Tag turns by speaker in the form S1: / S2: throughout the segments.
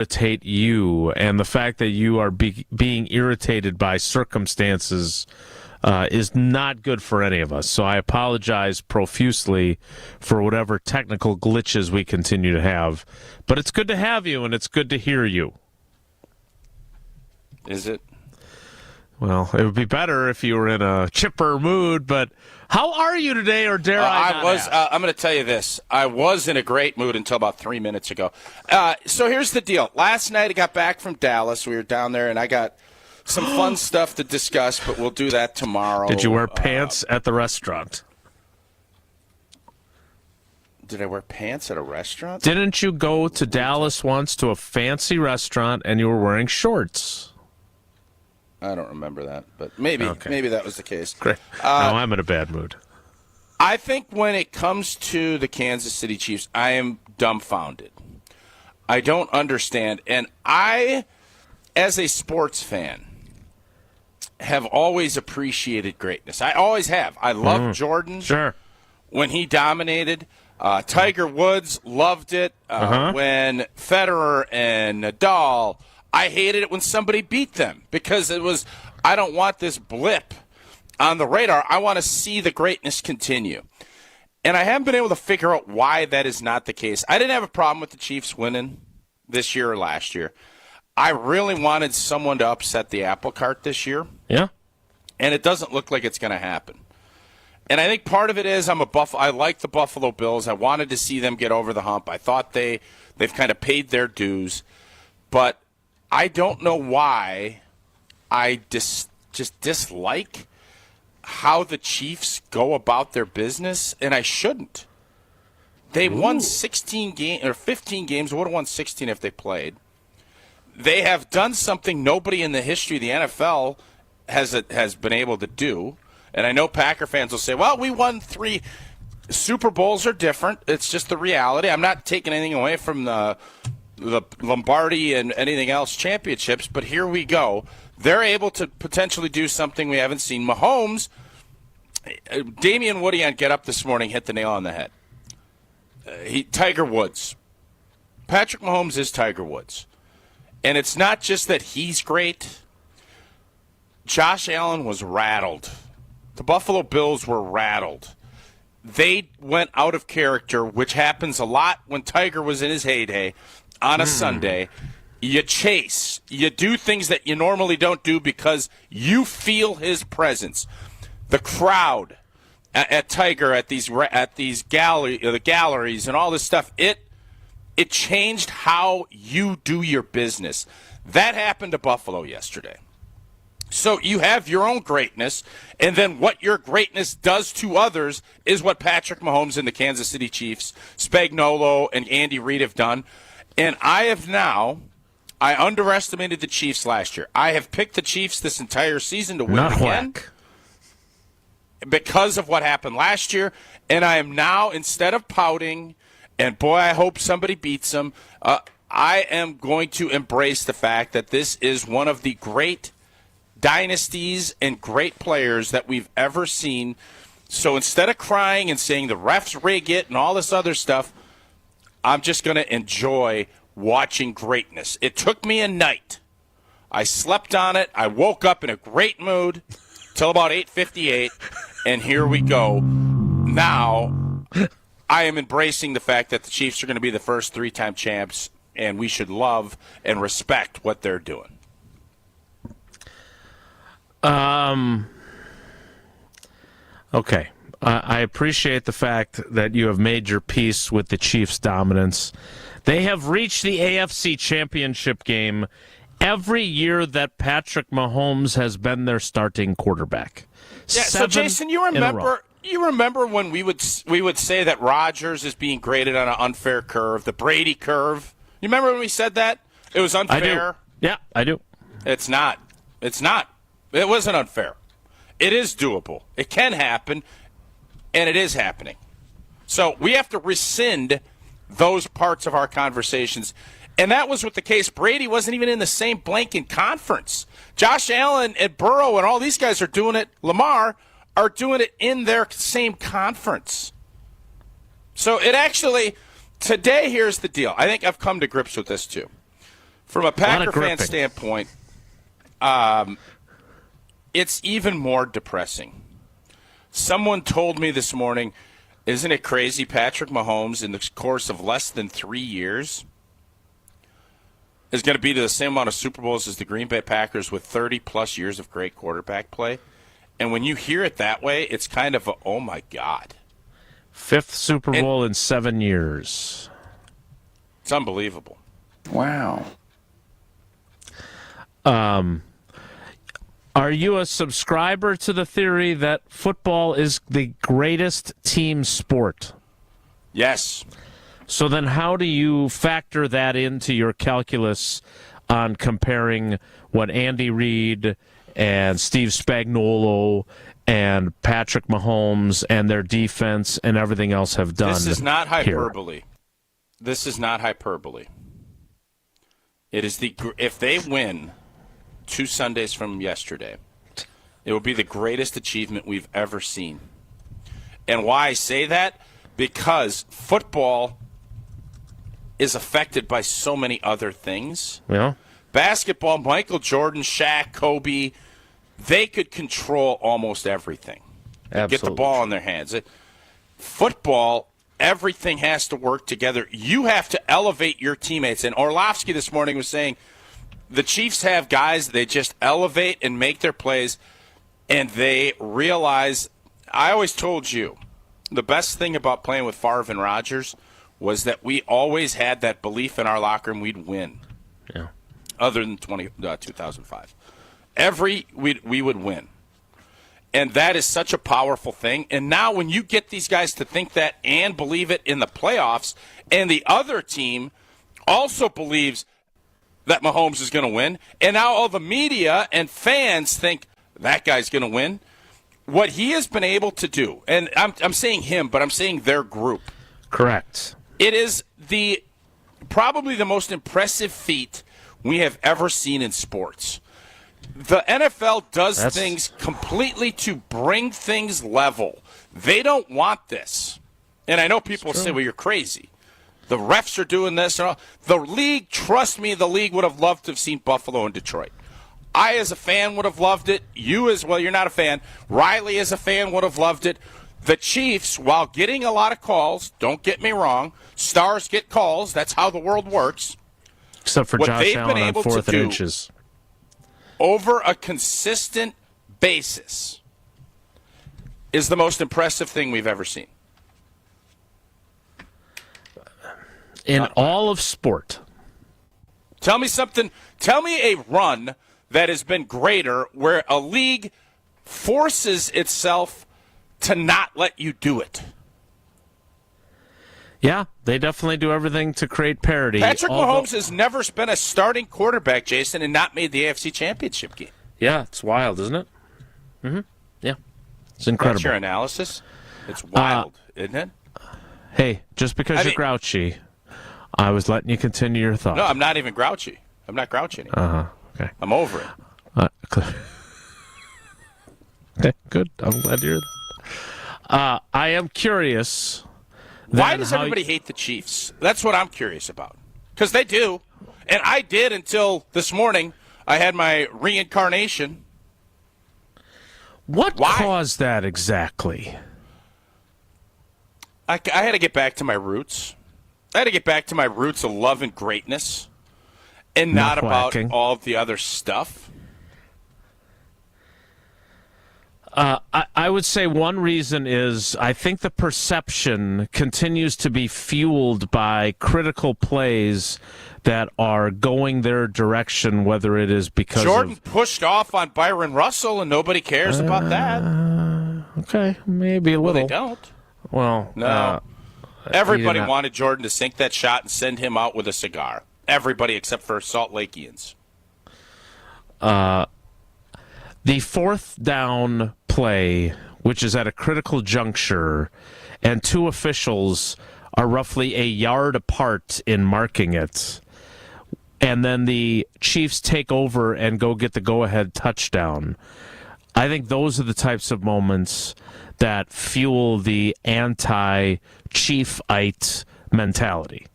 S1: irritate you, and the fact that you are being irritated by circumstances is not good for any of us. So I apologize profusely for whatever technical glitches we continue to have. But it's good to have you, and it's good to hear you.
S2: Is it?
S1: Well, it would be better if you were in a chipper mood, but how are you today, or dare I not ask?
S2: I'm going to tell you this. I was in a great mood until about 3 minutes ago. So here's the deal. Last night I got back from Dallas. We were down there, and I got some fun stuff to discuss, but we'll do that tomorrow.
S1: Did you wear pants at the restaurant?
S2: Did I wear pants at a restaurant?
S1: Didn't you go to Dallas once to a fancy restaurant, and you were wearing shorts?
S2: I don't remember that, but maybe that was the case.
S1: Great. Now I'm in a bad mood.
S2: I think when it comes to the Kansas City Chiefs, I am dumbfounded. I don't understand. And I, as a sports fan, have always appreciated greatness. I always have. I love Jordan.
S1: Sure.
S2: When he dominated. Tiger Woods loved it. When Federer and Nadal, I hated it when somebody beat them because it was, I don't want this blip on the radar. I want to see the greatness continue. And I haven't been able to figure out why that is not the case. I didn't have a problem with the Chiefs winning this year or last year. I really wanted someone to upset the apple cart this year.
S1: Yeah.
S2: And it doesn't look like it's going to happen. And I think part of it is I like the Buffalo Bills. I wanted to see them get over the hump. I thought they've kind of paid their dues. But I don't know why I just dislike how the Chiefs go about their business, and I shouldn't. They won 16 games or 15 games. Would have won 16 if they played. They have done something nobody in the history of the NFL has been able to do. And I know Packer fans will say, well, we won 3. Super Bowls are different. It's just the reality. I'm not taking anything away from the Lombardi and anything else championships, but here we go. They're able to potentially do something we haven't seen. Mahomes, Damian Woody on Get Up this morning hit the nail on the head. Tiger Woods. Patrick Mahomes is Tiger Woods. And it's not just that he's great. Josh Allen was rattled. The Buffalo Bills were rattled. They went out of character, which happens a lot when Tiger was in his heyday. On a Sunday, you chase. You do things that you normally don't do because you feel his presence. The crowd at Tiger, at these galleries and all this stuff, it changed how you do your business. That happened to Buffalo yesterday. So you have your own greatness, and then what your greatness does to others is what Patrick Mahomes and the Kansas City Chiefs, Spagnuolo and Andy Reid have done. And I underestimated the Chiefs last year. I have picked the Chiefs this entire season to win again because of what happened last year. And I am now, instead of pouting, and boy, I hope somebody beats them, I am going to embrace the fact that this is one of the great dynasties and great players that we've ever seen. So instead of crying and saying the refs rig it and all this other stuff, I'm just going to enjoy watching greatness. It took me a night. I slept on it. I woke up in a great mood till about 8:58, and here we go. Now, I am embracing the fact that the Chiefs are going to be the first 3-time champs, and we should love and respect what they're doing.
S1: Okay. I appreciate the fact that you have made your peace with the Chiefs' dominance. They have reached the AFC Championship game every year that Patrick Mahomes has been their starting quarterback.
S2: Yeah, so Jason, you remember when we would say that Rodgers is being graded on an unfair curve, the Brady curve? You remember when we said that? It was unfair?
S1: I do. Yeah, I do.
S2: It's not. It's not. It wasn't unfair. It is doable. It can happen. And it is happening. So we have to rescind those parts of our conversations. And that was what the case. Brady wasn't even in the same blanking conference. Josh Allen and Burrow and all these guys are doing it. Lamar are doing it in their same conference. So it actually, today, here's the deal. I think I've come to grips with this too. From a Packer fan standpoint, it's even more depressing. Someone told me this morning, isn't it crazy, Patrick Mahomes, in the course of less than 3 years, is going to be to the same amount of Super Bowls as the Green Bay Packers with 30-plus years of great quarterback play? And when you hear it that way, it's kind of a, oh, my God.
S1: 5th Super Bowl in 7 years.
S2: It's unbelievable.
S3: Wow.
S1: Are you a subscriber to the theory that football is the greatest team sport?
S2: Yes.
S1: So then how do you factor that into your calculus on comparing what Andy Reid and Steve Spagnuolo and Patrick Mahomes and their defense and everything else have done?
S2: This is not hyperbole.
S1: Here.
S2: This is not hyperbole. It is if they win 2 Sundays from yesterday, it will be the greatest achievement we've ever seen. And why I say that? Because football is affected by so many other things.
S1: Yeah.
S2: Basketball, Michael Jordan, Shaq, Kobe, they could control almost everything.
S1: Absolutely.
S2: Get the ball in their hands. Football, everything has to work together. You have to elevate your teammates. And Orlovsky this morning was saying the Chiefs have guys, they just elevate and make their plays, and they realize, I always told you, the best thing about playing with Favre and Rodgers was that we always had that belief in our locker room we'd win.
S1: Yeah.
S2: Other than 2005. We would win. And that is such a powerful thing. And now when you get these guys to think that and believe it in the playoffs, and the other team also believes that Mahomes is going to win, and now all the media and fans think that guy's going to win, what he has been able to do, and I'm saying him, but I'm saying their group.
S1: Correct.
S2: It is probably the most impressive feat we have ever seen in sports. The NFL does things completely to bring things level. They don't want this. And I know people say, well, you're crazy. The refs are doing this. And all. The league, trust me, the league would have loved to have seen Buffalo and Detroit. I, as a fan, would have loved it. You, as well, you're not a fan. Riley, as a fan, would have loved it. The Chiefs, while getting a lot of calls, don't get me wrong, stars get calls. That's how the world works.
S1: Except for Josh Allen on 4th and inches.
S2: Over a consistent basis is the most impressive thing we've ever seen.
S1: In all of sport.
S2: Tell me something. Tell me a run that has been greater where a league forces itself to not let you do it.
S1: Yeah, they definitely do everything to create parity.
S2: Patrick Mahomes has never been a starting quarterback, Jason, and not made the AFC Championship game.
S1: Yeah, it's wild, isn't it? Mm-hmm. Yeah, it's incredible.
S2: That's your analysis? It's wild, isn't it?
S1: Hey, just because you're grouchy, I was letting you continue your thought.
S2: No, I'm not even grouchy. I'm not grouchy anymore.
S1: Uh-huh. Okay.
S2: I'm over it.
S1: Okay, good. I'm glad to hear that. I am curious.
S2: Why does everybody hate the Chiefs? That's what I'm curious about. Because they do. And I did until this morning. I had my reincarnation.
S1: What caused that exactly?
S2: I had to get back to my roots. I had to get back to my roots of love and greatness and not about all of the other stuff.
S1: I would say one reason is I think the perception continues to be fueled by critical plays that are going their direction, whether it is because
S2: Jordan pushed off on Byron Russell, and nobody cares about that.
S1: Okay, maybe a little.
S2: Well, they don't.
S1: Well,
S2: no. Everybody wanted Jordan to sink that shot and send him out with a cigar. Everybody except for Salt Lakeans.
S1: The 4th down play, which is at a critical juncture, and 2 officials are roughly a yard apart in marking it, and then the Chiefs take over and go get the go-ahead touchdown. I think those are the types of moments that fuel the anti-Chiefite mentality.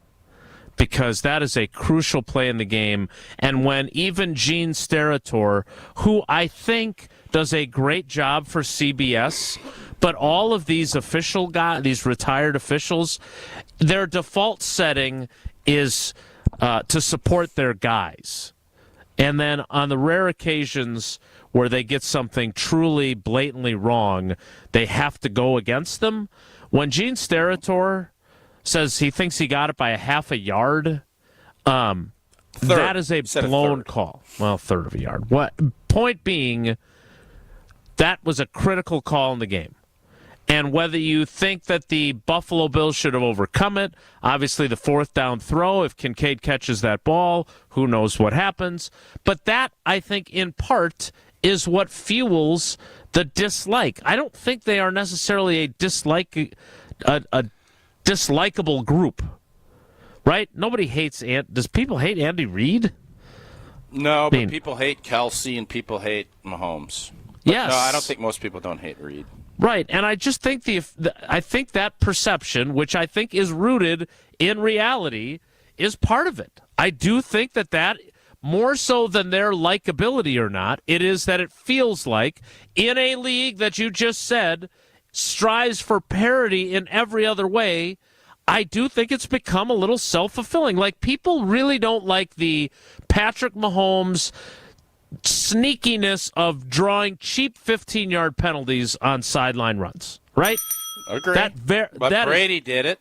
S1: because that is a crucial play in the game. And when even Gene Steratore, who I think does a great job for CBS, but all of these official guys, these retired officials, their default setting is to support their guys. And then on the rare occasions where they get something truly blatantly wrong, they have to go against them. When Gene Steratore says he thinks he got it by a half a yard, that is a blown call. Well, third of a yard. What point being, that was a critical call in the game. And whether you think that the Buffalo Bills should have overcome it, obviously the fourth down throw, if Kincaid catches that ball, who knows what happens. But that, I think, in part, is what fuels the dislike. I don't think they are necessarily a dislikable group, right? Nobody hates does people hate Andy Reid?
S2: No, but people hate Kelsey and people hate Mahomes. But
S1: yes.
S2: No, I don't think most people don't hate Reid.
S1: Right, and I just think I think that perception, which I think is rooted in reality, is part of it. I do think that more so than their likability or not, it is that it feels like in a league that you just said strives for parity in every other way, I do think it's become a little self-fulfilling. Like, people really don't like the Patrick Mahomes sneakiness of drawing cheap 15-yard penalties on sideline runs, right?
S2: Agree. But Brady did it.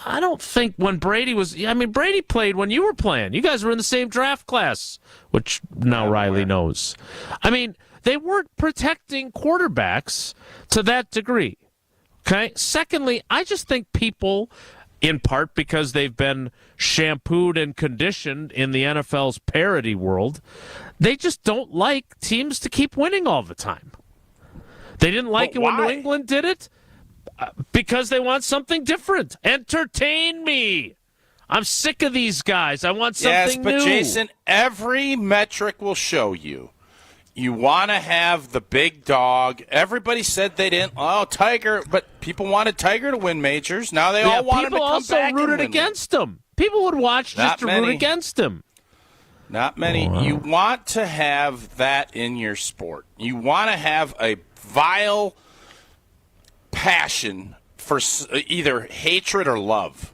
S1: I don't think when Brady was... I mean, Brady played when you were playing. You guys were in the same draft class, which now Riley knows. I mean, they weren't protecting quarterbacks to that degree. Okay? Secondly, I just think people, in part because they've been shampooed and conditioned in the NFL's parity world, they just don't like teams to keep winning all the time. They didn't like it when New England did it because they want something different. Entertain me. I'm sick of these guys. I want something new.
S2: Yes, but Jason, every metric will show you. You want to have the big dog. Everybody said they didn't. Oh, Tiger. But people wanted Tiger to win majors. Now they all want him to come back.
S1: People also rooted against him. People would watch just to root against him.
S2: Not many. Wow. You want to have that in your sport. You want to have a vile passion for either hatred or love.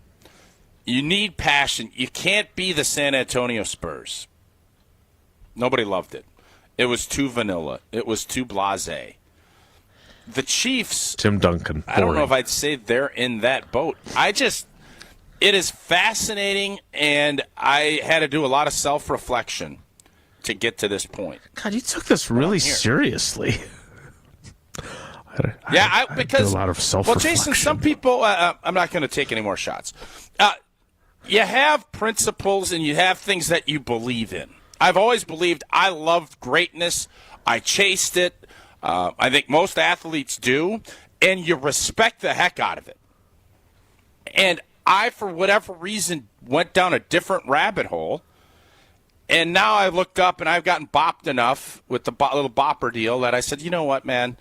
S2: You need passion. You can't be the San Antonio Spurs. Nobody loved it. It was too vanilla. It was too blasé. The Chiefs,
S1: Tim Duncan,
S2: I don't know if I'd say they're in that boat. It is fascinating, and I had to do a lot of self-reflection to get to this point.
S1: God, you took this really seriously.
S2: Because
S1: a lot of self-reflection.
S2: Well, Jason, some people. I'm not going to take any more shots. You have principles and you have things that you believe in. I've always believed I loved greatness. I chased it. I think most athletes do, and you respect the heck out of it. And I, for whatever reason, went down a different rabbit hole. And now I looked up and I've gotten bopped enough with the little bopper deal that I said, you know what, man?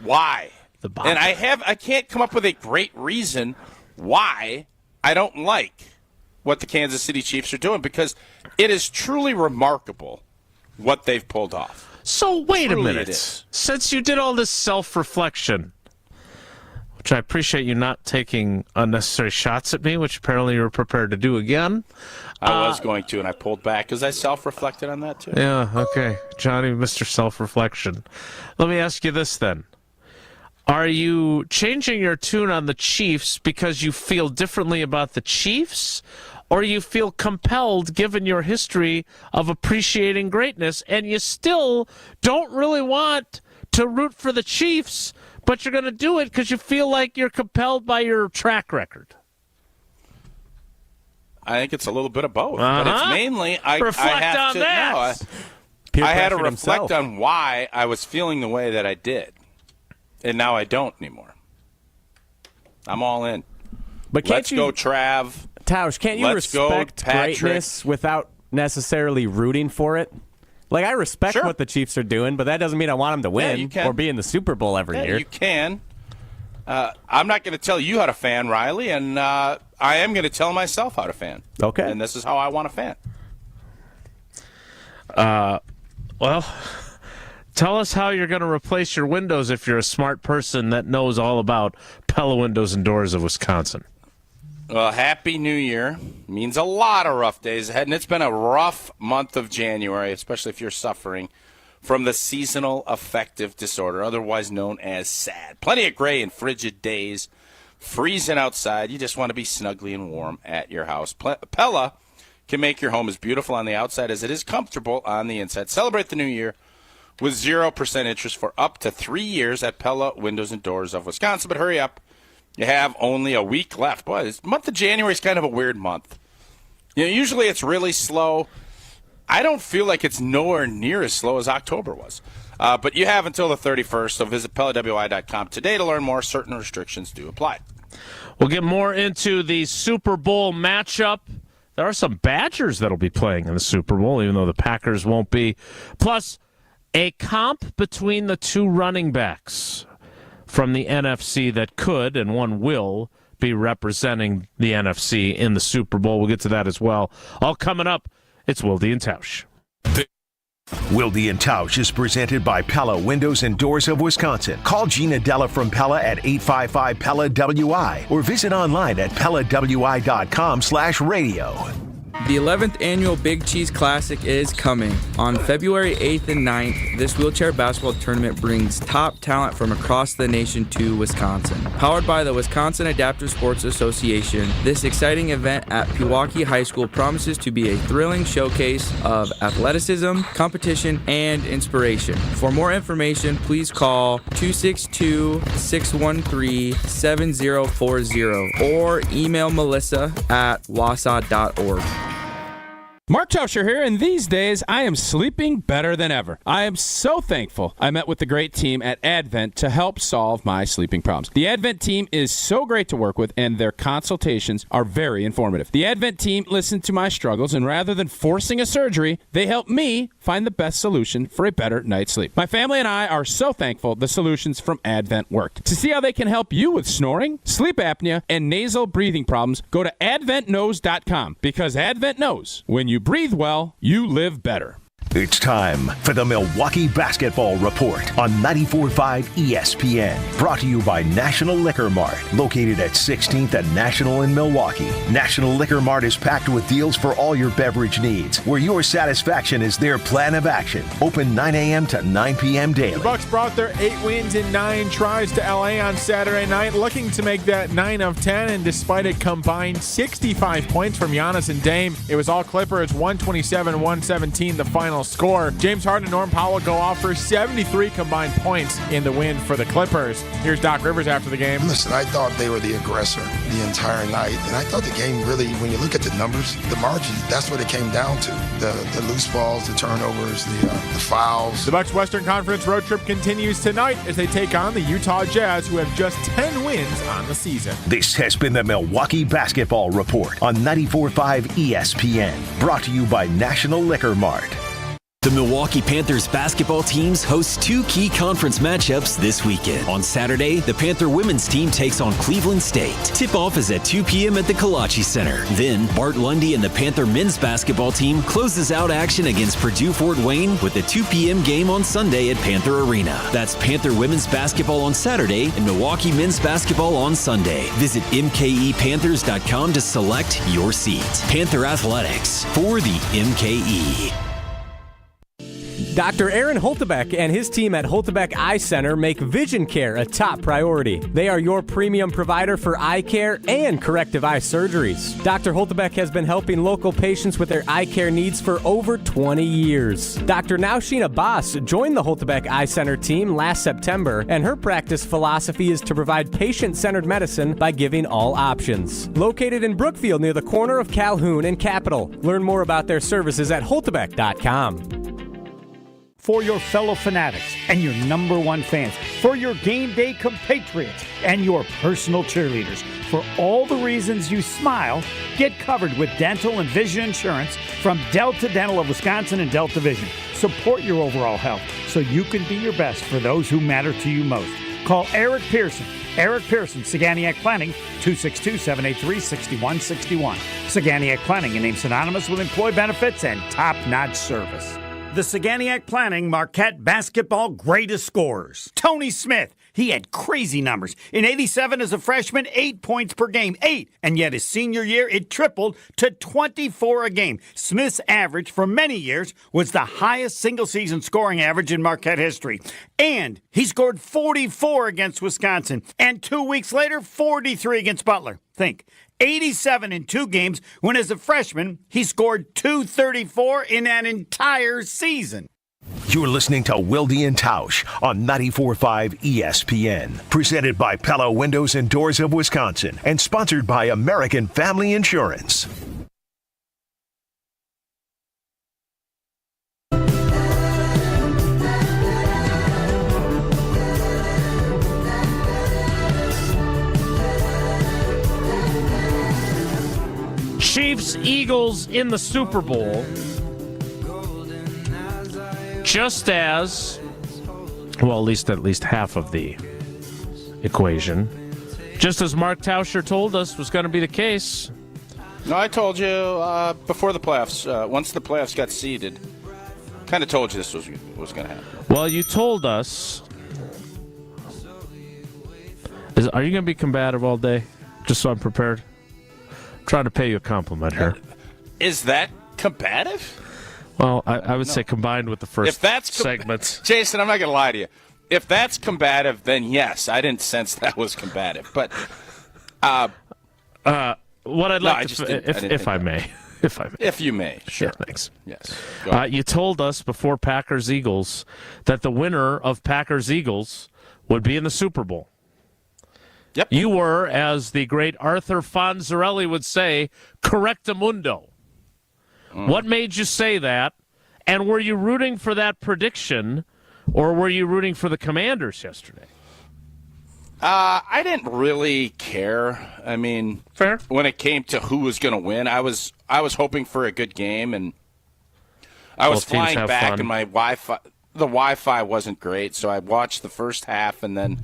S2: Why? And I can't come up with a great reason why I don't like what the Kansas City Chiefs are doing, because it is truly remarkable what they've pulled off.
S1: So wait a minute. Since you did all this self-reflection, which I appreciate you not taking unnecessary shots at me, which apparently you were prepared to do again.
S2: I was going to, and I pulled back because I self-reflected on that too.
S1: Yeah, okay. Johnny, Mr. Self-Reflection. Let me ask you this then. Are you changing your tune on the Chiefs because you feel differently about the Chiefs, or you feel compelled, given your history of appreciating greatness, and you still don't really want to root for the Chiefs, but you're going to do it because you feel like you're compelled by your track record?
S2: I think it's a little bit of both, but it's mainly I had to reflect on why I was feeling the way that I did, and now I don't anymore. I'm all in.
S3: But
S2: let's go, Trav.
S3: Tausch, can't you respect greatness without necessarily rooting for it? Like, I respect what the Chiefs are doing, but that doesn't mean I want them to win or be in the Super Bowl every year.
S2: You can. I'm not going to tell you how to fan, Riley, and I am going to tell myself how to fan.
S3: Okay.
S2: And this is how I want to fan.
S1: Well, tell us how you're going to replace your windows if you're a smart person that knows all about Pella Windows and Doors of Wisconsin.
S2: Well, Happy New Year means a lot of rough days ahead, and it's been a rough month of January, especially if you're suffering from the seasonal affective disorder, otherwise known as SAD. Plenty of gray and frigid days, freezing outside. You just want to be snugly and warm at your house. Pella can make your home as beautiful on the outside as it is comfortable on the inside. Celebrate the new year with 0% interest for up to 3 years at Pella Windows and Doors of Wisconsin. But hurry up. You have only a week left. Boy, this month of January is kind of a weird month. Usually it's really slow. I don't feel like it's nowhere near as slow as October was. But you have until the 31st, so visit PellaWI.com today to learn more. Certain restrictions do apply.
S1: We'll get more into the Super Bowl matchup. There are some Badgers that'll be playing in the Super Bowl, even though the Packers won't be. Plus, a comp between the two running backs from the NFC that could, and one will, be representing the NFC in the Super Bowl. We'll get to that as well. All coming up, it's Wilde and Tausch.
S4: Wilde and Tausch is presented by Pella Windows and Doors of Wisconsin. Call Gina Della from Pella at 855-PELLA-WI or visit online at PellaWI.com/radio.
S5: The 11th annual Big Cheese Classic is coming. On February 8th and 9th, this wheelchair basketball tournament brings top talent from across the nation to Wisconsin. Powered by the Wisconsin Adaptive Sports Association, this exciting event at Pewaukee High School promises to be a thrilling showcase of athleticism, competition, and inspiration. For more information, please call 262-613-7040 or email Melissa at wausau.org.
S6: Mark Tauscher here, and these days I am sleeping better than ever. I am so thankful I met with the great team at Advent to help solve my sleeping problems. The Advent team is so great to work with, and their consultations are very informative. The Advent team listened to my struggles, and rather than forcing a surgery, they helped me find the best solution for a better night's sleep. My family and I are so thankful the solutions from Advent worked. To see how they can help you with snoring, sleep apnea, and nasal breathing problems, go to adventknows.com, because Advent knows when you breathe well, you live better.
S4: It's time for the Milwaukee Basketball Report on 94.5 ESPN. Brought to you by National Liquor Mart, located at 16th and National in Milwaukee. National Liquor Mart is packed with deals for all your beverage needs, where your satisfaction is their plan of action. Open 9 a.m. to 9 p.m. daily.
S7: The Bucks brought their 8 wins in 9 tries to L.A. on Saturday night, looking to make that 9 of 10, and despite a combined 65 points from Giannis and Dame, it was all Clippers, 127-117 the final score. James Harden and Norm Powell go off for 73 combined points in the win for the Clippers. Here's Doc Rivers after the game.
S8: Listen, I thought they were the aggressor the entire night, and I thought the game really, when you look at the numbers, the margins, that's what it came down to. The loose balls, the turnovers, the fouls.
S7: The Bucks Western Conference road trip continues tonight as they take on the Utah Jazz, who have just 10 wins on the season.
S4: This has been the Milwaukee Basketball Report on 94.5 ESPN. Brought to you by National Liquor Mart.
S9: The Milwaukee Panthers basketball teams host 2 key conference matchups this weekend. On Saturday, the Panther women's team takes on Cleveland State. Tip-off is at 2 p.m. at the Kalachi Center. Then, Bart Lundy and the Panther men's basketball team closes out action against Purdue Fort Wayne with a 2 p.m. game on Sunday at Panther Arena. That's Panther women's basketball on Saturday and Milwaukee men's basketball on Sunday. Visit mkepanthers.com to select your seat. Panther Athletics for the MKE.
S3: Dr. Aaron Holtebeck and his team at Holtebeck Eye Center make vision care a top priority. They are your premium provider for eye care and corrective eye surgeries. Dr. Holtebeck has been helping local patients with their eye care needs for over 20 years. Dr. Nausheen Abbas joined the Holtebeck Eye Center team last September, and her practice philosophy is to provide patient-centered medicine by giving all options. Located in Brookfield near the corner of Calhoun and Capitol. Learn more about their services at holtebeck.com.
S10: For your fellow fanatics and your number one fans, for your game day compatriots and your personal cheerleaders, for all the reasons you smile, get covered with dental and vision insurance from Delta Dental of Wisconsin and Delta Vision. Support your overall health so you can be your best for those who matter to you most. Call Eric Pearson Eric Pearson, Saganiac Planning, 262-783-6161. Saganiac Planning, a name synonymous with employee benefits and top-notch service. The Saganiac Planning Marquette Basketball Greatest Scorers. Tony Smith, he had crazy numbers. In '87 as a freshman, 8 points per game, 8. And yet his senior year, it tripled to 24 a game. Smith's average for many years was the highest single-season scoring average in Marquette history. And he scored 44 against Wisconsin. And 2 weeks later, 43 against Butler. Think. 87 in 2 games, when as a freshman, he scored 234 in an entire season.
S4: You're listening to Wilde and Tausch on 94.5 ESPN. Presented by Pella Windows and Doors of Wisconsin and sponsored by American Family Insurance.
S1: Chiefs, Eagles in the Super Bowl. Just as, well, at least half of the equation. Just as Mark Tauscher told us was going to be the case.
S2: No, I told you before the playoffs, once the playoffs got seeded, kind of told you this was going to happen.
S1: Well, you told us. Are you going to be combative all day? Just so I'm prepared. Trying to pay you a compliment here.
S2: Is that combative?
S1: Well, I would say combined with the first segments.
S2: Jason, I'm not going to lie to you. If that's combative, then yes, I didn't sense that was combative. But
S1: what I'd like to, if I may.
S2: If you may, sure.
S1: Yeah, thanks.
S2: Yes.
S1: You told us before Packers-Eagles that the winner of Packers-Eagles would be in the Super Bowl.
S2: Yep.
S1: You were, as the great Arthur Fonzarelli would say, correctamundo. What made you say that? And were you rooting for that prediction, or were you rooting for the Commanders yesterday?
S2: I didn't really care. I mean,
S1: fair.
S2: When it came to who was going to win, I was hoping for a good game, and I was flying back, and my the Wi-Fi wasn't great, so I watched the first half, and then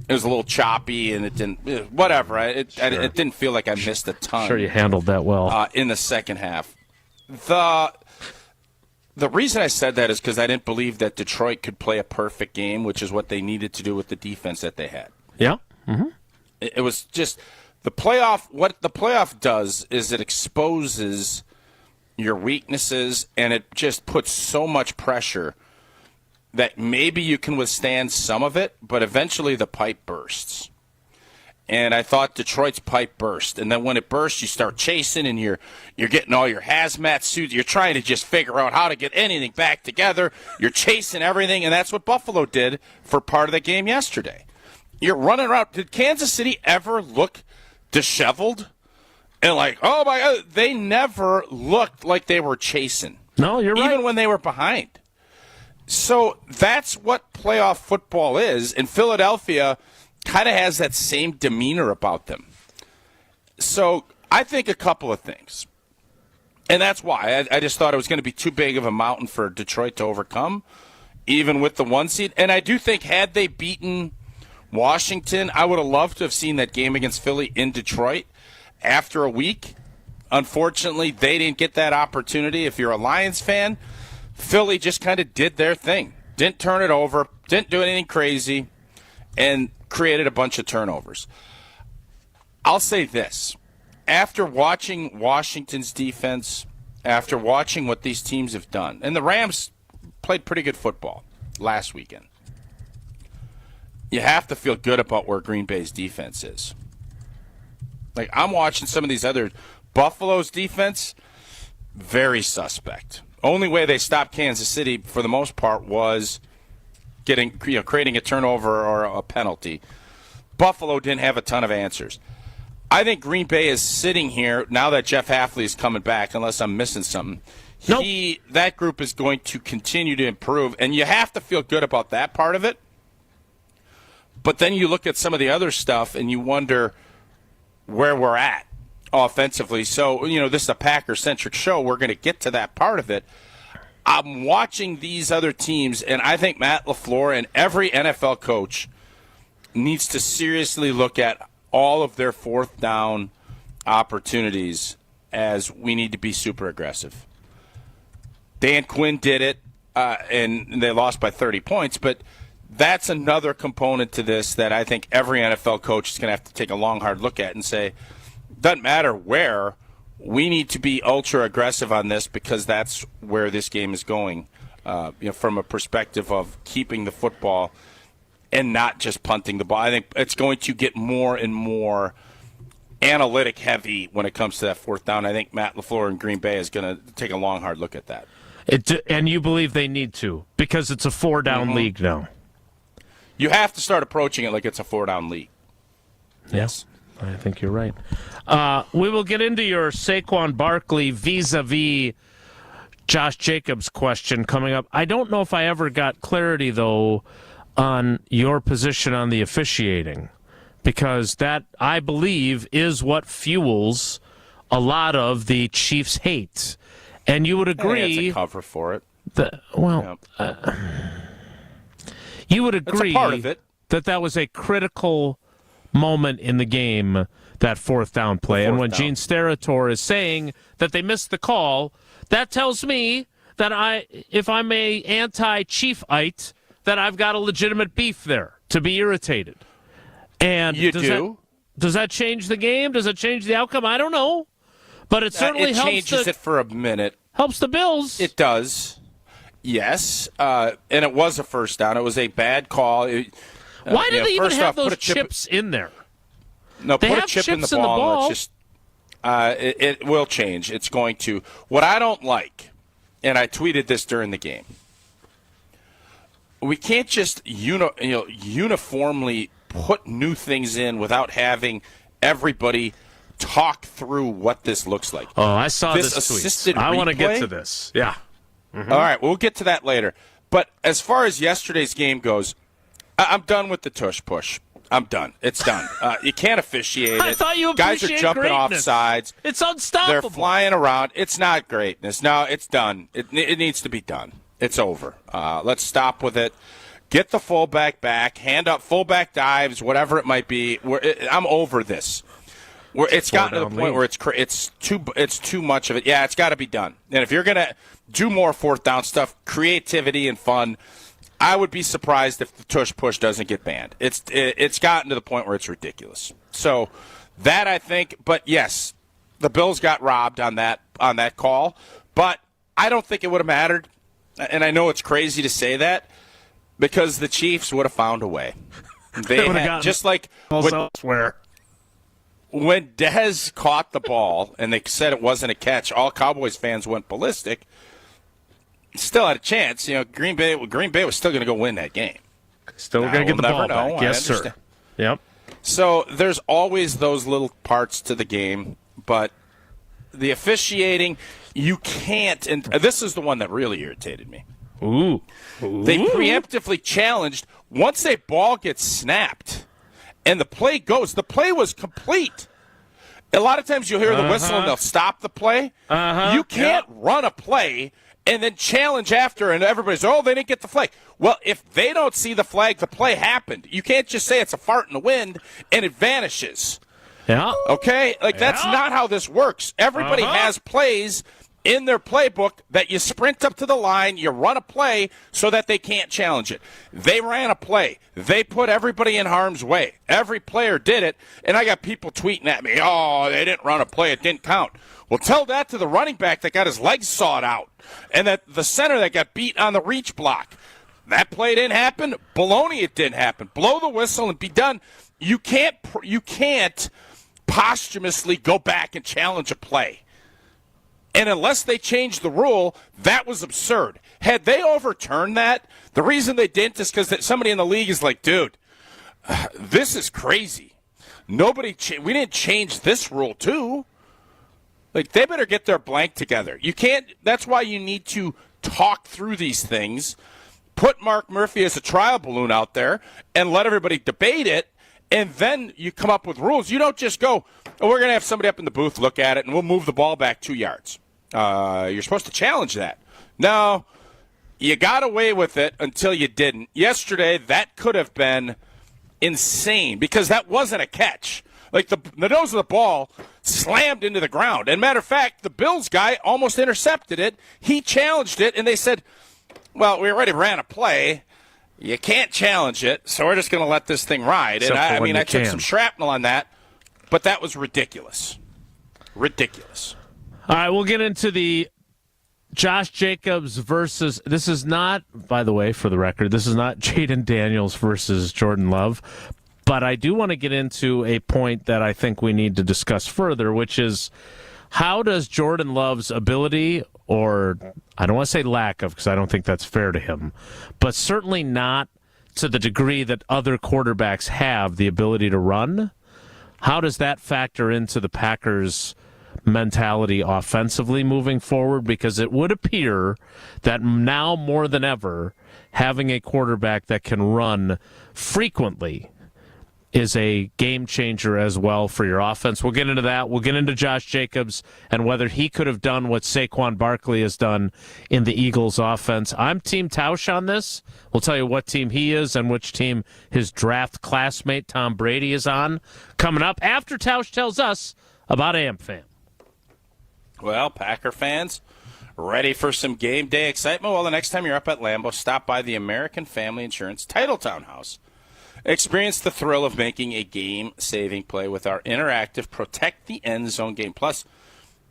S2: it was a little choppy, and it didn't. Whatever. It didn't feel like I missed a ton.
S1: Sure, you handled that well
S2: in the second half. The reason I said that is because I didn't believe that Detroit could play a perfect game, which is what they needed to do with the defense that they had.
S1: Yeah. Mm-hmm.
S2: It was just the playoff. What the playoff does is it exposes your weaknesses, and it just puts so much pressure that maybe you can withstand some of it, but eventually the pipe bursts. And I thought Detroit's pipe burst. And then when it bursts, you start chasing, and you're getting all your hazmat suits. You're trying to just figure out how to get anything back together. You're chasing everything, and that's what Buffalo did for part of the game yesterday. You're running around. Did Kansas City ever look disheveled? And like, oh, my God, they never looked like they were chasing.
S1: No, you're right.
S2: Even when they were behind. So that's what playoff football is. And Philadelphia kind of has that same demeanor about them. So I think a couple of things. And that's why I just thought it was going to be too big of a mountain for Detroit to overcome, even with the 1 seed. And I do think had they beaten Washington, I would have loved to have seen that game against Philly in Detroit after a week. Unfortunately, they didn't get that opportunity. If you're a Lions fan, Philly just kind of did their thing. Didn't turn it over, didn't do anything crazy, and created a bunch of turnovers. I'll say this. After watching Washington's defense, after watching what these teams have done, and the Rams played pretty good football last weekend, you have to feel good about where Green Bay's defense is. Like, I'm watching some of these other Buffalo's defense, very suspect. Only way they stopped Kansas City for the most part was creating a turnover or a penalty. Buffalo didn't have a ton of answers. I think Green Bay is sitting here now that Jeff Hafley is coming back, unless I'm missing something.
S1: Nope.
S2: That group is going to continue to improve, and you have to feel good about that part of it. But then you look at some of the other stuff, and you wonder where we're at offensively. So, this is a Packer-centric show. We're going to get to that part of it. I'm watching these other teams, and I think Matt LaFleur and every NFL coach needs to seriously look at all of their fourth down opportunities as we need to be super aggressive. Dan Quinn did it, and they lost by 30 points, but that's another component to this that I think every NFL coach is going to have to take a long, hard look at and say, doesn't matter where, we need to be ultra aggressive on this because that's where this game is going, from a perspective of keeping the football and not just punting the ball. I think it's going to get more and more analytic heavy when it comes to that fourth down. I think Matt LaFleur in Green Bay is going to take a long, hard look at that.
S1: And you believe they need to because it's a 4-down league now.
S2: You have to start approaching it like it's a 4-down league.
S1: Yes, I think you're right. We will get into your Saquon Barkley vis-a-vis Josh Jacobs question coming up. I don't know if I ever got clarity, though, on your position on the officiating, because that, I believe, is what fuels a lot of the Chiefs' hate. And you would agree...
S2: It's a cover for it.
S1: You would agree
S2: part of it.
S1: that was a critical moment in the game, that fourth down play. And when Gene Steratore is saying that they missed the call, that tells me that if I'm a anti-Chiefite, that I've got a legitimate beef there to be irritated. And does that change the game? Does it change the outcome? I don't know. But it certainly helps.
S2: It changes it for a minute.
S1: Helps the Bills.
S2: It does. Yes. And it was a first down. It was a bad call.
S1: Why do they even have those chips in there?
S2: No, put a chip in the ball. Let's just, it will change. It's going to. What I don't like, and I tweeted this during the game, we can't just uniformly put new things in without having everybody talk through what this looks like.
S1: Oh, I saw this tweet. I want to get to this. Yeah.
S2: Mm-hmm. All right, we'll get to that later. But as far as yesterday's game goes, I'm done with the tush push. I'm done. It's done. You can't officiate it.
S1: I thought you
S2: Guys are jumping
S1: greatness.
S2: off sides.
S1: It's unstoppable.
S2: They're flying around. It's not greatness. No, it's done. It needs to be done. It's over. Let's stop with it. Get the fullback back. Hand up fullback dives, whatever it might be. I'm over this. It's gotten to the point where it's too much of it. Yeah, it's got to be done. And if you're going to do more fourth down stuff, creativity and fun, I would be surprised if the tush push doesn't get banned. It's gotten to the point where it's ridiculous. So that, I think, but yes, the Bills got robbed on that call, but I don't think it would have mattered. And I know it's crazy to say that because the Chiefs would have found a way. They had, just like
S1: elsewhere.
S2: When Dez caught the ball and they said it wasn't a catch, all Cowboys fans went ballistic. Still had a chance. Green Bay was still going to go win that game.
S1: Still going to get the ball back. Yes, sir. Yep.
S2: So there's always those little parts to the game, but the officiating, you can't. And this is the one that really irritated me.
S1: Ooh.
S2: They preemptively challenged once a ball gets snapped. And the play goes. The play was complete. A lot of times you'll hear the whistle and they'll stop the play. You can't run a play and then challenge after and everybody's, they didn't get the flag. Well, if they don't see the flag, the play happened. You can't just say it's a fart in the wind and it vanishes.
S1: Yeah.
S2: Okay? That's not how this works. Everybody has plays in their playbook that you sprint up to the line, you run a play so that they can't challenge it. They ran a play. They put everybody in harm's way. Every player did it, and I got people tweeting at me, they didn't run a play, it didn't count. Well, tell that to the running back that got his legs sawed out and that the center that got beat on the reach block. That play didn't happen. Baloney, it didn't happen. Blow the whistle and be done. You can't posthumously go back and challenge a play. And unless they changed the rule, that was absurd. Had they overturned that, the reason they didn't is because somebody in the league is like, dude, this is crazy. We didn't change this rule too. They better get their blank together. You can't. That's why you need to talk through these things. Put Mark Murphy as a trial balloon out there and let everybody debate it. And then you come up with rules. You don't just go, we're going to have somebody up in the booth look at it, and we'll move the ball back 2 yards. You're supposed to challenge that. No, you got away with it until you didn't. Yesterday, that could have been insane because that wasn't a catch. Like the nose of the ball slammed into the ground. And matter of fact, the Bills guy almost intercepted it. He challenged it, and they said, well, we already ran a play. You can't challenge it, so we're just going to let this thing ride. And I took some shrapnel on that, but that was ridiculous. Ridiculous.
S1: All right, we'll get into the Josh Jacobs versus, this is not, by the way, for the record, this is not Jaden Daniels versus Jordan Love, but I do want to get into a point that I think we need to discuss further, which is how does Jordan Love's ability, or I don't want to say lack of, because I don't think that's fair to him, but certainly not to the degree that other quarterbacks have the ability to run, how does that factor into the Packers' mentality offensively moving forward? Because it would appear that now more than ever, having a quarterback that can run frequently is a game changer as well for your offense. We'll get into that. We'll get into Josh Jacobs and whether he could have done what Saquon Barkley has done in the Eagles offense. I'm Team Tausch on this. We'll tell you what team he is and which team his draft classmate Tom Brady is on. Coming up after Tausch tells us about AmFam.
S2: Well, Packer fans, ready for some game day excitement? Well, the next time you're up at Lambeau, stop by the American Family Insurance Titletown House. Experience the thrill of making a game-saving play with our interactive Protect the End Zone game. Plus,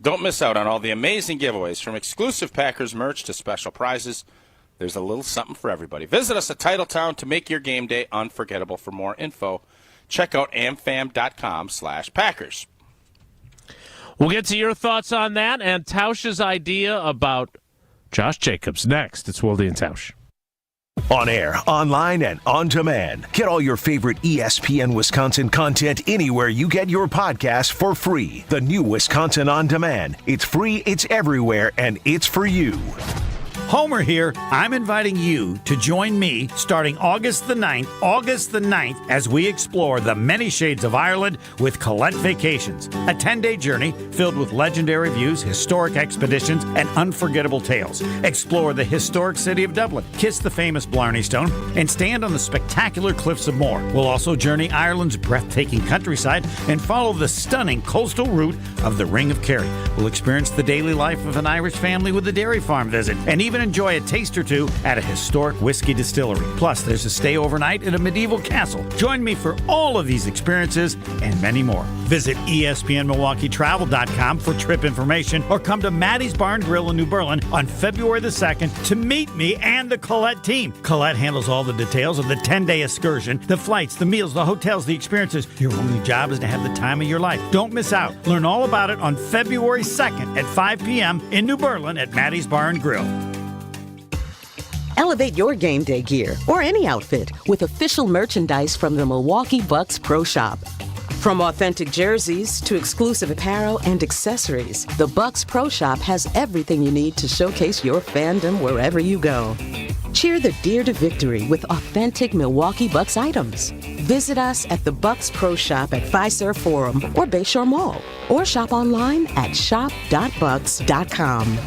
S2: don't miss out on all the amazing giveaways from exclusive Packers merch to special prizes. There's a little something for everybody. Visit us at Titletown to make your game day unforgettable. For more info, check out amfam.com/Packers.
S1: We'll get to your thoughts on that and Tausch's idea about Josh Jacobs next. It's Wilde and Tausch.
S4: On air, online, and on demand. Get all your favorite ESPN Wisconsin content anywhere you get your podcasts for free. The new Wisconsin On Demand. It's free, it's everywhere, and it's for you.
S10: Homer here. I'm inviting you to join me starting August the 9th, as we explore the many shades of Ireland with Colette Vacations. A 10-day journey filled with legendary views, historic expeditions, and unforgettable tales. Explore the historic city of Dublin, kiss the famous Blarney Stone, and stand on the spectacular cliffs of Moher. We'll also journey Ireland's breathtaking countryside and follow the stunning coastal route of the Ring of Kerry. We'll experience the daily life of an Irish family with a dairy farm visit, and even enjoy a taste or two at a historic whiskey distillery. Plus, there's a stay overnight at a medieval castle. Join me for all of these experiences and many more. Visit ESPNMilwaukeeTravel.com for trip information or come to Maddie's Bar & Grill in New Berlin on February the 2nd to meet me and the Colette team. Colette handles all the details of the 10-day excursion, the flights, the meals, the hotels, the experiences. Your only job is to have the time of your life. Don't miss out. Learn all about it on February 2nd at 5 p.m. in New Berlin at Maddie's Bar & Grill.
S11: Elevate your game day gear or any outfit with official merchandise from the Milwaukee Bucks Pro Shop. From authentic jerseys to exclusive apparel and accessories, the Bucks Pro Shop has everything you need to showcase your fandom wherever you go. Cheer the deer to victory with authentic Milwaukee Bucks items. Visit us at the Bucks Pro Shop at Fiserv Forum or Bayshore Mall, or shop online at shop.bucks.com.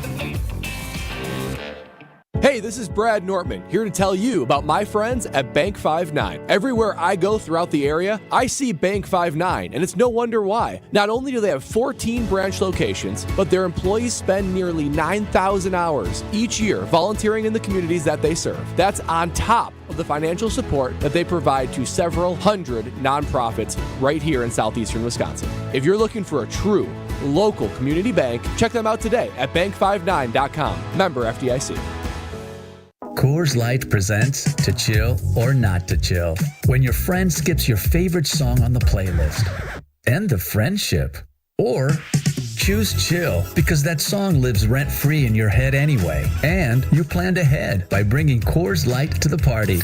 S12: Hey, this is Brad Nortman, here to tell you about my friends at Bank 5-9. Everywhere I go throughout the area, I see Bank 5-9, and it's no wonder why. Not only do they have 14 branch locations, but their employees spend nearly 9,000 hours each year volunteering in the communities that they serve. That's on top of the financial support that they provide to several hundred nonprofits right here in southeastern Wisconsin. If you're looking for a true local community bank, check them out today at bank59.com. Member FDIC.
S13: Coors Light presents To Chill or Not to Chill. When your friend skips your favorite song on the playlist. End the friendship. Or choose chill because that song lives rent-free in your head anyway. And you planned ahead by bringing Coors Light to the party.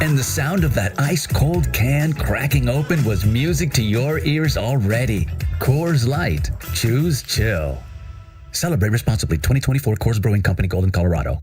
S13: And the sound of that ice-cold can cracking open was music to your ears already. Coors Light. Choose chill. Celebrate responsibly. 2024 Coors Brewing Company, Golden, Colorado.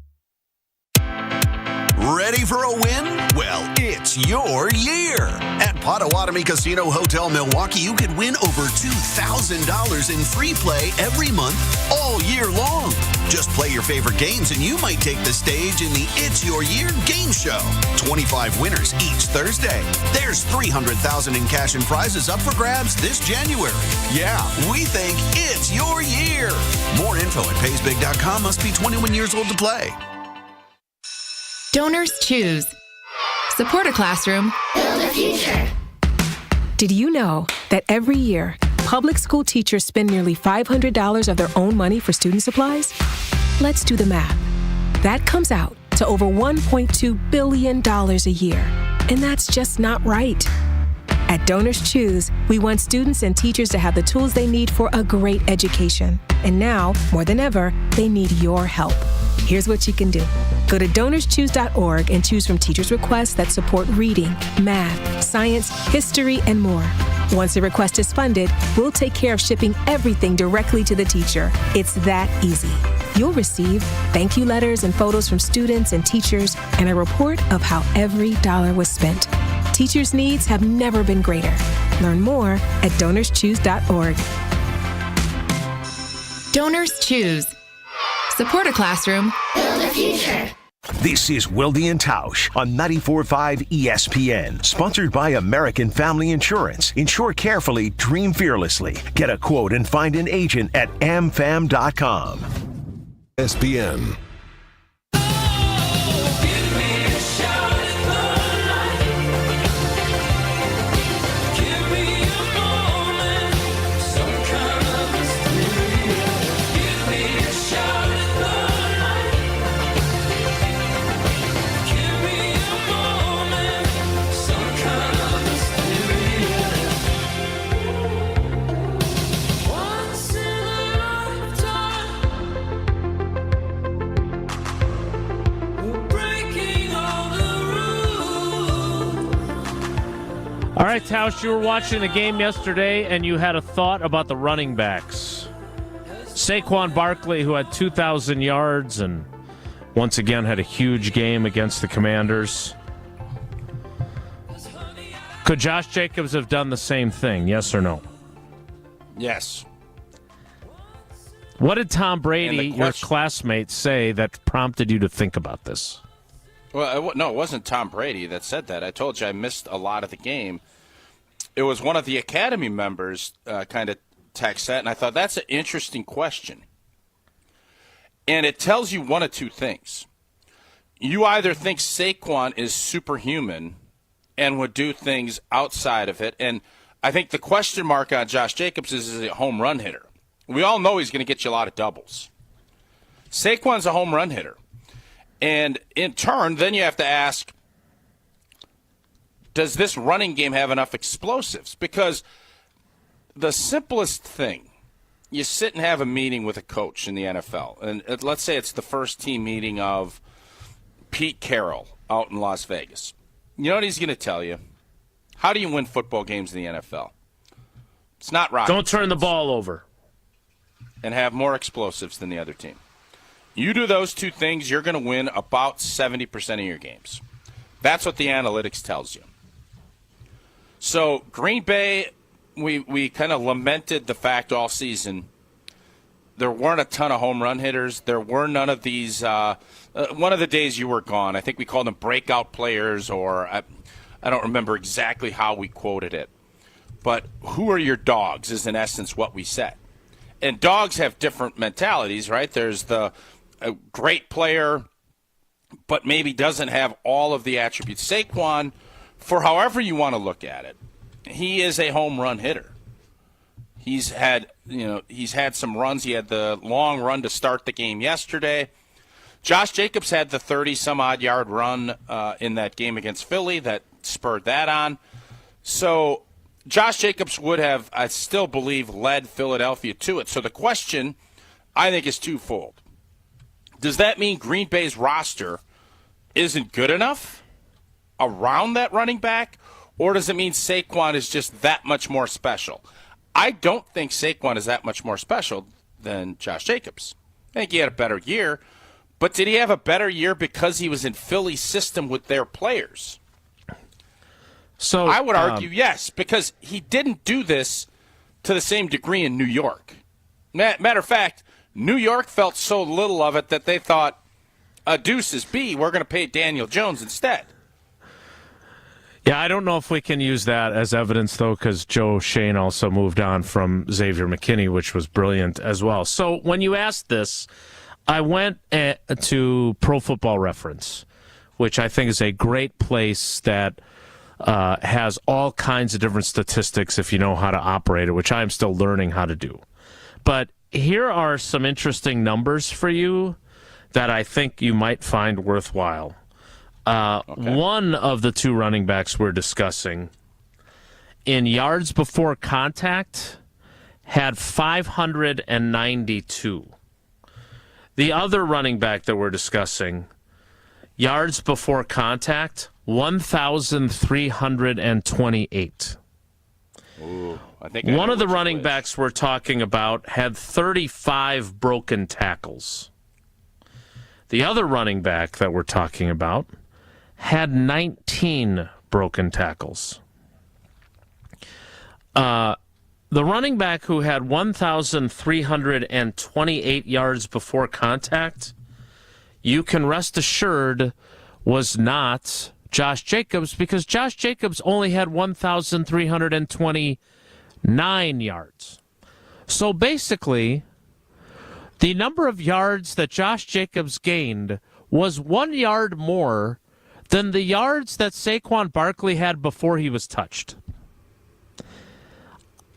S14: Ready for a win? Well, it's your year. At Potawatomi Casino Hotel Milwaukee, you can win over $2,000 in free play every month all year long. Just play your favorite games and you might take the stage in the It's Your Year game show. 25 winners each Thursday. There's $300,000 in cash and prizes up for grabs this January. Yeah, we think it's your year. More info at paysbig.com. Must be 21 years old to play.
S15: Donors choose. Support a classroom. Build a future.
S16: Did you know that every year, public school teachers spend nearly $500 of their own money for student supplies? Let's do the math. That comes out to over $1.2 billion a year. And that's just not right. At Donors Choose, we want students and teachers to have the tools they need for a great education. And now, more than ever, they need your help. Here's what you can do. Go to DonorsChoose.org and choose from teachers' requests that support reading, math, science, history, and more. Once a request is funded, we'll take care of shipping everything directly to the teacher. It's that easy. You'll receive thank you letters and photos from students and teachers and a report of how every dollar was spent. Teachers' needs have never been greater. Learn more at DonorsChoose.org.
S15: Donors choose. Support a classroom. Build a future.
S4: This is Wilde and Tausch on 94.5 ESPN. Sponsored by American Family Insurance. Insure carefully, dream fearlessly. Get a quote and find an agent at amfam.com.
S17: ESPN.
S1: All right, Tausch, you were watching the game yesterday, and you had a thought about the running backs. Saquon Barkley, who had 2,000 yards and once again had a huge game against the Commanders. Could Josh Jacobs have done the same thing, yes or no?
S2: Yes.
S1: What did Tom Brady, your classmate, say that prompted you to think about this?
S2: Well, no, it wasn't Tom Brady that said that. I told you I missed a lot of the game. It was one of the Academy members kind of text that, and I thought that's an interesting question. And it tells you one of two things. You either think Saquon is superhuman and would do things outside of it, and I think the question mark on Josh Jacobs is he a home run hitter? We all know he's going to get you a lot of doubles. Saquon's a home run hitter. And in turn, then you have to ask, does this running game have enough explosives? Because the simplest thing, you sit and have a meeting with a coach in the NFL, and let's say it's the first team meeting of Pete Carroll out in Las Vegas. You know what he's going to tell you? How do you win football games in the NFL? It's not rocket
S1: Don't turn the ball over.
S2: And have more explosives than the other team. You do those two things, you're going to win about 70% of your games. That's what the analytics tells you. So Green Bay, we kind of lamented the fact all season there weren't a ton of home run hitters. There were none of these. One of the days you were gone, I think we called them breakout players, or I don't remember exactly how we quoted it. But who are your dogs is in essence what we said. And dogs have different mentalities, right? There's the a great player, but maybe doesn't have all of the attributes. Saquon, for however you want to look at it, he is a home run hitter. He's had some runs. He had the long run to start the game yesterday. Josh Jacobs had the 30-some-odd yard run in that game against Philly that spurred that on. So Josh Jacobs would have, I still believe, led Philadelphia to it. So the question, I think, is twofold. Does that mean Green Bay's roster isn't good enough around that running back, or does it mean Saquon is just that much more special? I don't think Saquon is that much more special than Josh Jacobs. I think he had a better year, but did he have a better year because he was in Philly's system with their players?
S1: So
S2: I would argue yes, because he didn't do this to the same degree in New York. Matter of fact, New York felt so little of it that they thought, a deuce is B, we're going to pay Daniel Jones instead.
S1: Yeah, I don't know if we can use that as evidence, though, because Joe Shane also moved on from Xavier McKinney, which was brilliant as well. So when you asked this, I went to Pro Football Reference, which I think is a great place that has all kinds of different statistics if you know how to operate it, which I'm still learning how to do. But here are some interesting numbers for you that I think you might find worthwhile. One of the two running backs we're discussing, in yards before contact, had 592. The other running back that we're discussing, yards before contact, 1,328.
S2: Ooh, I think
S1: one of the running backs we're talking about had 35 broken tackles. The other running back that we're talking about had 19 broken tackles. The running back who had 1,328 yards before contact, you can rest assured, was not Josh Jacobs, because Josh Jacobs only had 1,329 yards. So basically, the number of yards that Josh Jacobs gained was 1 yard more than the yards that Saquon Barkley had before he was touched.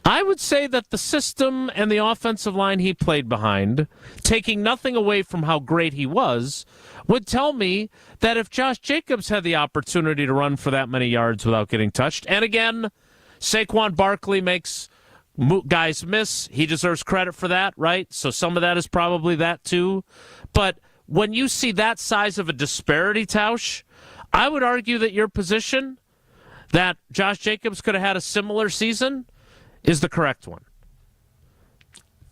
S1: I would say that the system and the offensive line he played behind, taking nothing away from how great he was, would tell me that if Josh Jacobs had the opportunity to run for that many yards without getting touched, and again, Saquon Barkley makes guys miss, he deserves credit for that, right? So some of that is probably that too. But when you see that size of a disparity, Tausch, I would argue that your position, that Josh Jacobs could have had a similar season, is the correct one.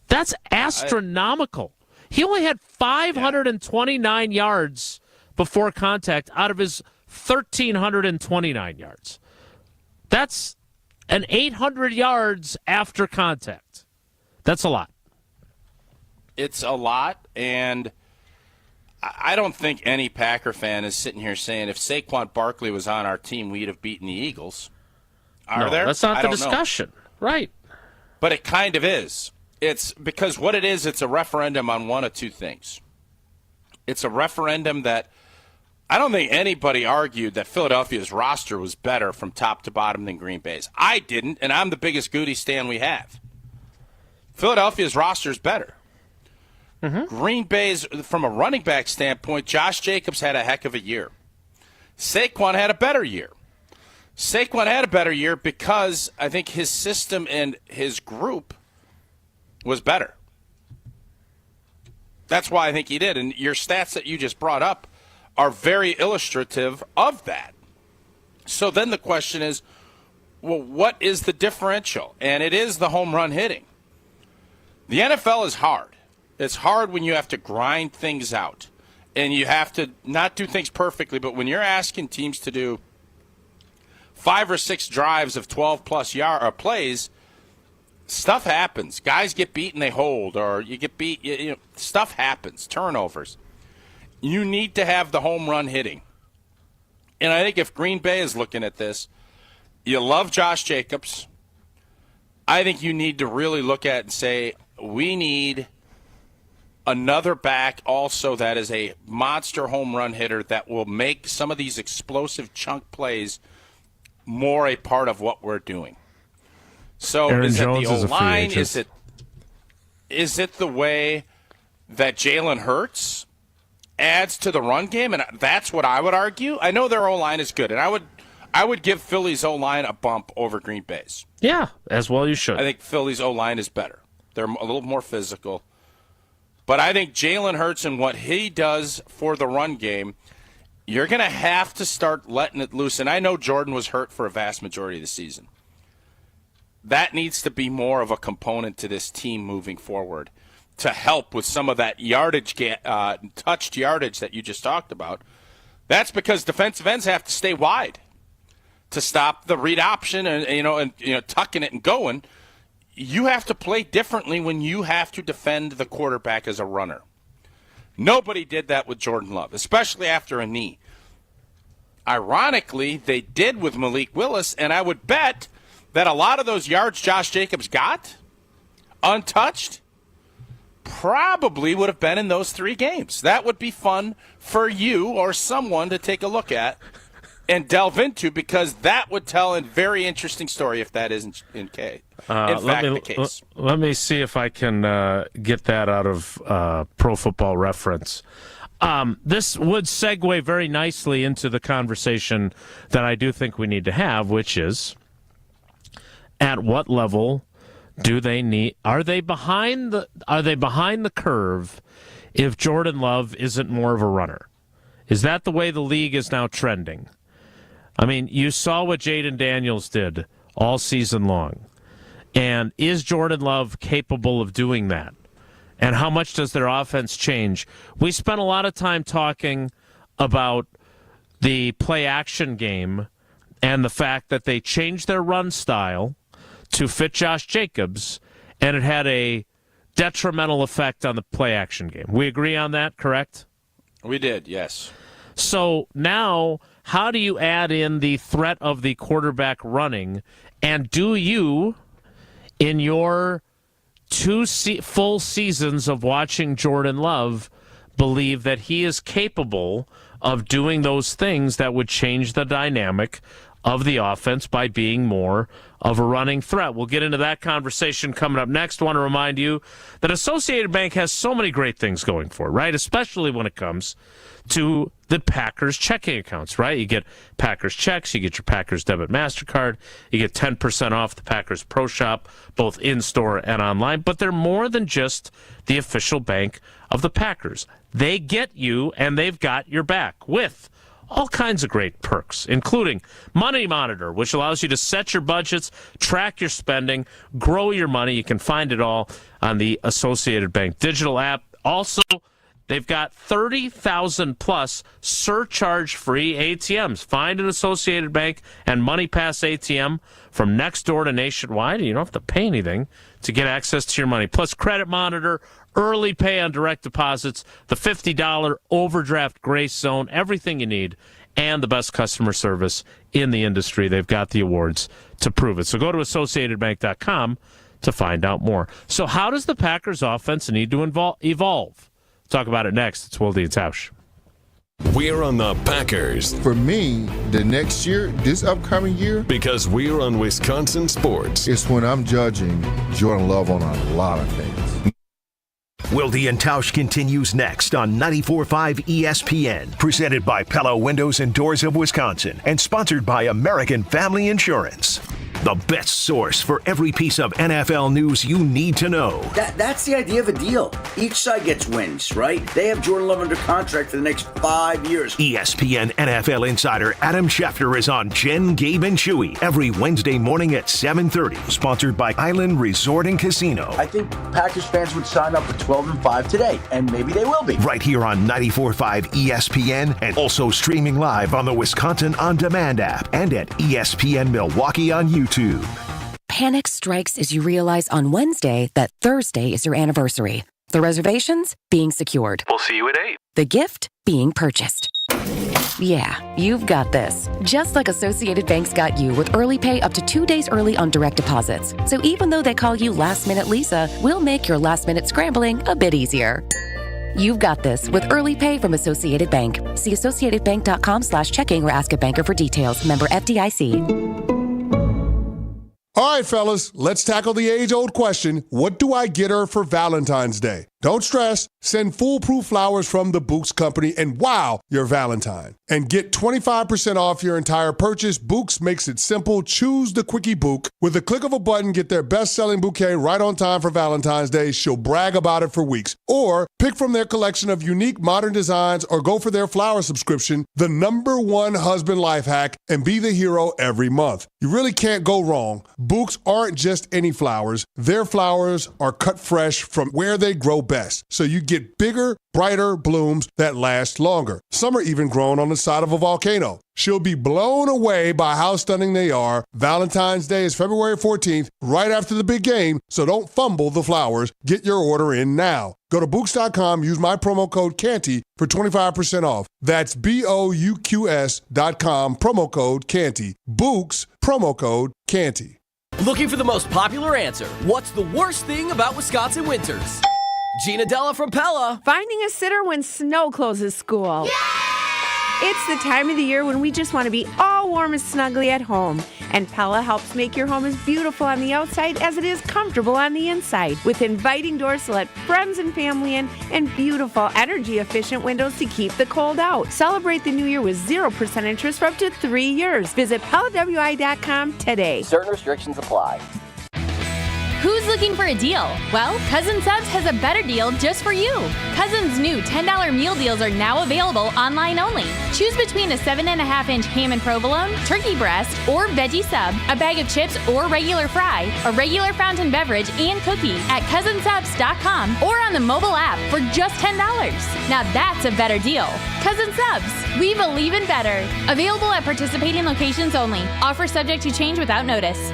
S1: That's astronomical. He only had 529 yards before contact out of his 1,329 yards. That's an 800 yards after contact. That's a lot.
S2: It's a lot, and I don't think any Packer fan is sitting here saying if Saquon Barkley was on our team, we'd have beaten the Eagles. Are there?
S1: That's not the discussion. Right.
S2: But it kind of is. It's because what it is, it's a referendum on one of two things. It's a referendum that I don't think anybody argued that Philadelphia's roster was better from top to bottom than Green Bay's. I didn't, and I'm the biggest Goody stan we have. Philadelphia's roster is better. Green Bay's, from a running back standpoint, Josh Jacobs had a heck of a year. Saquon had a better year. Saquon had a better year because I think his system and his group was better. That's why I think he did. And your stats that you just brought up are very illustrative of that. So then the question is, well, what is the differential? And it is the home run hitting. The NFL is hard. It's hard when you have to grind things out. And you have to not do things perfectly, but when you're asking teams to do 5 or 6 drives of 12-plus plays, stuff happens. Guys get beat and they hold, or you get beat. Stuff happens, turnovers. You need to have the home run hitting. And I think if Green Bay is looking at this, you love Josh Jacobs. I think you need to really look at it and say, we need another back also that is a monster home run hitter that will make some of these explosive chunk plays more a part of what we're doing. So
S1: Aaron
S2: is
S1: Jones
S2: it the
S1: is a free
S2: O-line?
S1: agent.
S2: Is it the way that Jalen Hurts adds to the run game? And that's what I would argue. I know their O-line is good, and I would give Philly's O-line a bump over Green Bay's.
S1: Yeah, as well you should.
S2: I think Philly's O-line is better. They're a little more physical. But I think Jalen Hurts and what he does for the run game, you're going to have to start letting it loose. And I know Jordan was hurt for a vast majority of the season. That needs to be more of a component to this team moving forward to help with some of that yardage, touched yardage that you just talked about. That's because defensive ends have to stay wide to stop the read option and tucking it and going. you have to play differently when you have to defend the quarterback as a runner. Nobody did that with Jordan Love, especially after a knee. Ironically, they did with Malik Willis, and I would bet that a lot of those yards Josh Jacobs got, untouched, probably would have been in those 3 games. That would be fun for you or someone to take a look at and delve into, because that would tell a very interesting story if that isn't in fact the case.
S1: Let me see if I can get that out of Pro Football Reference. This would segue very nicely into the conversation that I do think we need to have, which is, at what level do they need? Are they behind the curve if Jordan Love isn't more of a runner? Is that the way the league is now trending? I mean, you saw what Jaden Daniels did all season long. And is Jordan Love capable of doing that? And how much does their offense change? We spent a lot of time talking about the play-action game and the fact that they changed their run style to fit Josh Jacobs, and it had a detrimental effect on the play-action game. We agree on that, correct?
S2: We did, yes.
S1: So now, how do you add in the threat of the quarterback running? And do you, in your 2 full seasons of watching Jordan Love, believe that he is capable of doing those things that would change the dynamic of the offense by being more of a running threat? We'll get into that conversation coming up next. I want to remind you that Associated Bank has so many great things going for it, right? Especially when it comes to the Packers checking accounts, right? You get Packers checks, you get your Packers debit MasterCard, you get 10% off the Packers Pro Shop, both in-store and online. But they're more than just the official bank of the Packers. They get you, and they've got your back with all kinds of great perks, including Money Monitor, which allows you to set your budgets, track your spending, grow your money. You can find it all on the Associated Bank digital app. Also, they've got 30,000 plus surcharge-free ATMs. Find an Associated Bank and MoneyPass ATM from next door to Nationwide, and you don't have to pay anything to get access to your money. Plus, Credit Monitor, early pay on direct deposits, the $50 overdraft grace zone, everything you need, and the best customer service in the industry. They've got the awards to prove it. So go to AssociatedBank.com to find out more. So how does the Packers offense need to evolve? Talk about it next. It's Wilde and Tausch.
S17: We're on the Packers.
S18: For me, the next year, this upcoming year,
S17: because we're on Wisconsin Sports.
S18: It's when I'm judging Jordan Love on a lot of things.
S4: Wilde and Tausch continues next on 94.5 ESPN, presented by Pella Windows and Doors of Wisconsin, and sponsored by American Family Insurance. The best source for every piece of NFL news you need to know.
S19: That's the idea of a deal. Each side gets wins, right? They have Jordan Love under contract for the next 5 years.
S4: ESPN NFL insider Adam Schefter is on Jen, Gabe, and Chewy every Wednesday morning at 7:30. Sponsored by Island Resort and Casino.
S19: I think Packers fans would sign up for 12-5 today, and maybe they will be.
S4: Right here on 94.5 ESPN, and also streaming live on the Wisconsin On Demand app and at ESPN Milwaukee on YouTube.
S20: Panic strikes as you realize on Wednesday that Thursday is your anniversary. The reservations being secured.
S21: We'll see you at 8.
S20: The gift being purchased. Yeah, you've got this. Just like Associated Bank's got you with early pay up to 2 days early on direct deposits. So even though they call you Last Minute Lisa, we'll make your last minute scrambling a bit easier. You've got this with early pay from Associated Bank. See AssociatedBank.com/checking or ask a banker for details. Member FDIC.
S22: All right, fellas, let's tackle the age-old question. What do I get her for Valentine's Day? Don't stress. Send foolproof flowers from the Books Company and wow your Valentine. And get 25% off your entire purchase. Books makes it simple. Choose the Quickie Book. With the click of a button, get their best-selling bouquet right on time for Valentine's Day. She'll brag about it for weeks. Or pick from their collection of unique modern designs or go for their flower subscription, the #1 husband life hack, and be the hero every month. You really can't go wrong. Books aren't just any flowers. Their flowers are cut fresh from where they grow best. best, so you get bigger, brighter blooms that last longer. Some are even grown on the side of a volcano. She'll be blown away by how stunning they are. Valentine's Day is February 14th, right after the big game, so don't fumble the flowers. Get your order in now. Go to Books.com, use my promo code Canty for 25% off. That's BOUQS.com, promo code Canty. Books, promo code Canty.
S5: Looking for the most popular answer. What's the worst thing about Wisconsin winters? Gina Della from Pella.
S21: Finding a sitter when snow closes school. It's the time of the year when we just want to be all warm and snuggly at home. And Pella helps make your home as beautiful on the outside as it is comfortable on the inside. With inviting doors to let friends and family in and beautiful energy-efficient windows to keep the cold out. Celebrate the new year with 0% interest for up to 3 years. Visit PellaWI.com today.
S5: Certain restrictions apply.
S23: Who's looking for a deal? Well, Cousin Subs has a better deal just for you. Cousin's new $10 meal deals are now available online only. Choose between a 7.5-inch ham and provolone, turkey breast, or veggie sub, a bag of chips or regular fry, a regular fountain beverage, and cookie at cousinsubs.com or on the mobile app for just $10. Now that's a better deal. Cousin Subs, we believe in better. Available at participating locations only. Offer subject to change without notice.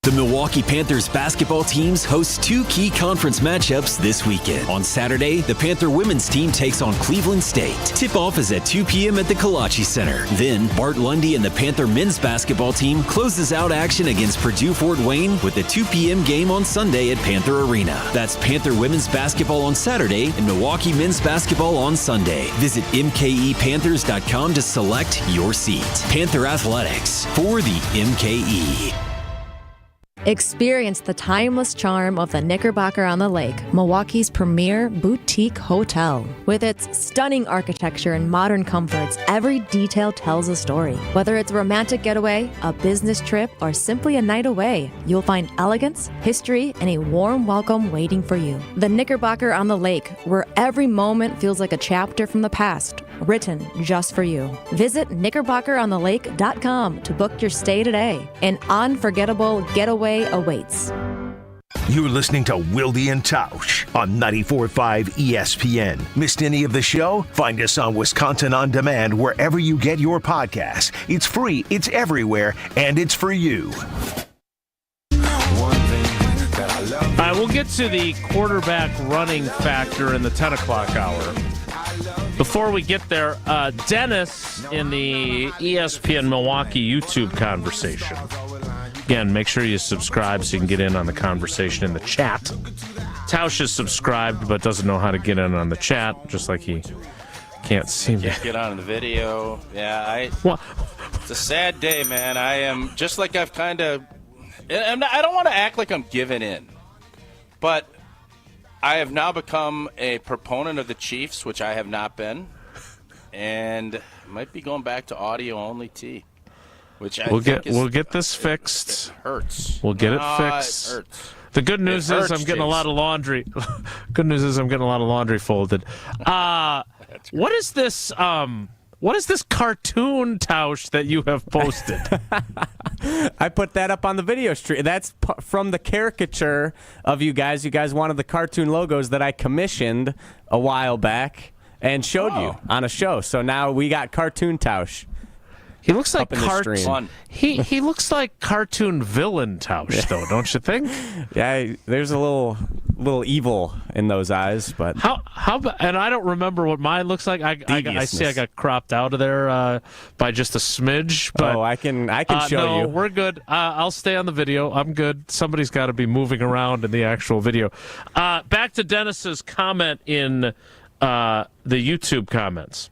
S9: The Milwaukee Panthers basketball teams host 2 key conference matchups this weekend. On Saturday, the Panther women's team takes on Cleveland State. Tip-off is at 2 p.m. at the Kalachi Center. Then, Bart Lundy and the Panther men's basketball team closes out action against Purdue Fort Wayne with a 2 p.m. game on Sunday at Panther Arena. That's Panther women's basketball on Saturday and Milwaukee men's basketball on Sunday. Visit mkepanthers.com to select your seat. Panther Athletics for the MKE.
S24: Experience the timeless charm of the Knickerbocker on the Lake, Milwaukee's premier boutique hotel. With its stunning architecture and modern comforts, every detail tells a story. Whether it's a romantic getaway, a business trip, or simply a night away, you'll find elegance, history, and a warm welcome waiting for you. The Knickerbocker on the Lake, where every moment feels like a chapter from the past, written just for you. Visit knickerbockeronthelake.com to book your stay today. An unforgettable getaway awaits.
S4: You're listening to Wilde and Tausch on 94.5 ESPN. Missed any of the show? Find us on Wisconsin On Demand wherever you get your podcasts. It's free, it's everywhere, and it's for you.
S1: All right, we'll get to the quarterback running factor in the 10 o'clock hour. Before we get there, Dennis in the ESPN Milwaukee YouTube conversation. Again, make sure you subscribe so you can get in on the conversation in the chat. Tausch is subscribed but doesn't know how to get in on the chat, just like he can't seem to
S2: get on the video. Yeah, it's a sad day, man. I am just like I've kind of. I don't want to act like I'm giving in, but I have now become a proponent of the Chiefs, which I have not been, and might be going back to audio only T. Which we'll
S1: get this fixed.
S2: It hurts.
S1: We'll get it fixed.
S2: It hurts.
S1: The good news is I'm getting a lot of laundry. Good news is I'm getting a lot of laundry folded. What is this? What is this cartoon, Tausch, that you have posted?
S3: I put that up on the video stream. That's from the caricature of you guys. You guys wanted the cartoon logos that I commissioned a while back and showed you on a show. So now we got cartoon Tausch.
S1: He looks like cartoon. He looks like cartoon villain Tausch, though, don't you think?
S3: Yeah, there's a little evil in those eyes, but
S1: how? And I don't remember what mine looks like. I see I got cropped out of there by just a smidge. But
S3: I can show you.
S1: We're good. I'll stay on the video. I'm good. Somebody's got to be moving around in the actual video. Back to Dennis's comment in the YouTube comments.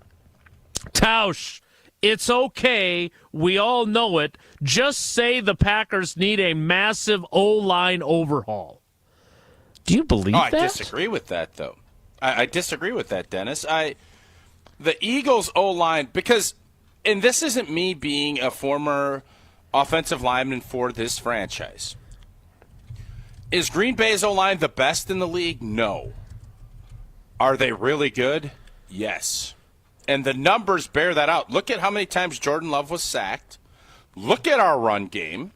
S1: Tausch. It's okay. We all know it. Just say the Packers need a massive O-line overhaul. Do you believe that?
S2: I disagree with that, though. I disagree with that, Dennis. The Eagles' O-line, because, and this isn't me being a former offensive lineman for this franchise. Is Green Bay's O-line the best in the league? No. Are they really good? Yes. And the numbers bear that out. Look at how many times Jordan Love was sacked. Look at our run game.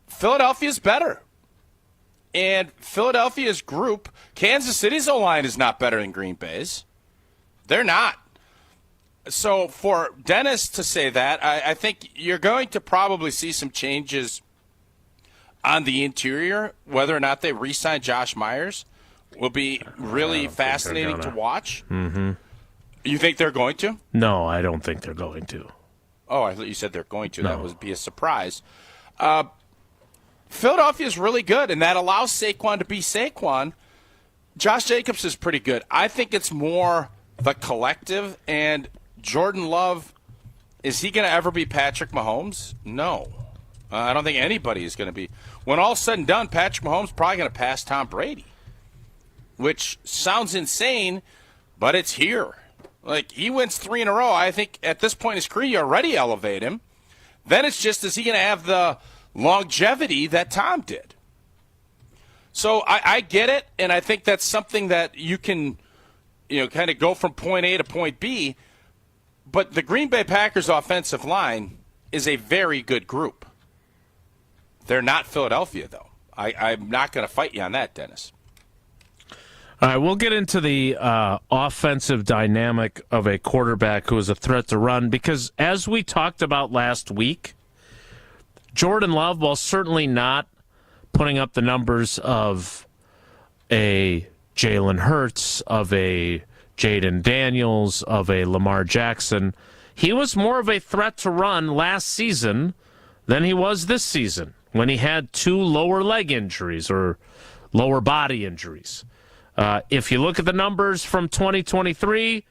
S2: Philadelphia's better. And Philadelphia's group, Kansas City's O-line is not better than Green Bay's. They're not. So for Dennis to say that, I think you're going to probably see some changes on the interior. Whether or not they re-sign Josh Myers will be really fascinating to watch.
S1: Mm-hmm.
S2: You think they're going to?
S1: No, I don't think they're going to.
S2: Oh, I thought you said they're going to.
S1: No.
S2: That would be a surprise. Philadelphia's really good, and that allows Saquon to be Saquon. Josh Jacobs is pretty good. I think it's more the collective, and Jordan Love, is he going to ever be Patrick Mahomes? No. I don't think anybody is going to be. When all's said and done, Patrick Mahomes is probably going to pass Tom Brady, which sounds insane, but it's here. Like, he wins 3 in a row. I think at this point in his career, you already elevate him. Then it's just, is he going to have the longevity that Tom did? So I get it, and I think that's something that you can, kind of go from point A to point B. But the Green Bay Packers offensive line is a very good group. They're not Philadelphia, though. I'm not going to fight you on that, Dennis.
S1: All right, we'll get into the offensive dynamic of a quarterback who is a threat to run, because as we talked about last week, Jordan Love, while certainly not putting up the numbers of a Jalen Hurts, of a Jaden Daniels, of a Lamar Jackson, he was more of a threat to run last season than he was this season when he had 2 lower leg injuries or lower body injuries. If you look at the numbers from 2023,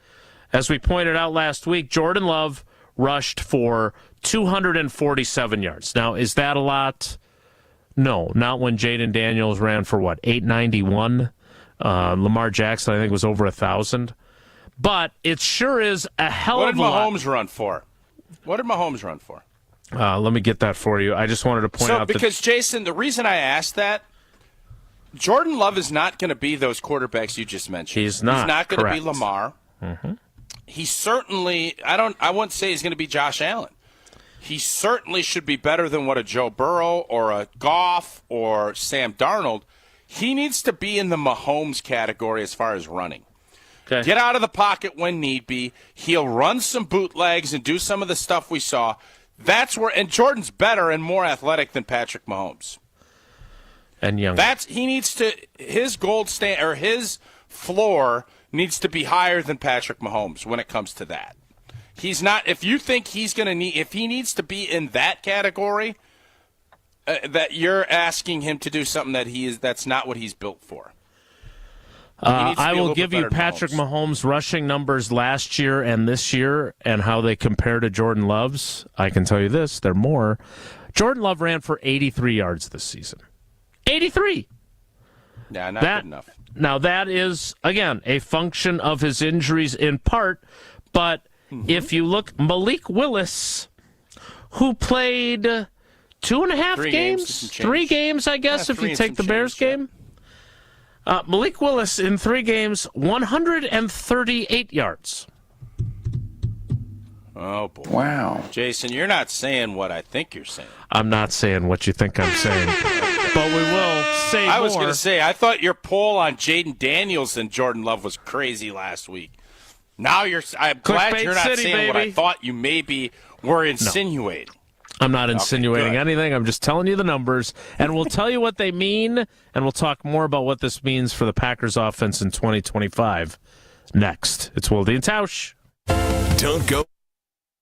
S1: as we pointed out last week, Jordan Love rushed for 247 yards. Now, is that a lot? No, not when Jaden Daniels ran for, 891? Lamar Jackson, I think, was over 1,000. But it sure is a hell of a lot.
S2: What did Mahomes run for?
S1: Let me get that for you. I just wanted to point out
S2: because, Jason, the reason I asked that, Jordan Love is not going to be those quarterbacks you just mentioned.
S1: He's not.
S2: He's not going to be Lamar.
S1: Mm-hmm.
S2: He certainly, I wouldn't say he's going to be Josh Allen. He certainly should be better than what a Joe Burrow or a Goff or Sam Darnold. He needs to be in the Mahomes category as far as running.
S1: Okay.
S2: Get out of the pocket when need be. He'll run some bootlegs and do some of the stuff we saw. That's where, and Jordan's better and more athletic than Patrick Mahomes.
S1: And younger.
S2: His gold stand or his floor needs to be higher than Patrick Mahomes when it comes to that. He's not. If you think if he needs to be in that category, that you're asking him to do something that's not what he's built for.
S1: I will give you Patrick Mahomes' rushing numbers last year and this year and how they compare to Jordan Love's. I can tell you this, they're more. Jordan Love ran for 83 yards this season. 83!
S2: Yeah, not good enough.
S1: Now, that is, again, a function of his injuries in part, but if you look, Malik Willis, who played 2.5 games? 3 games, I guess, if you take the Bears game. Malik Willis in 3 games, 138 yards.
S2: Oh, boy.
S19: Wow.
S2: Jason, you're not saying what I think you're saying.
S1: I'm not saying what you think I'm saying. But we will say more.
S2: I was going to say, I thought your poll on Jaden Daniels and Jordan Love was crazy last week. Now I'm glad you're not saying what I thought you maybe were insinuating.
S1: No. I'm not insinuating anything. I'm just telling you the numbers. And we'll tell you what they mean, and we'll talk more about what this means for the Packers offense in 2025 next. It's Wilde and Tausch.
S17: Don't go.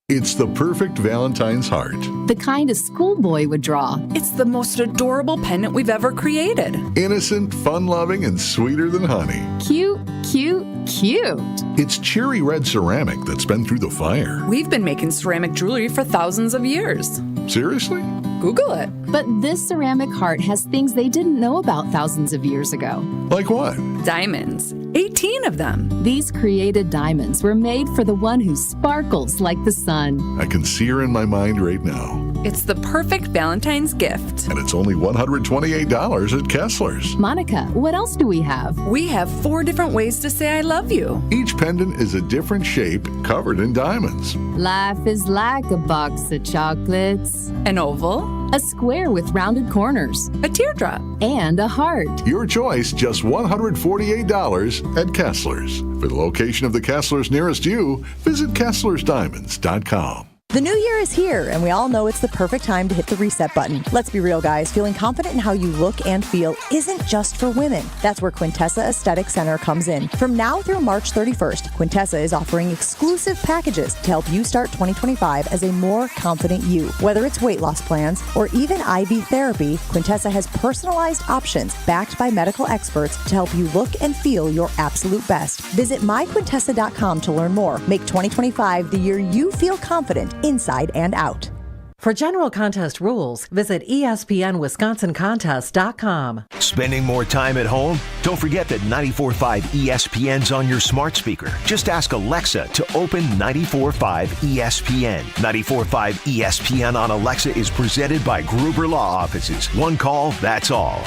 S6: It's the perfect Valentine's heart.
S7: The kind a schoolboy would draw.
S8: It's the most adorable pendant we've ever created.
S6: Innocent, fun-loving, and sweeter than honey.
S7: Cute, cute, cute.
S6: It's cherry red ceramic that's been through the fire.
S8: We've been making ceramic jewelry for thousands of years.
S6: Seriously?
S8: Google it.
S7: But this ceramic heart has things they didn't know about thousands of years ago.
S6: Like what?
S8: Diamonds. 18 of them.
S7: These created diamonds were made for the one who sparkles like the sun.
S6: I can see her in my mind right now.
S8: It's the perfect Valentine's gift.
S6: And it's only $128 at Kessler's.
S7: Monica, what else do we have?
S8: We have 4 different ways to say I love you.
S6: Each pendant is a different shape covered in diamonds.
S7: Life is like a box of chocolates.
S8: An oval.
S7: A square with rounded corners.
S8: A teardrop.
S7: And a heart.
S6: Your choice, just $148 at Kessler's. For the location of the Kessler's nearest you, visit KesslersDiamonds.com.
S10: The new year is here, and we all know it's the perfect time to hit the reset button. Let's be real, guys. Feeling confident in how you look and feel isn't just for women. That's where Quintessa Aesthetic Center comes in. From now through March 31st, Quintessa is offering exclusive packages to help you start 2025 as a more confident you. Whether it's weight loss plans or even IV therapy, Quintessa has personalized options backed by medical experts to help you look and feel your absolute best. Visit myquintessa.com to learn more. Make 2025 the year you feel confident inside and out.
S11: For general contest rules, visit ESPNWisconsinContest.com.
S4: Spending more time at home? Don't forget that 94.5 ESPN's on your smart speaker. Just ask Alexa to open 94.5 ESPN. 94.5 ESPN on Alexa is presented by Gruber Law Offices. One call, that's all.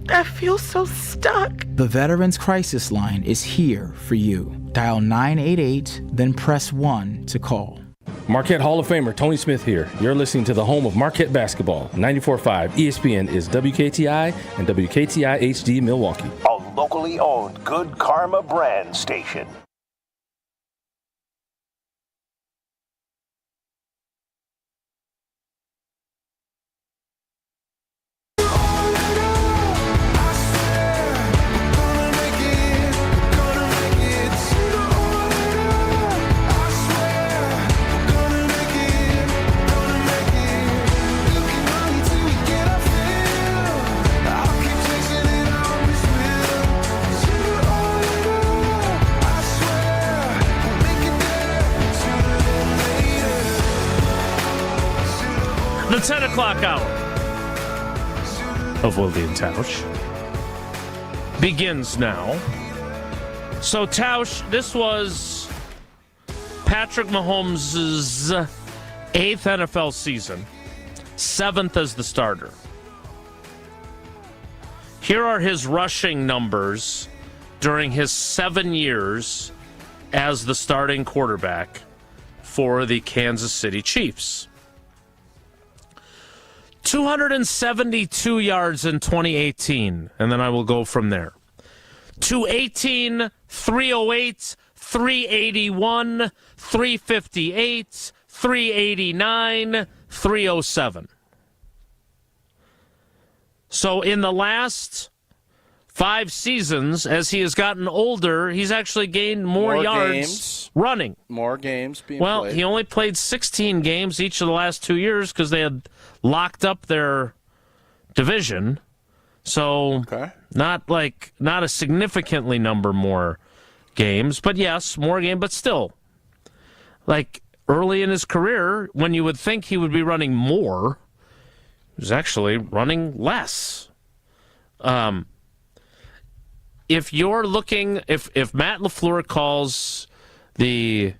S12: I feel so stuck.
S13: The Veterans Crisis Line is here for you. Dial 988, then press 1 to call.
S25: Marquette Hall of Famer Tony Smith here. You're listening to the home of Marquette basketball. 94.5 ESPN is WKTI and WKTI HD Milwaukee.
S4: A locally owned Good Karma brand station.
S1: The 10 o'clock hour of Wilde and Tausch begins now. So, Tausch, this was Patrick Mahomes' 8th NFL season, 7th as the starter. Here are his rushing numbers during his 7 years as the starting quarterback for the Kansas City Chiefs. 272 yards in 2018, and then I will go from there. 218, 308, 381, 358, 389, 307. So in the last 5 seasons, as he has gotten older, he's actually gained more yards running.
S2: More games being
S1: played. Well, he only played 16 games each of the last 2 years because they had locked up their division. So not a significantly number more games, but yes, more games, but still. Like early in his career, when you would think he would be running more, he was actually running less. If you're looking, if Matt LaFleur calls the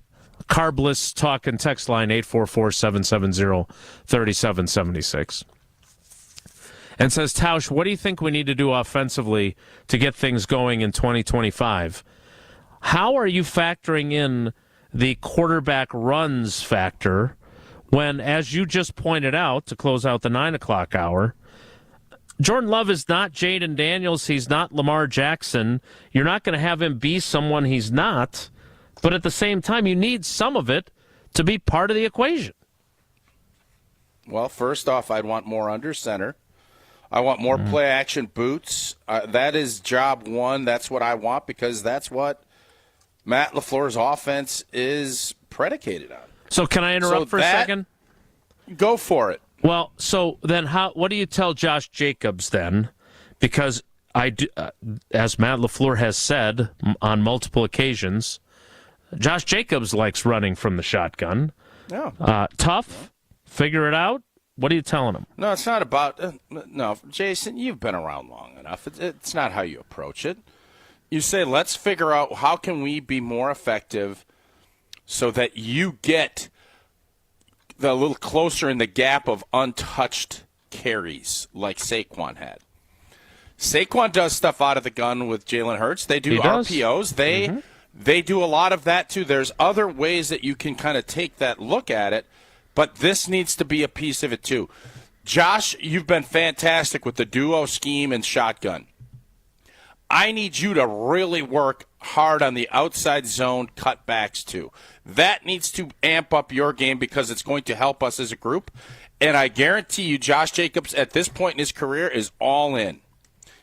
S1: Carbless talk and text line 844-770-3776 and says, Tausch, what do you think we need to do offensively to get things going in 2025? How are you factoring in the quarterback runs factor when, as you just pointed out to close out the 9 o'clock hour, Jordan Love is not Jaden Daniels. He's not Lamar Jackson. You're not going to have him be someone he's not. But at the same time, you need some of it to be part of the equation.
S2: Well, first off, I'd want more under center. I want more play-action boots. That is job one. That's what I want because that's what Matt LaFleur's offense is predicated on.
S1: So can I interrupt for a second?
S2: Go for it.
S1: Well, so then what do you tell Josh Jacobs then? Because I do, as Matt LaFleur has said on multiple occasions, Josh Jacobs likes running from the shotgun.
S2: Yeah.
S1: Tough, figure it out. What are you telling him?
S2: No, it's not about no, Jason, you've been around long enough. It's not how you approach it. You say, let's figure out how can we be more effective so that you get a little closer in the gap of untouched carries like Saquon had. Saquon does stuff out of the gun with Jalen Hurts. They do RPOs. They do a lot of that too. There's other ways that you can kind of take that look at it, but this needs to be a piece of it too. Josh, you've been fantastic with the duo scheme and shotgun. I need you to really work hard on the outside zone cutbacks too. That needs to amp up your game because it's going to help us as a group. And I guarantee you, Josh Jacobs at this point in his career is all in.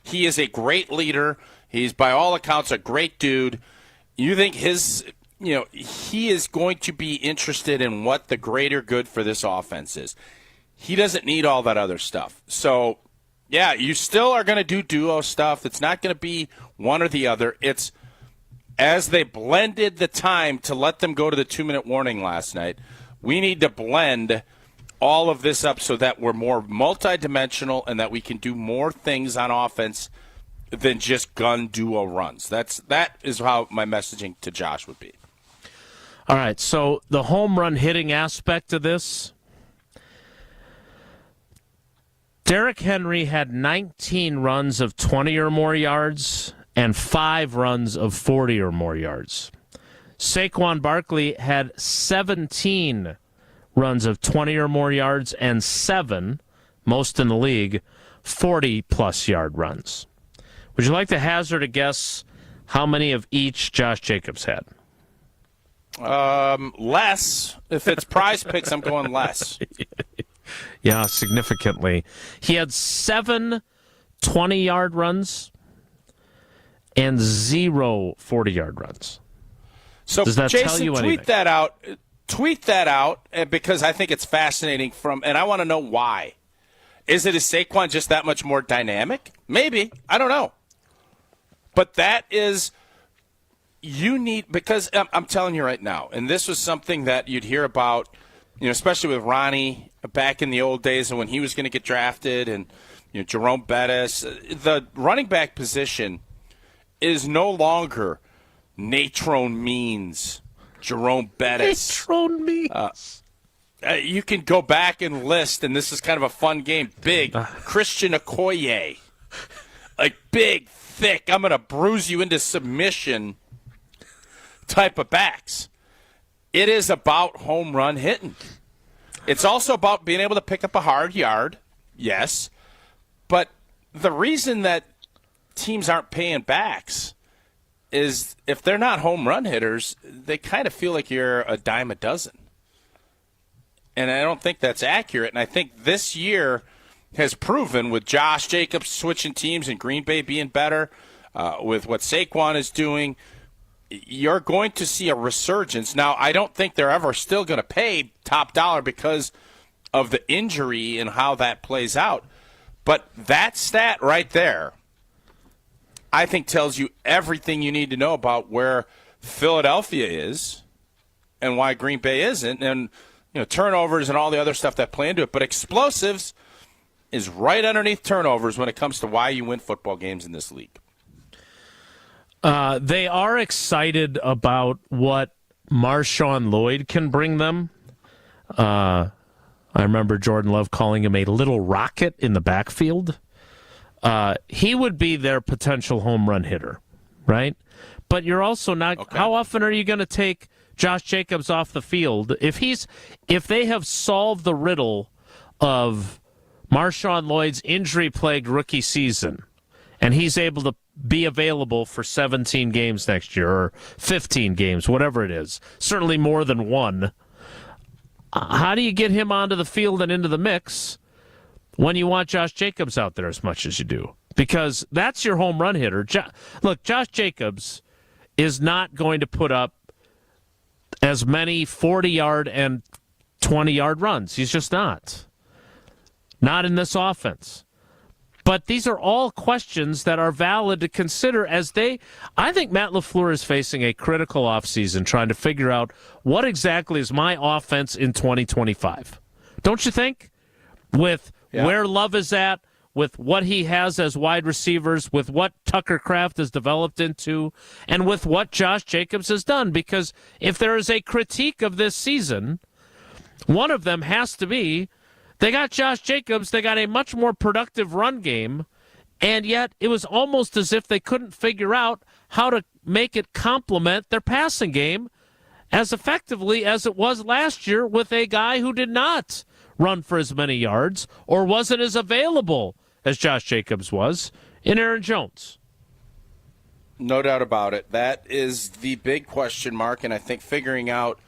S2: He is a great leader. He's, by all accounts, a great dude. You think he is going to be interested in what the greater good for this offense is. He doesn't need all that other stuff. So, yeah, you still are going to do duo stuff. It's not going to be one or the other. It's as they blended the time to let them go to the 2-minute warning last night, we need to blend all of this up so that we're more multidimensional and that we can do more things on offense than just gun duo runs. That is how my messaging to Josh would be.
S1: All right, so the home run hitting aspect of this, Derrick Henry had 19 runs of 20 or more yards and 5 runs of 40 or more yards. Saquon Barkley had 17 runs of 20 or more yards and 7, most in the league, 40-plus yard runs. Would you like to hazard a guess how many of each Josh Jacobs had?
S2: Less. If it's prize picks, I'm going less.
S1: Yeah, significantly. He had 7 20-yard runs and 0 40-yard runs.
S2: So,
S1: does that
S2: Jason,
S1: tell you anything?
S2: Tweet that out because I think it's fascinating and I want to know why. Is Saquon just that much more dynamic? Maybe. I don't know. But that is, because I'm telling you right now, and this was something that you'd hear about, especially with Ronnie back in the old days and when he was going to get drafted and, Jerome Bettis, the running back position is no longer Natrone Means, Jerome Bettis.
S1: Natrone Means.
S2: You can go back and list, and this is kind of a fun game. Big Christian Okoye. Like big, thick, I'm going to bruise you into submission type of backs. It is about home run hitting. It's also about being able to pick up a hard yard, yes. But the reason that teams aren't paying backs is if they're not home run hitters, they kind of feel like you're a dime a dozen. And I don't think that's accurate. And I think this year has proven with Josh Jacobs switching teams and Green Bay being better, with what Saquon is doing, you're going to see a resurgence. Now, I don't think they're ever still going to pay top dollar because of the injury and how that plays out. But that stat right there, I think, tells you everything you need to know about where Philadelphia is and why Green Bay isn't. And, turnovers and all the other stuff that play into it. But explosives is right underneath turnovers when it comes to why you win football games in this league.
S1: They are excited about what Marshawn Lloyd can bring them. I remember Jordan Love calling him a little rocket in the backfield. He would be their potential home run hitter, right? But you're also not. Okay. How often are you going to take Josh Jacobs off the field if they have solved the riddle of Marshawn Lloyd's injury-plagued rookie season, and he's able to be available for 17 games next year or 15 games, whatever it is, certainly more than one. How do you get him onto the field and into the mix when you want Josh Jacobs out there as much as you do? Because that's your home run hitter. Look, Josh Jacobs is not going to put up as many 40-yard and 20-yard runs. He's just not. Not in this offense. But these are all questions that are valid to consider I think Matt LaFleur is facing a critical offseason trying to figure out what exactly is my offense in 2025. Don't you think? With where Love is at, with what he has as wide receivers, with what Tucker Kraft has developed into, and with what Josh Jacobs has done. Because if there is a critique of this season, One of them has to be they got Josh Jacobs, they got a much more productive run game, and yet it was almost as if they couldn't figure out how to make it complement their passing game as effectively as it was last year with a guy who did not run for as many yards or wasn't as available as Josh Jacobs was in Aaron Jones.
S2: No doubt about it. That is the big question mark, and I think figuring out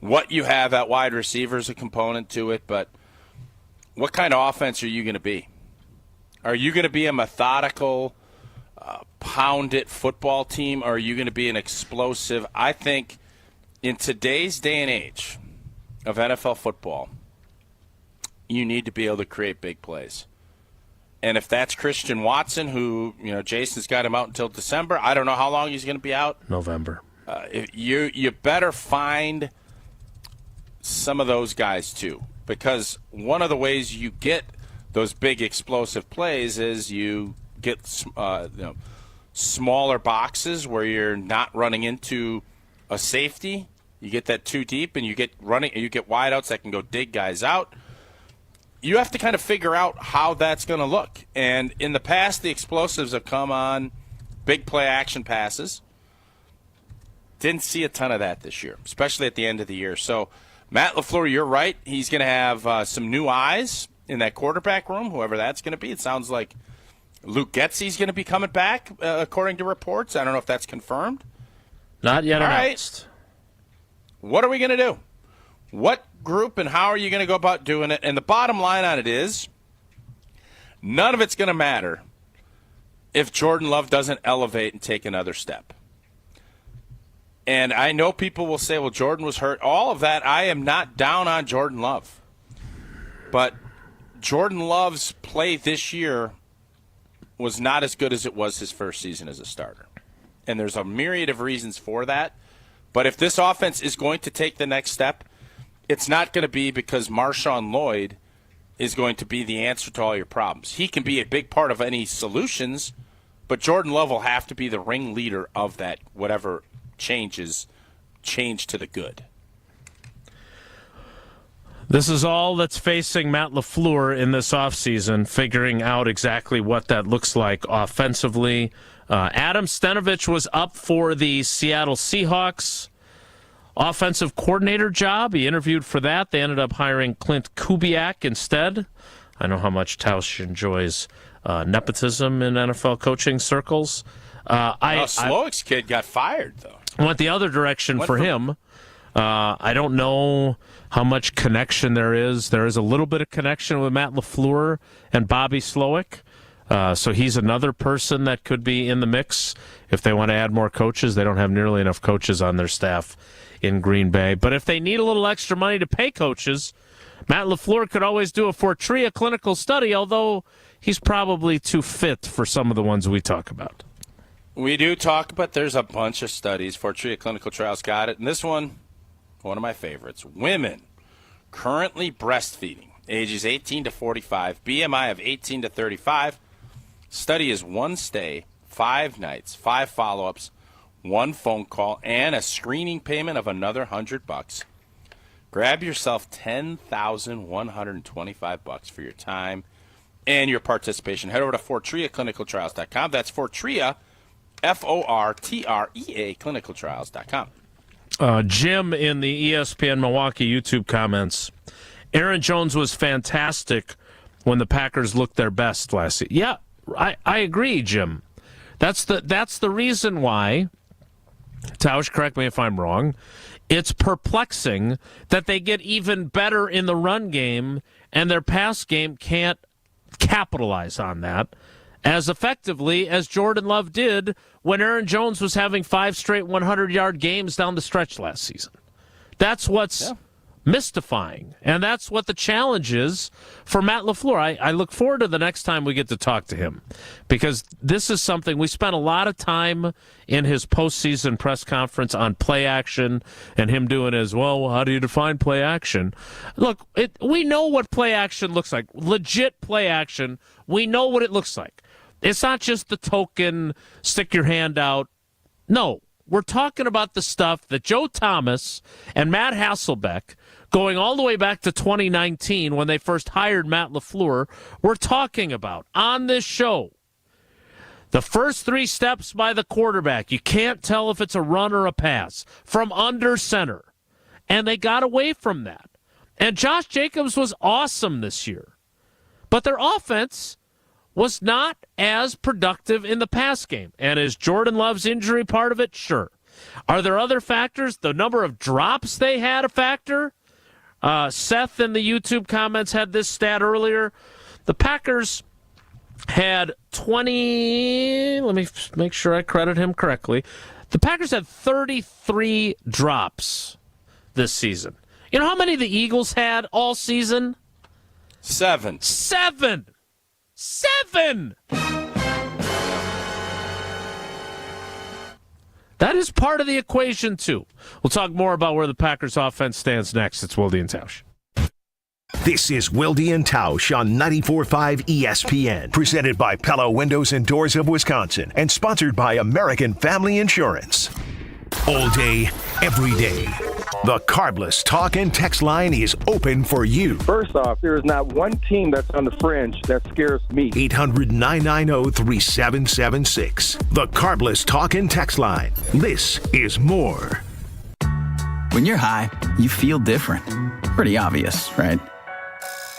S2: what you have at wide receiver is a component to it, but what kind of offense are you going to be? Are you going to be a methodical, pound-it football team, or are you going to be an explosive? I think in today's day and age of NFL football, you need to be able to create big plays. And if that's Christian Watson, who, Jason's got him out until December, I don't know how long he's going to be out.
S1: November.
S2: You better find some of those guys, too, because one of the ways you get those big explosive plays is you get smaller boxes where you're not running into a safety. You get that too deep, and you get wideouts that can go dig guys out. You have to kind of figure out how that's going to look. And in the past, the explosives have come on big play action passes. Didn't see a ton of that this year, especially at the end of the year. So Matt LaFleur, you're right. He's going to have some new eyes in that quarterback room, whoever that's going to be. It sounds like Luke Getsy's going to be coming back, according to reports. I don't know if that's confirmed.
S1: Not yet announced.
S2: Right. What are we going to do? What group and how are you going to go about doing it? And the bottom line on it is none of it's going to matter if Jordan Love doesn't elevate and take another step. And I know people will say, well, Jordan was hurt. All of that, I am not down on Jordan Love. But Jordan Love's play this year was not as good as it was his first season as a starter. And there's a myriad of reasons for that. But if this offense is going to take the next step, it's not going to be because Marshawn Lloyd is going to be the answer to all your problems. He can be a big part of any solutions, but Jordan Love will have to be the ringleader of that, whatever change to the good.
S1: This is all that's facing Matt LaFleur in this offseason, figuring out exactly what that looks like offensively. Adam Stenovich was up for the Seattle Seahawks offensive coordinator job. He interviewed for that. They ended up hiring Clint Kubiak instead. I know how much Tausch enjoys nepotism in NFL coaching circles.
S2: Slowick's kid got fired, though.
S1: Went the other direction for him. I don't know how much connection there is. There is a little bit of connection with Matt LaFleur and Bobby Slowick. So he's another person that could be in the mix if they want to add more coaches. They don't have nearly enough coaches on their staff in Green Bay. But if they need a little extra money to pay coaches, Matt LaFleur could always do a Fortria clinical study, although he's probably too fit for some of the ones we talk about.
S2: We do talk, but there's a bunch of studies. Fortria Clinical Trials got it. And this one of my favorites. Women currently breastfeeding, ages 18 to 45, BMI of 18 to 35. Study is 1 stay, 5 nights, 5 follow-ups, 1 phone call, and a screening payment of another $100. Grab yourself $10,125 for your time and your participation. Head over to FortriaClinicalTrials.com. That's Fortria, Fortrea, clinicaltrials.com.
S1: Jim in the ESPN Milwaukee YouTube comments, Aaron Jones was fantastic when the Packers looked their best last season. Yeah, I agree, Jim. That's the reason why, Tausch, correct me if I'm wrong, it's perplexing that they get even better in the run game and their pass game can't capitalize on that as effectively as Jordan Love did when Aaron Jones was having 5 straight 100-yard games down the stretch last season. That's what's mystifying, and that's what the challenge is for Matt LaFleur. I look forward to the next time we get to talk to him, because this is something we spent a lot of time in his postseason press conference on play action and him doing his, well, how do you define play action? Look, we know what play action looks like. Legit play action, we know what it looks like. It's not just the token, stick your hand out. No, we're talking about the stuff that Joe Thomas and Matt Hasselbeck going all the way back to 2019 when they first hired Matt LaFleur, were talking about on this show. The first 3 steps by the quarterback, you can't tell if it's a run or a pass from under center. And they got away from that. And Josh Jacobs was awesome this year. But their offense was not as productive in the pass game. And is Jordan Love's injury part of it? Sure. Are there other factors? The number of drops they had a factor? Seth in the YouTube comments had this stat earlier. The Packers had 20, let me make sure I credit him correctly. The Packers had 33 drops this season. You know how many the Eagles had all season?
S2: 7.
S1: 7! That is part of the equation, too. We'll talk more about where the Packers offense stands next. It's Wilde and Tausch.
S4: This is Wilde and Tausch on 94.5 ESPN, presented by Pella Windows and Doors of Wisconsin, and sponsored by American Family Insurance. All day, every day, the Carbless talk and text line is open for you.
S14: First off, there is not one team that's on the fringe that scares me.
S4: 800-990-3776. The Carbless talk and text line. This is more.
S15: When you're high, you feel different. Pretty obvious, right?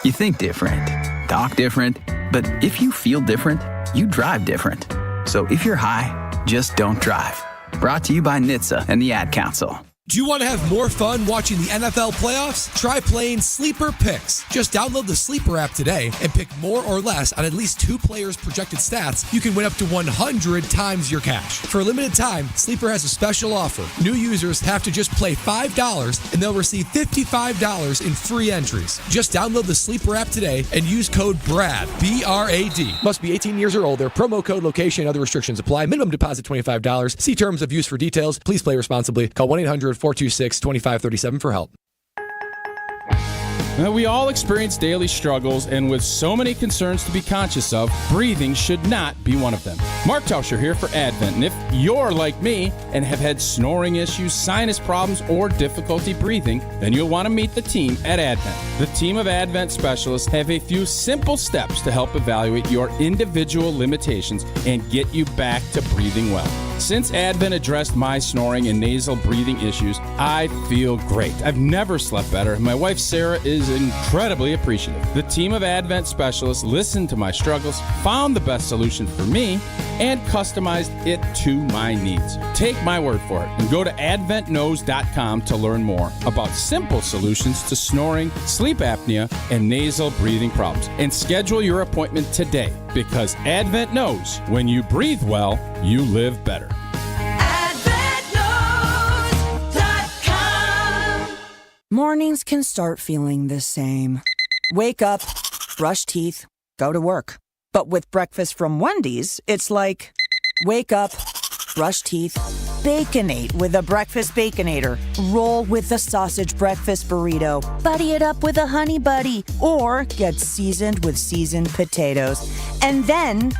S15: You think different, talk different, but if you feel different, you drive different. So if you're high, just don't drive. Brought to you by NHTSA and the Ad Council.
S16: Do you want to have more fun watching the NFL playoffs? Try playing Sleeper Picks. Just download the Sleeper app today and pick more or less on at least 2 players' projected stats. You can win up to 100 times your cash. For a limited time, Sleeper has a special offer. New users have to just play $5 and they'll receive $55 in free entries. Just download the Sleeper app today and use code BRAD, B-R-A-D. Must be 18 years or older. Promo code, location, and other restrictions apply. Minimum deposit $25. See terms of use for details. Please play responsibly. Call 1-800-426-2537 for help.
S18: Now, we all experience daily struggles, and with so many concerns to be conscious of, breathing should not be one of them. Mark Tausch here for Advent, and if you're like me and have had snoring issues, sinus problems, or difficulty breathing, then you'll want to meet the team at Advent. The team of Advent specialists have a few simple steps to help evaluate your individual limitations and get you back to breathing well. Since Advent addressed my snoring and nasal breathing issues, I feel great. I've never slept better. My wife, Sarah, is incredibly appreciative. The team of Advent specialists listened to my struggles, found the best solution for me, and customized it to my needs. Take my word for it and go to adventknows.com to learn more about simple solutions to snoring, sleep apnea, and nasal breathing problems. And schedule your appointment today, because Advent knows when you breathe well, you live better.
S10: Mornings can start feeling the same. Wake up, brush teeth, go to work. But with breakfast from Wendy's, it's like, wake up, brush teeth, Baconate with a breakfast Baconator. Roll with a sausage breakfast burrito. Buddy it up with a honey buddy. Or get seasoned with seasoned potatoes. And then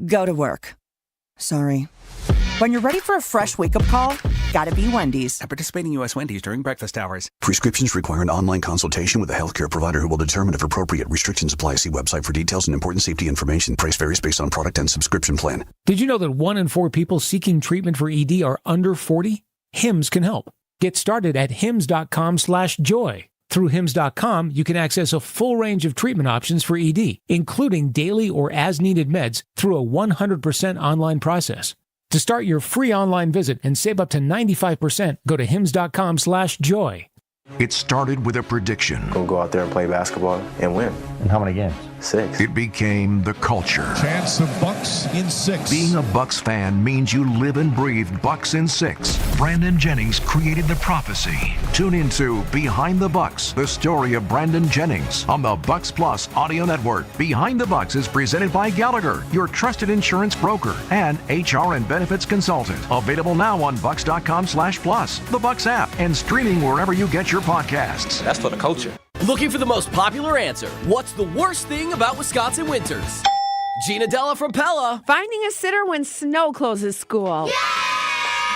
S10: go to work. Sorry. When you're ready for a fresh wake-up call, gotta be Wendy's.
S20: At participating U.S. Wendy's during breakfast hours.
S26: Prescriptions require an online consultation with a healthcare provider who will determine if appropriate. Restrictions apply. See website for details and important safety information. Price varies based on product and subscription plan.
S27: Did you know that 1 in 4 people seeking treatment for ED are under 40? Hims can help. Get started at hims.com/joy. Through hims.com, you can access a full range of treatment options for ED, including daily or as-needed meds through a 100% online process. To start your free online visit and save up to 95%, go to hims.com/joy.
S28: It started with a prediction.
S29: Go out there and play basketball and win.
S28: And how many games?
S29: 6.
S28: It became the culture.
S30: Chance of Bucks in 6.
S28: Being a Bucks fan means you live and breathe Bucks in 6. Brandon Jennings created the prophecy. Tune into Behind the Bucks, the story of Brandon Jennings on the Bucks Plus audio network. Behind the Bucks is presented by Gallagher, your trusted insurance broker and HR and benefits consultant. Available now on bucks.com/plus, the Bucks app, and streaming wherever you get your podcasts.
S5: That's for the culture. Looking for the most popular answer. What's the worst thing about Wisconsin winters? Gina Della from Pella.
S21: Finding a sitter when snow closes school.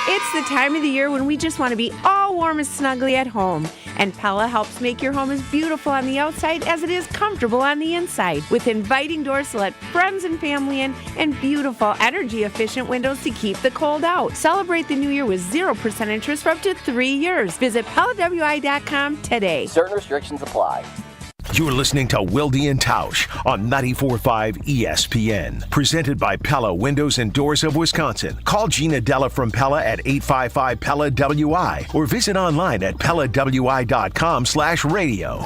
S21: It's the time of the year when we just want to be all warm and snuggly at home. And Pella helps make your home as beautiful on the outside as it is comfortable on the inside. With inviting doors to let friends and family in and beautiful energy-efficient windows to keep the cold out. Celebrate the new year with 0% interest for up to 3 years. Visit PellaWI.com today.
S5: Certain restrictions apply.
S4: You're listening to Wilde and Tausch on 94.5 ESPN. Presented by Pella Windows and Doors of Wisconsin. Call Gina Della from Pella at 855-PELLA-WI or visit online at PellaWI.com/radio.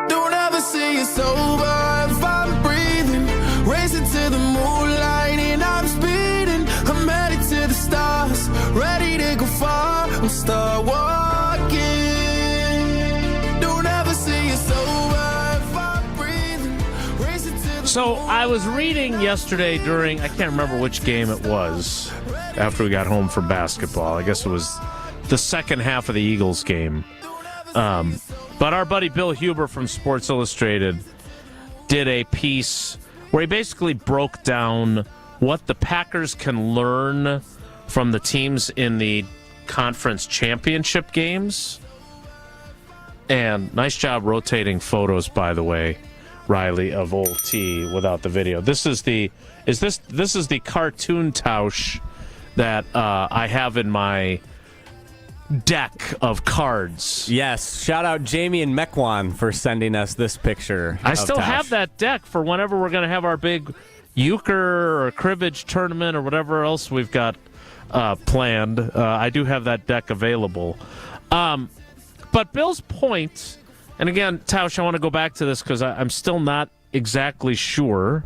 S3: Don't ever see you sober if I'm breathing. Racing to the moonlight and I'm speeding. I'm headed to the stars, ready to go far. I'm start walking. Don't ever see you sober if I'm breathing. Racing to the
S1: So I was reading yesterday during, I can't remember which game it was, after we got home from basketball. I guess it was the second half of the Eagles game. But our buddy Bill Huber from Sports Illustrated did a piece where he basically broke down what the Packers can learn from the teams in the conference championship games. And nice job rotating photos, by the way, Riley, of old T without the video. This is the cartoon Tausch that I have in my deck of cards.
S6: Yes, shout out Jamie and Mequan for sending us this picture.
S1: I still have that deck for whenever we're going to have our big euchre or cribbage tournament or whatever else we've got planned. I do have that deck available. But Bill's point, and again, Tausch, I want to go back to this because I'm still not exactly sure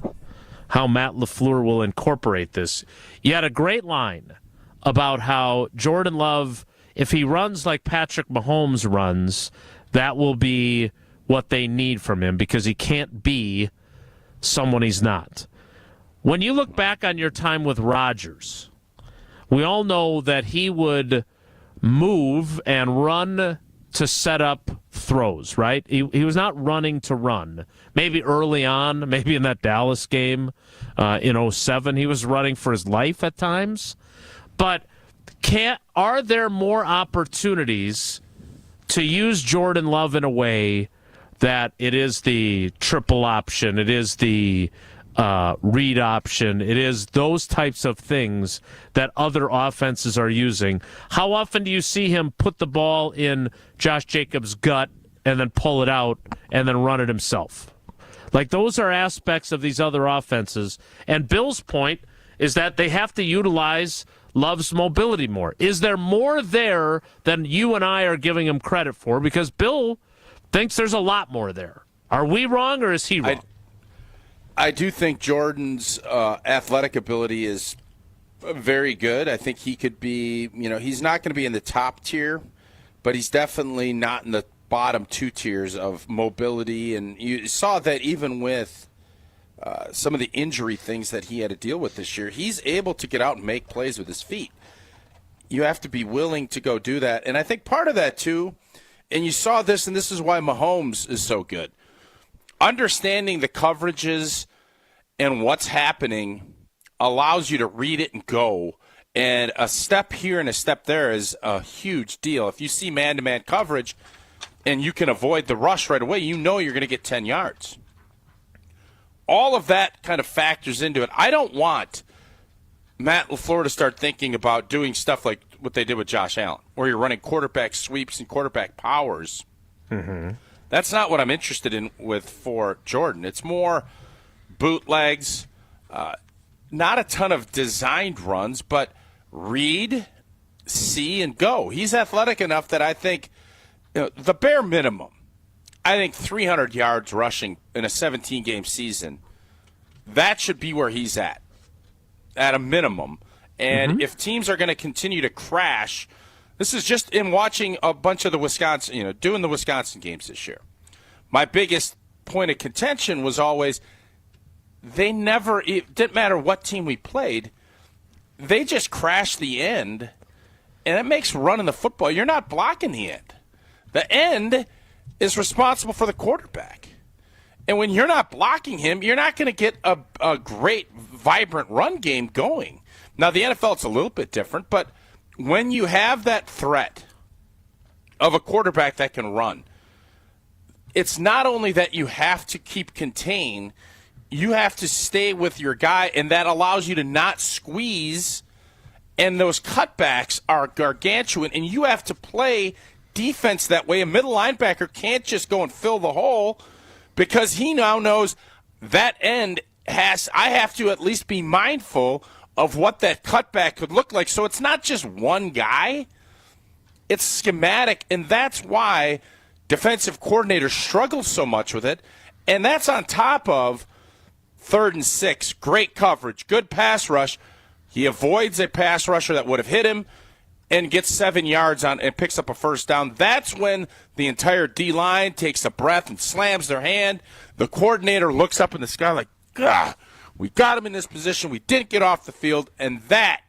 S1: how Matt LaFleur will incorporate this. You had a great line about how Jordan Love, if he runs like Patrick Mahomes runs, that will be what they need from him because he can't be someone he's not. When you look back on your time with Rodgers, we all know that he would move and run to set up throws, right? He was not running to run. Maybe early on, maybe in that Dallas game in 2007, he was running for his life at times. But are there more opportunities to use Jordan Love in a way that it is the triple option, it is the read option, it is those types of things that other offenses are using? How often do you see him put the ball in Josh Jacobs' gut and then pull it out and then run it himself? Like, those are aspects of these other offenses. And Bill's point is that they have to utilize Love's mobility more. Is there more there than you and I are giving him credit for? Because Bill thinks there's a lot more there. Are we wrong or is he wrong?
S2: I do think Jordan's athletic ability is very good. I think he could be, he's not going to be in the top tier, but he's definitely not in the bottom two tiers of mobility. And you saw that even with some of the injury things that he had to deal with this year, he's able to get out and make plays with his feet. You have to be willing to go do that. And I think part of that, too, and you saw this, and this is why Mahomes is so good, understanding the coverages and what's happening allows you to read it and go. And a step here and a step there is a huge deal. If you see man-to-man coverage and you can avoid the rush right away, you know you're going to get 10 yards. All of that kind of factors into it. I don't want Matt LaFleur to start thinking about doing stuff like what they did with Josh Allen, where you're running quarterback sweeps and quarterback powers. Mm-hmm. That's not what I'm interested in for Jordan. It's more bootlegs, not a ton of designed runs, but read, see, and go. He's athletic enough that I think the bare minimum, I think 300 yards rushing in a 17-game season, that should be where he's at a minimum. And if teams are going to continue to crash, this is just in watching a bunch of the Wisconsin, doing the Wisconsin games this year. My biggest point of contention was always it didn't matter what team we played, they just crashed the end, and it makes running the football. You're not blocking the end. The end is responsible for the quarterback. And when you're not blocking him, you're not going to get a great, vibrant run game going. Now, the NFL, it's a little bit different, but when you have that threat of a quarterback that can run, it's not only that you have to keep contained, you have to stay with your guy, and that allows you to not squeeze, and those cutbacks are gargantuan, and you have to play defense that way. A middle linebacker can't just go and fill the hole because he now knows that end I have to at least be mindful of what that cutback could look like. So it's not just one guy. It's schematic, and that's why defensive coordinators struggle so much with it. And that's on top of 3rd and 6, great coverage, good pass rush. He avoids a pass rusher that would have hit him and gets 7 yards on and picks up a first down. That's when the entire D-line takes a breath and slams their hand. The coordinator looks up in the sky like, "Gah, we got him in this position. We didn't get off the field." And that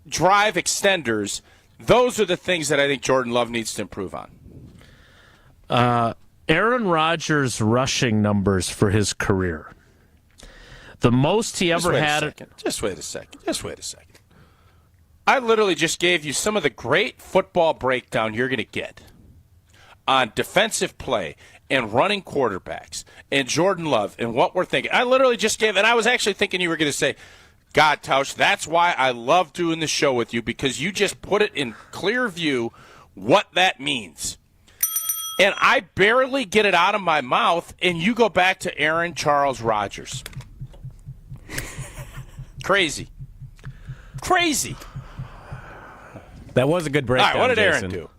S2: drive extenders, those are the things that I think Jordan Love needs to improve on.
S1: Aaron Rodgers' rushing numbers for his career. The most he ever had.
S2: Just wait a second. I literally just gave you some of the great football breakdown you're going to get on defensive play and running quarterbacks and Jordan Love and what we're thinking. I literally just gave, and I was actually thinking you were going to say, God, Tausch, that's why I love doing the show with you, because you just put it in clear view what that means. And I barely get it out of my mouth, and you go back to Aaron Charles Rodgers. Crazy.
S6: That was a good breakdown.
S2: All right, what did
S6: Jason.
S2: Aaron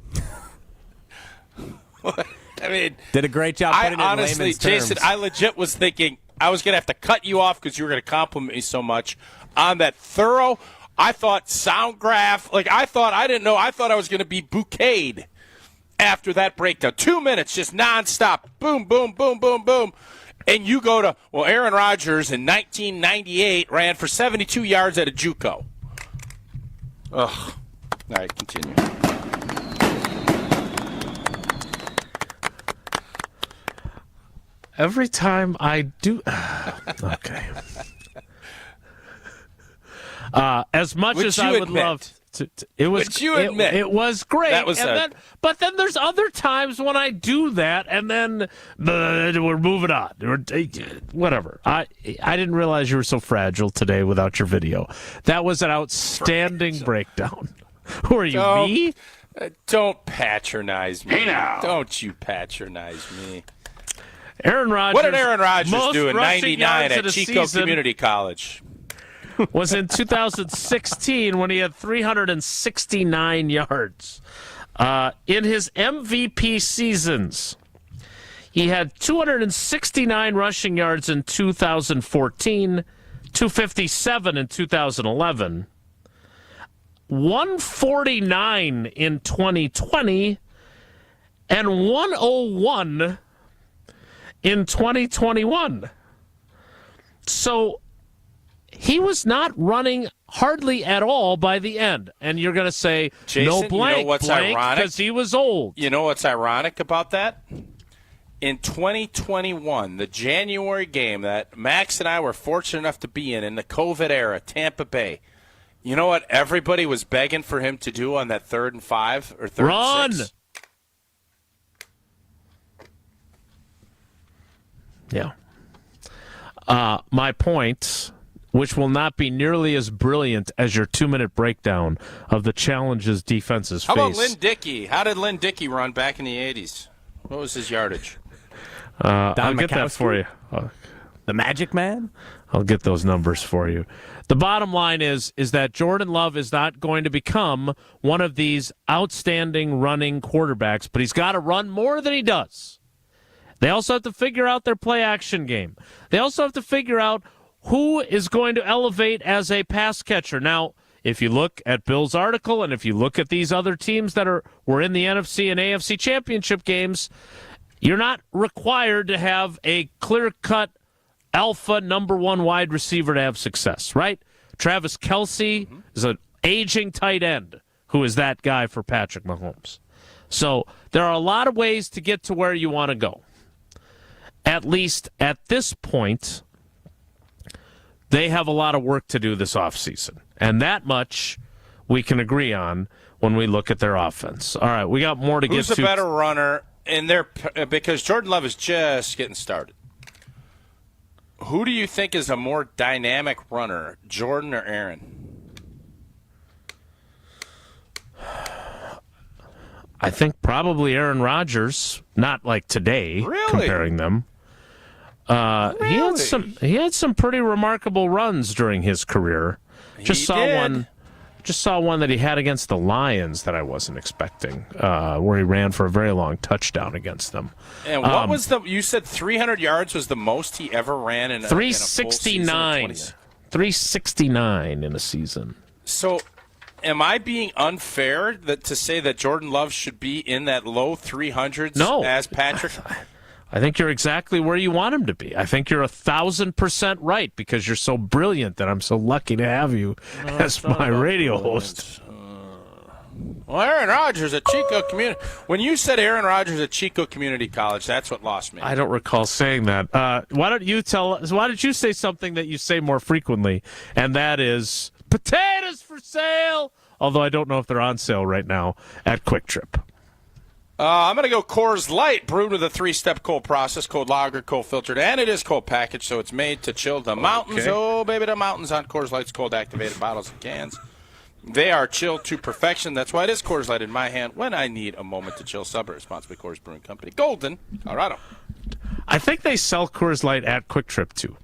S2: do? I mean,
S6: did a great job putting it in layman's
S2: Jason,
S6: terms.
S2: I legit was thinking I was going to have to cut you off because you were going to compliment me so much on that thorough. I thought sound graph, I thought I was going to be bouqueted after that breakdown. 2 minutes, just nonstop, boom, boom, boom, boom, boom. And you go to, Aaron Rodgers in 1998 ran for 72 yards at a JUCO. Ugh. All right, continue.
S1: Every time I do... Okay. As much as I would love to, it was.
S2: Would you admit?
S1: It was great.
S2: That was
S1: but then there's other times when I do that, and then we're moving on. Whatever. I didn't realize you were so fragile today without your video. That was an outstanding breakdown. Who are you, me?
S2: Don't patronize me.
S1: Hey now.
S2: Don't you patronize me.
S1: Aaron Rodgers.
S2: What did Aaron Rodgers do in
S1: rushing
S2: '99
S1: yards
S2: at
S1: in a
S2: Chico
S1: season
S2: Community College?
S1: Was in 2016 when he had 369 yards. In his MVP seasons, he had 269 rushing yards in 2014, 257 in 2011, 149 in 2020, and 101 in 2021. So he was not running hardly at all by the end. And you're going to say,
S2: Jason,
S1: no blank,
S2: you know what's ironic?
S1: Because he was old.
S2: You know what's ironic about that? In 2021, the January game that Max and I were fortunate enough to be in the COVID era, Tampa Bay, you know what everybody was begging for him to do on that 3rd and 5 or 3rd and 6?
S1: Yeah. My point, which will not be nearly as brilliant as your 2-minute breakdown of the challenges defenses face.
S2: How about Lynn Dickey? How did Lynn Dickey run back in the 80s? What was his yardage?
S1: I'll get that for you.
S6: The Magic Man?
S1: I'll get those numbers for you. The bottom line is that Jordan Love is not going to become one of these outstanding running quarterbacks, but he's got to run more than he does. They also have to figure out their play-action game. They also have to figure out who is going to elevate as a pass catcher. Now, if you look at Bill's article and if you look at these other teams that were in the NFC and AFC championship games, you're not required to have a clear-cut alpha number one wide receiver to have success, right? Travis Kelce is an aging tight end who is that guy for Patrick Mahomes. So there are a lot of ways to get to where you want to go. at least at this point, they have a lot of work to do this offseason. And that much we can agree on when we look at their offense. All right, we got more to get to.
S2: Who's a better runner in there? Because Jordan Love is just getting started. Who do you think is a more dynamic runner, Jordan or Aaron?
S1: I think probably Aaron Rodgers, not like today, comparing them. He had some pretty remarkable runs during his career. Just saw one that he had against the Lions that I wasn't expecting, where he ran for a very long touchdown against them.
S2: And what was you said 300 yards was the most he ever ran in a
S1: 369. 369 in a season.
S2: So am I being unfair to say that Jordan Love should be in that low 300s as Patrick?
S1: I think you're exactly where you want him to be. I think you're 1,000% right because you're so brilliant that I'm so lucky to have you as my radio host.
S2: Well, Aaron Rodgers at Chico Community. When you said Aaron Rodgers at Chico Community College, that's what lost me.
S1: I don't recall saying that. Why don't you say something that you say more frequently, and that is potatoes for sale. Although I don't know if they're on sale right now at Quick Trip.
S2: I'm going to go Coors Light, brewed with a 3-step cold process, cold lager, cold filtered, and it is cold packaged, so it's made to chill the mountains.
S1: Okay.
S2: Oh, baby, the mountains on Coors Light's cold activated bottles and cans. They are chilled to perfection. That's why it is Coors Light in my hand when I need a moment to chill. Sub responsible Coors Brewing Company, Golden, Colorado.
S1: I think they sell Coors Light at Quick Trip, too.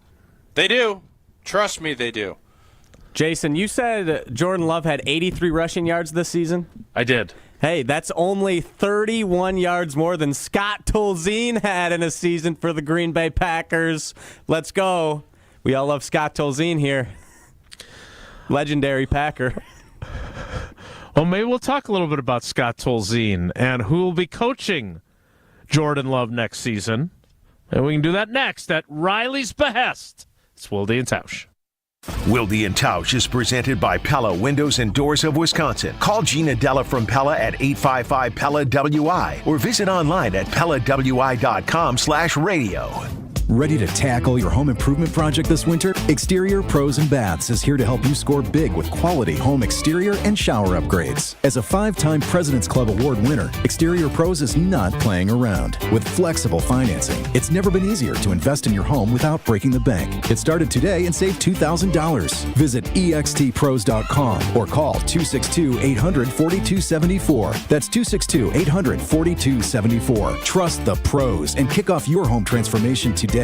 S2: They do. Trust me, they do.
S6: Jason, you said Jordan Love had 83 rushing yards this season?
S1: I did.
S6: Hey, that's only 31 yards more than Scott Tolzien had in a season for the Green Bay Packers. Let's go. We all love Scott Tolzien here. Legendary Packer.
S1: Well, maybe we'll talk a little bit about Scott Tolzien and who will be coaching Jordan Love next season. And we can do that next at Riley's behest. It's Wilde and Tausch.
S4: Wilde and Tausch is presented by Pella Windows and Doors of Wisconsin. Call Gina Della from Pella at 855-PELLA-WI or visit online at PellaWI.com/radio.
S7: Ready to tackle your home improvement project this winter? Exterior Pros and Baths is here to help you score big with quality home exterior and shower upgrades. As a 5-time President's Club Award winner, Exterior Pros is not playing around. With flexible financing, it's never been easier to invest in your home without breaking the bank. Get started today and save $2,000. Visit extpros.com or call 262-800-4274. That's 262-800-4274. Trust the pros and kick off your home transformation today.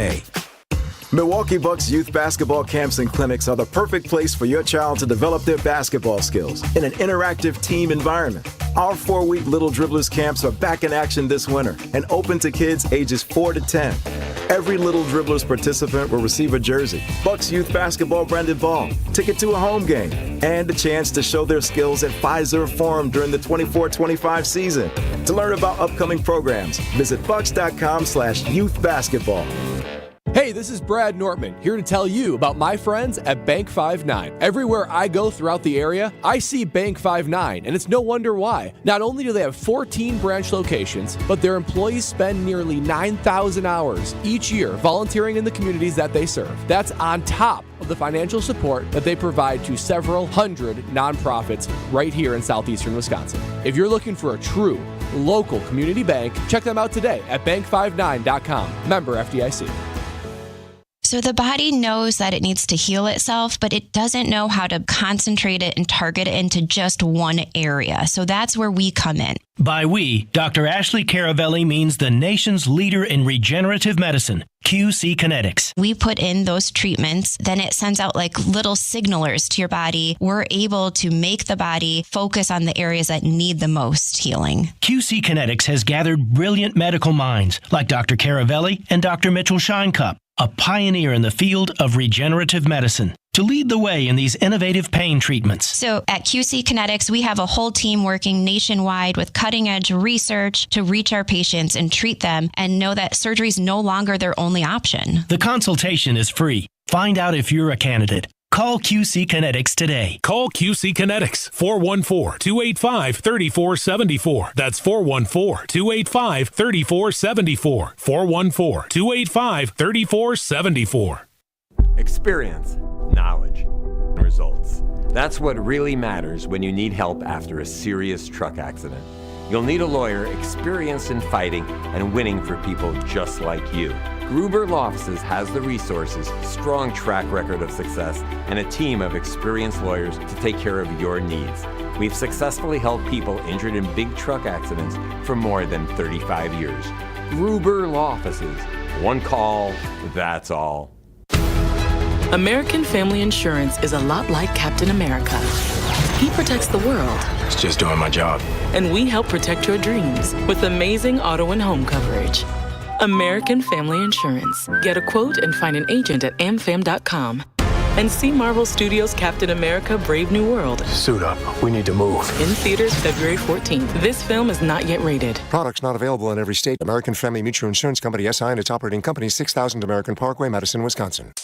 S8: Milwaukee Bucks youth basketball camps and clinics are the perfect place for your child to develop their basketball skills in an interactive team environment. Our 4-week Little Dribblers camps are back in action this winter and open to kids ages 4 to 10. Every Little Dribblers participant will receive a jersey, Bucks youth basketball branded ball, ticket to a home game, and a chance to show their skills at Fiserv Forum during the 24-25 season. To learn about upcoming programs, visit bucks.com/youth basketball.
S9: Hey, this is Brad Nortman, here to tell you about my friends at Bank 5-9. Everywhere I go throughout the area, I see Bank 5-9, and it's no wonder why. Not only do they have 14 branch locations, but their employees spend nearly 9,000 hours each year volunteering in the communities that they serve. That's on top of the financial support that they provide to several hundred nonprofits right here in southeastern Wisconsin. If you're looking for a true local community bank, check them out today at bank59.com. Member FDIC.
S11: So the body knows that it needs to heal itself, but it doesn't know how to concentrate it and target it into just one area. So that's where we come in.
S12: By we, Dr. Ashley Caravelli means the nation's leader in regenerative medicine, QC Kinetics.
S11: We put in those treatments, then it sends out like little signalers to your body. We're able to make the body focus on the areas that need the most healing.
S12: QC Kinetics has gathered brilliant medical minds like Dr. Caravelli and Dr. Mitchell Scheinkup, a pioneer in the field of regenerative medicine, to lead the way in these innovative pain treatments.
S11: So at QC Kinetics, we have a whole team working nationwide with cutting-edge research to reach our patients and treat them and know that surgery is no longer their only option.
S12: The consultation is free. Find out if you're a candidate. Call QC Kinetics today.
S13: Call QC Kinetics, 414-285-3474. That's 414-285-3474. 414-285-3474.
S14: Experience, knowledge, results. That's what really matters when you need help after a serious truck accident. You'll need a lawyer experienced in fighting and winning for people just like you. Gruber Law Offices has the resources, strong track record of success, and a team of experienced lawyers to take care of your needs. We've successfully helped people injured in big truck accidents for more than 35 years. Gruber Law Offices. One call, that's all.
S15: American Family Insurance is a lot like Captain America. He protects the world.
S28: It's just doing my job.
S15: And we help protect your dreams with amazing auto and home coverage. American Family Insurance. Get a quote and find an agent at amfam.com. And see Marvel Studios' Captain America: Brave New World.
S28: Suit up. We need to move.
S15: In theaters February 14th. This film is not yet rated.
S16: Products not available in every state. American Family Mutual Insurance Company, SI, and its operating company, 6000 American Parkway, Madison, Wisconsin.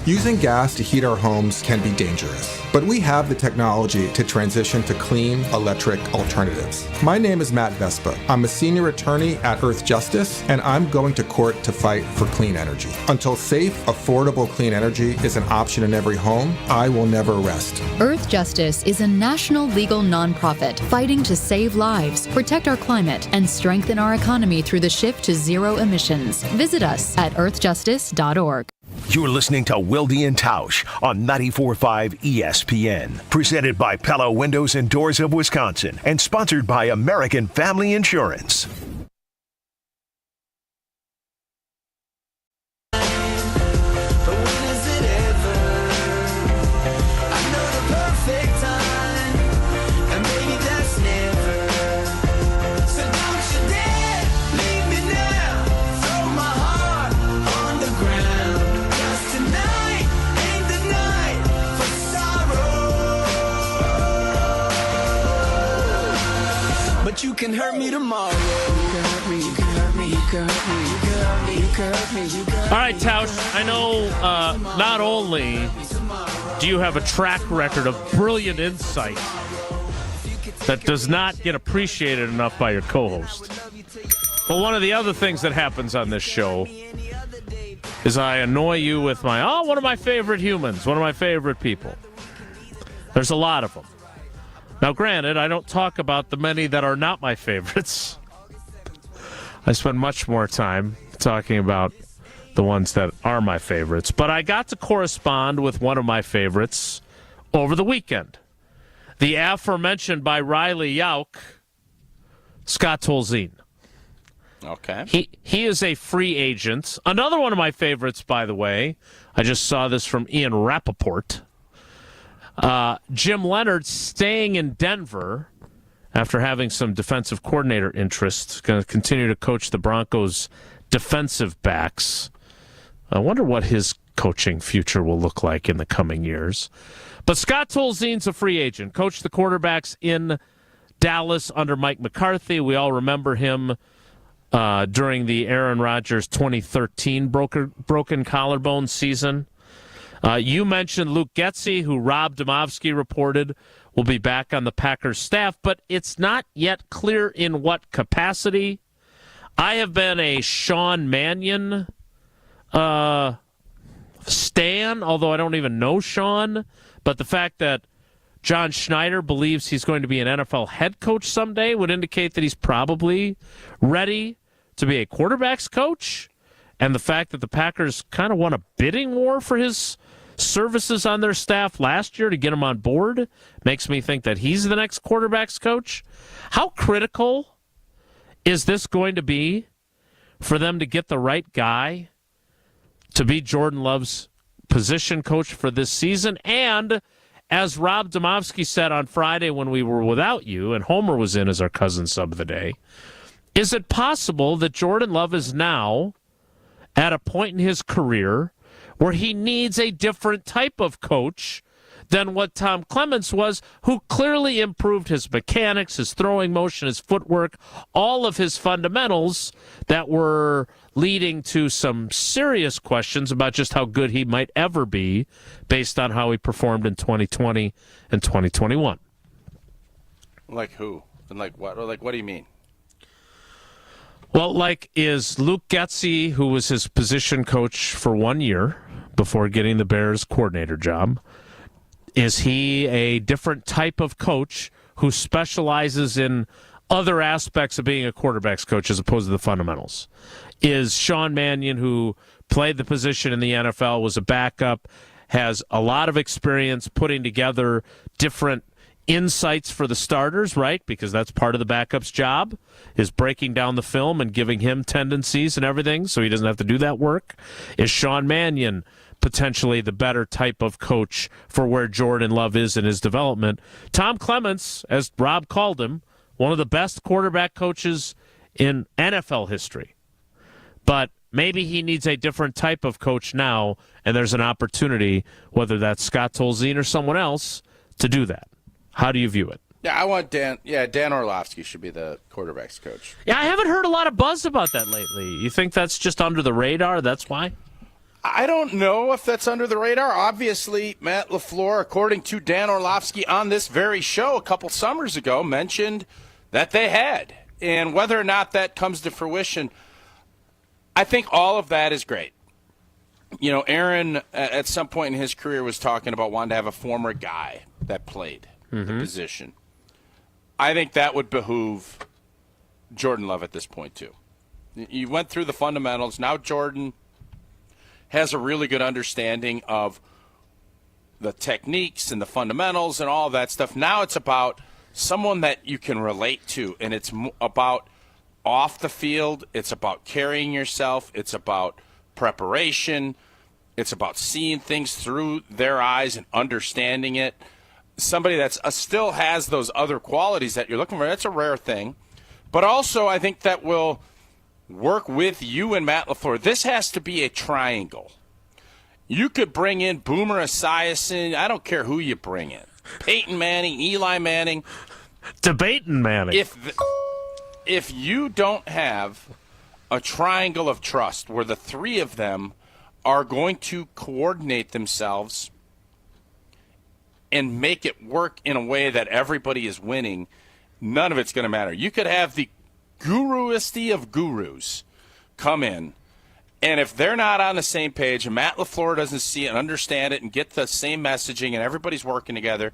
S17: Using gas to heat our homes can be dangerous, but we have the technology to transition to clean electric alternatives. My name is Matt Vespa. I'm a senior attorney at Earth Justice, and I'm going to court to fight for clean energy. Until safe, affordable clean energy is an option in every home, I will never rest.
S19: Earth Justice is a national legal nonprofit fighting to save lives, protect our climate, and strengthen our economy through the shift to zero emissions. Visit us at earthjustice.org.
S4: You're listening to Wilde and Tausch on 94.5 ESPN. Presented by Pella Windows and Doors of Wisconsin and sponsored by American Family Insurance.
S3: You can hurt me tomorrow. You can hurt me, you can hurt me, you can hurt me, you can hurt me, you can hurt me, you can hurt me.
S1: All right, Tausch, I know not only do you have a track record of brilliant insight that does not get appreciated enough by your co-host, but one of the other things that happens on this show is I annoy you with one of my favorite humans, one of my favorite people. There's a lot of them. Now, granted, I don't talk about the many that are not my favorites. I spend much more time talking about the ones that are my favorites. But I got to correspond with one of my favorites over the weekend. The aforementioned by Riley Yauk, Scott Tolzien.
S2: Okay.
S1: He is a free agent. Another one of my favorites, by the way. I just saw this from Ian Rappaport. Jim Leonard staying in Denver after having some defensive coordinator interest. Going to continue to coach the Broncos' defensive backs. I wonder what his coaching future will look like in the coming years. But Scott Tolzien's a free agent. Coached the quarterbacks in Dallas under Mike McCarthy. We all remember him during the Aaron Rodgers 2013 broken collarbone season. You mentioned Luke Getsy, who Rob Domofsky reported will be back on the Packers staff, but it's not yet clear in what capacity. I have been a Sean Mannion stan, although I don't even know Sean, but the fact that John Schneider believes he's going to be an NFL head coach someday would indicate that he's probably ready to be a quarterback's coach, and the fact that the Packers kind of won a bidding war for his services on their staff last year to get him on board makes me think that he's the next quarterback's coach. How critical is this going to be for them to get the right guy to be Jordan Love's position coach for this season? And as Rob Domofsky said on Friday when we were without you and Homer was in as our cousin sub of the day, is it possible that Jordan Love is now at a point in his career where he needs a different type of coach than what Tom Clements was, who clearly improved his mechanics, his throwing motion, his footwork, all of his fundamentals that were leading to some serious questions about just how good he might ever be based on how he performed in 2020 and 2021.
S2: Like who? And like what? Or like what do you mean?
S1: Well, like, is Luke Getsy, who was his position coach for 1 year before getting the Bears coordinator job, is he a different type of coach who specializes in other aspects of being a quarterback's coach as opposed to the fundamentals? Is Sean Mannion, who played the position in the NFL, was a backup, has a lot of experience putting together different insights for the starters, right? Because that's part of the backup's job, is breaking down the film and giving him tendencies and everything so he doesn't have to do that work. Is Sean Mannion potentially the better type of coach for where Jordan Love is in his development? Tom Clements, as Rob called him, one of the best quarterback coaches in NFL history. But maybe he needs a different type of coach now, and there's an opportunity, whether that's Scott Tolzien or someone else, to do that. How do you view it?
S2: Yeah, I want Dan. Yeah, Dan Orlovsky should be the quarterback's coach.
S1: Yeah, I haven't heard a lot of buzz about that lately. You think that's just under the radar? That's why?
S2: I don't know if that's under the radar. Obviously, Matt LaFleur, according to Dan Orlovsky on this very show a couple summers ago, mentioned that they had. And whether or not that comes to fruition, I think all of that is great. You know, Aaron, at some point in his career, was talking about wanting to have a former guy that played the position. I think that would behoove Jordan Love at this point, too. You went through the fundamentals. Now Jordan has a really good understanding of the techniques and the fundamentals and all that stuff. Now it's about someone that you can relate to, and it's about off the field. It's about carrying yourself. It's about preparation. It's about seeing things through their eyes and understanding it. Somebody that still has those other qualities that you're looking for, that's a rare thing. But also, I think that will work with you and Matt LaFleur. This has to be a triangle. You could bring in Boomer Esiason. I don't care who you bring in. Peyton Manning, Eli Manning.
S1: Debating Manning.
S2: If you don't have a triangle of trust where the three of them are going to coordinate themselves and make it work in a way that everybody is winning, none of it's going to matter. You could have the guruest of gurus come in, and if they're not on the same page and Matt LaFleur doesn't see it and understand it and get the same messaging and everybody's working together,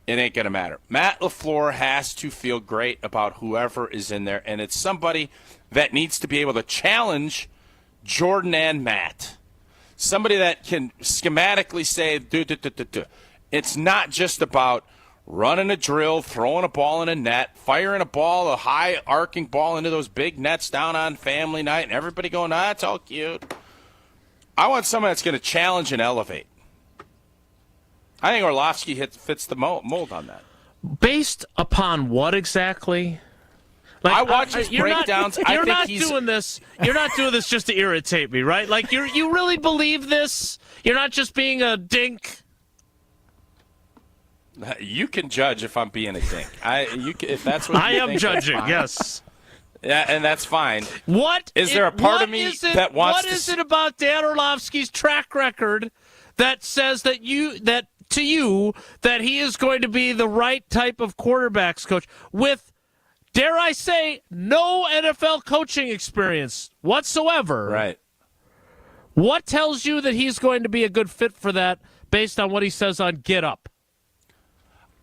S2: it ain't going to matter. Matt LaFleur has to feel great about whoever is in there, and it's somebody that needs to be able to challenge Jordan and Matt. Somebody that can schematically say, do. It's not just about running a drill, throwing a ball in a net, firing a ball, a high arcing ball into those big nets down on family night, and everybody going, that's all cute. I want someone that's going to challenge and elevate. I think Orlovsky fits the mold on that.
S1: Based upon what exactly? Like,
S2: I watch his breakdowns.
S1: You're not doing this just to irritate me, right? Like, you really believe this? You're not just being a dink?
S2: You can judge if I'm being a dink. If that's what
S1: I am judging. Yes.
S2: Yeah, and that's fine.
S1: What
S2: is there a part of me that wants to?
S1: What is it about Dan Orlovsky's track record that says that he is going to be the right type of quarterbacks coach with, dare I say, no NFL coaching experience whatsoever?
S2: Right.
S1: What tells you that he's going to be a good fit for that based on what he says on Get Up?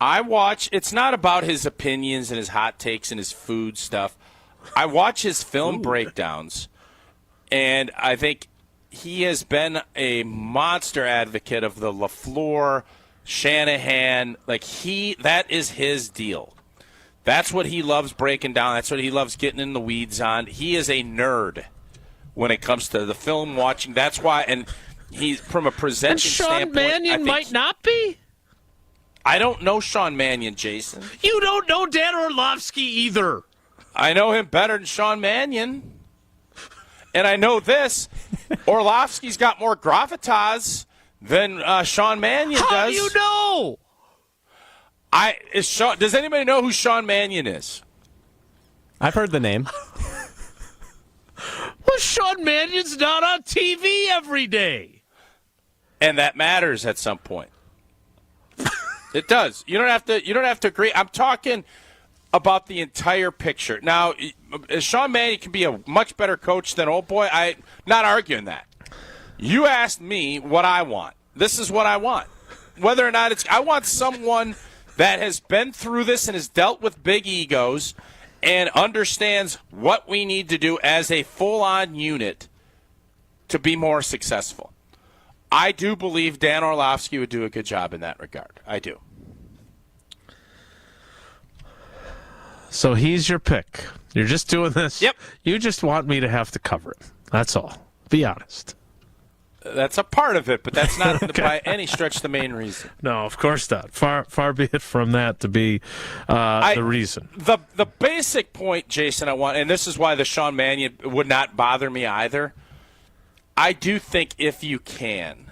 S2: It's not about his opinions and his hot takes and his food stuff. I watch his film breakdowns, and I think he has been a monster advocate of the LaFleur, Shanahan. That is his deal. That's what he loves breaking down. That's what he loves getting in the weeds on. He is a nerd when it comes to the film watching. That's why, and he's from a presenting standpoint.
S1: And Sean Mannion might not be?
S2: I don't know Sean Mannion, Jason.
S1: You don't know Dan Orlovsky either.
S2: I know him better than Sean Mannion. And I know this. Orlovsky's got more gravitas than Sean Mannion does.
S1: How do you know?
S2: Does anybody know who Sean Mannion is?
S6: I've heard the name.
S1: Well, Sean Mannion's not on TV every day.
S2: And that matters at some point. It does. You don't have to agree. I'm talking about the entire picture. Now, Sean Mannion can be a much better coach than old boy. I'm not arguing that. You asked me what I want. This is what I want. Whether or not I want someone that has been through this and has dealt with big egos and understands what we need to do as a full-on unit to be more successful. I do believe Dan Orlovsky would do a good job in that regard. I do.
S1: So he's your pick. You're just doing this.
S2: Yep.
S1: You just want me to have to cover it. That's all. Be honest.
S2: That's a part of it, but that's not by any stretch the main reason.
S1: No, of course not. Far be it from that to be the reason.
S2: The basic point, Jason, I want, and this is why the Sean Mannion would not bother me either. I do think if you can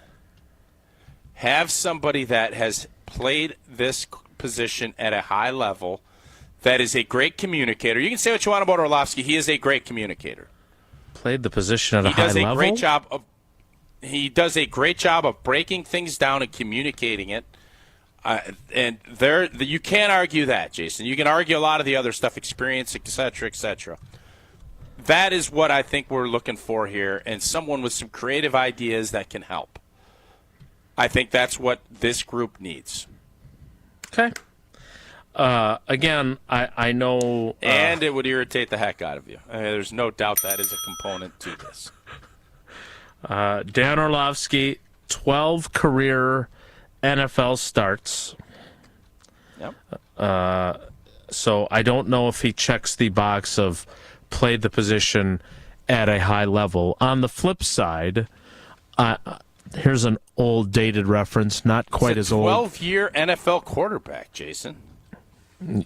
S2: have somebody that has played this position at a high level, that is a great communicator. You can say what you want about Orlovsky. He is a great communicator.
S1: Played the position at a high level?
S2: He does a great job of breaking things down and communicating it. And you can't argue that, Jason. You can argue a lot of the other stuff, experience, et cetera, et cetera. That is what I think we're looking for here, and someone with some creative ideas that can help. I think that's what this group needs.
S1: Okay. Again, I know...
S2: and it would irritate the heck out of you. There's no doubt that is a component to this.
S1: Dan Orlovsky, 12 career NFL starts.
S2: Yep.
S1: So I don't know if he checks the box of played the position at a high level. On the flip side, here's an old dated reference, not quite as old.
S2: 12-year NFL quarterback, Jason.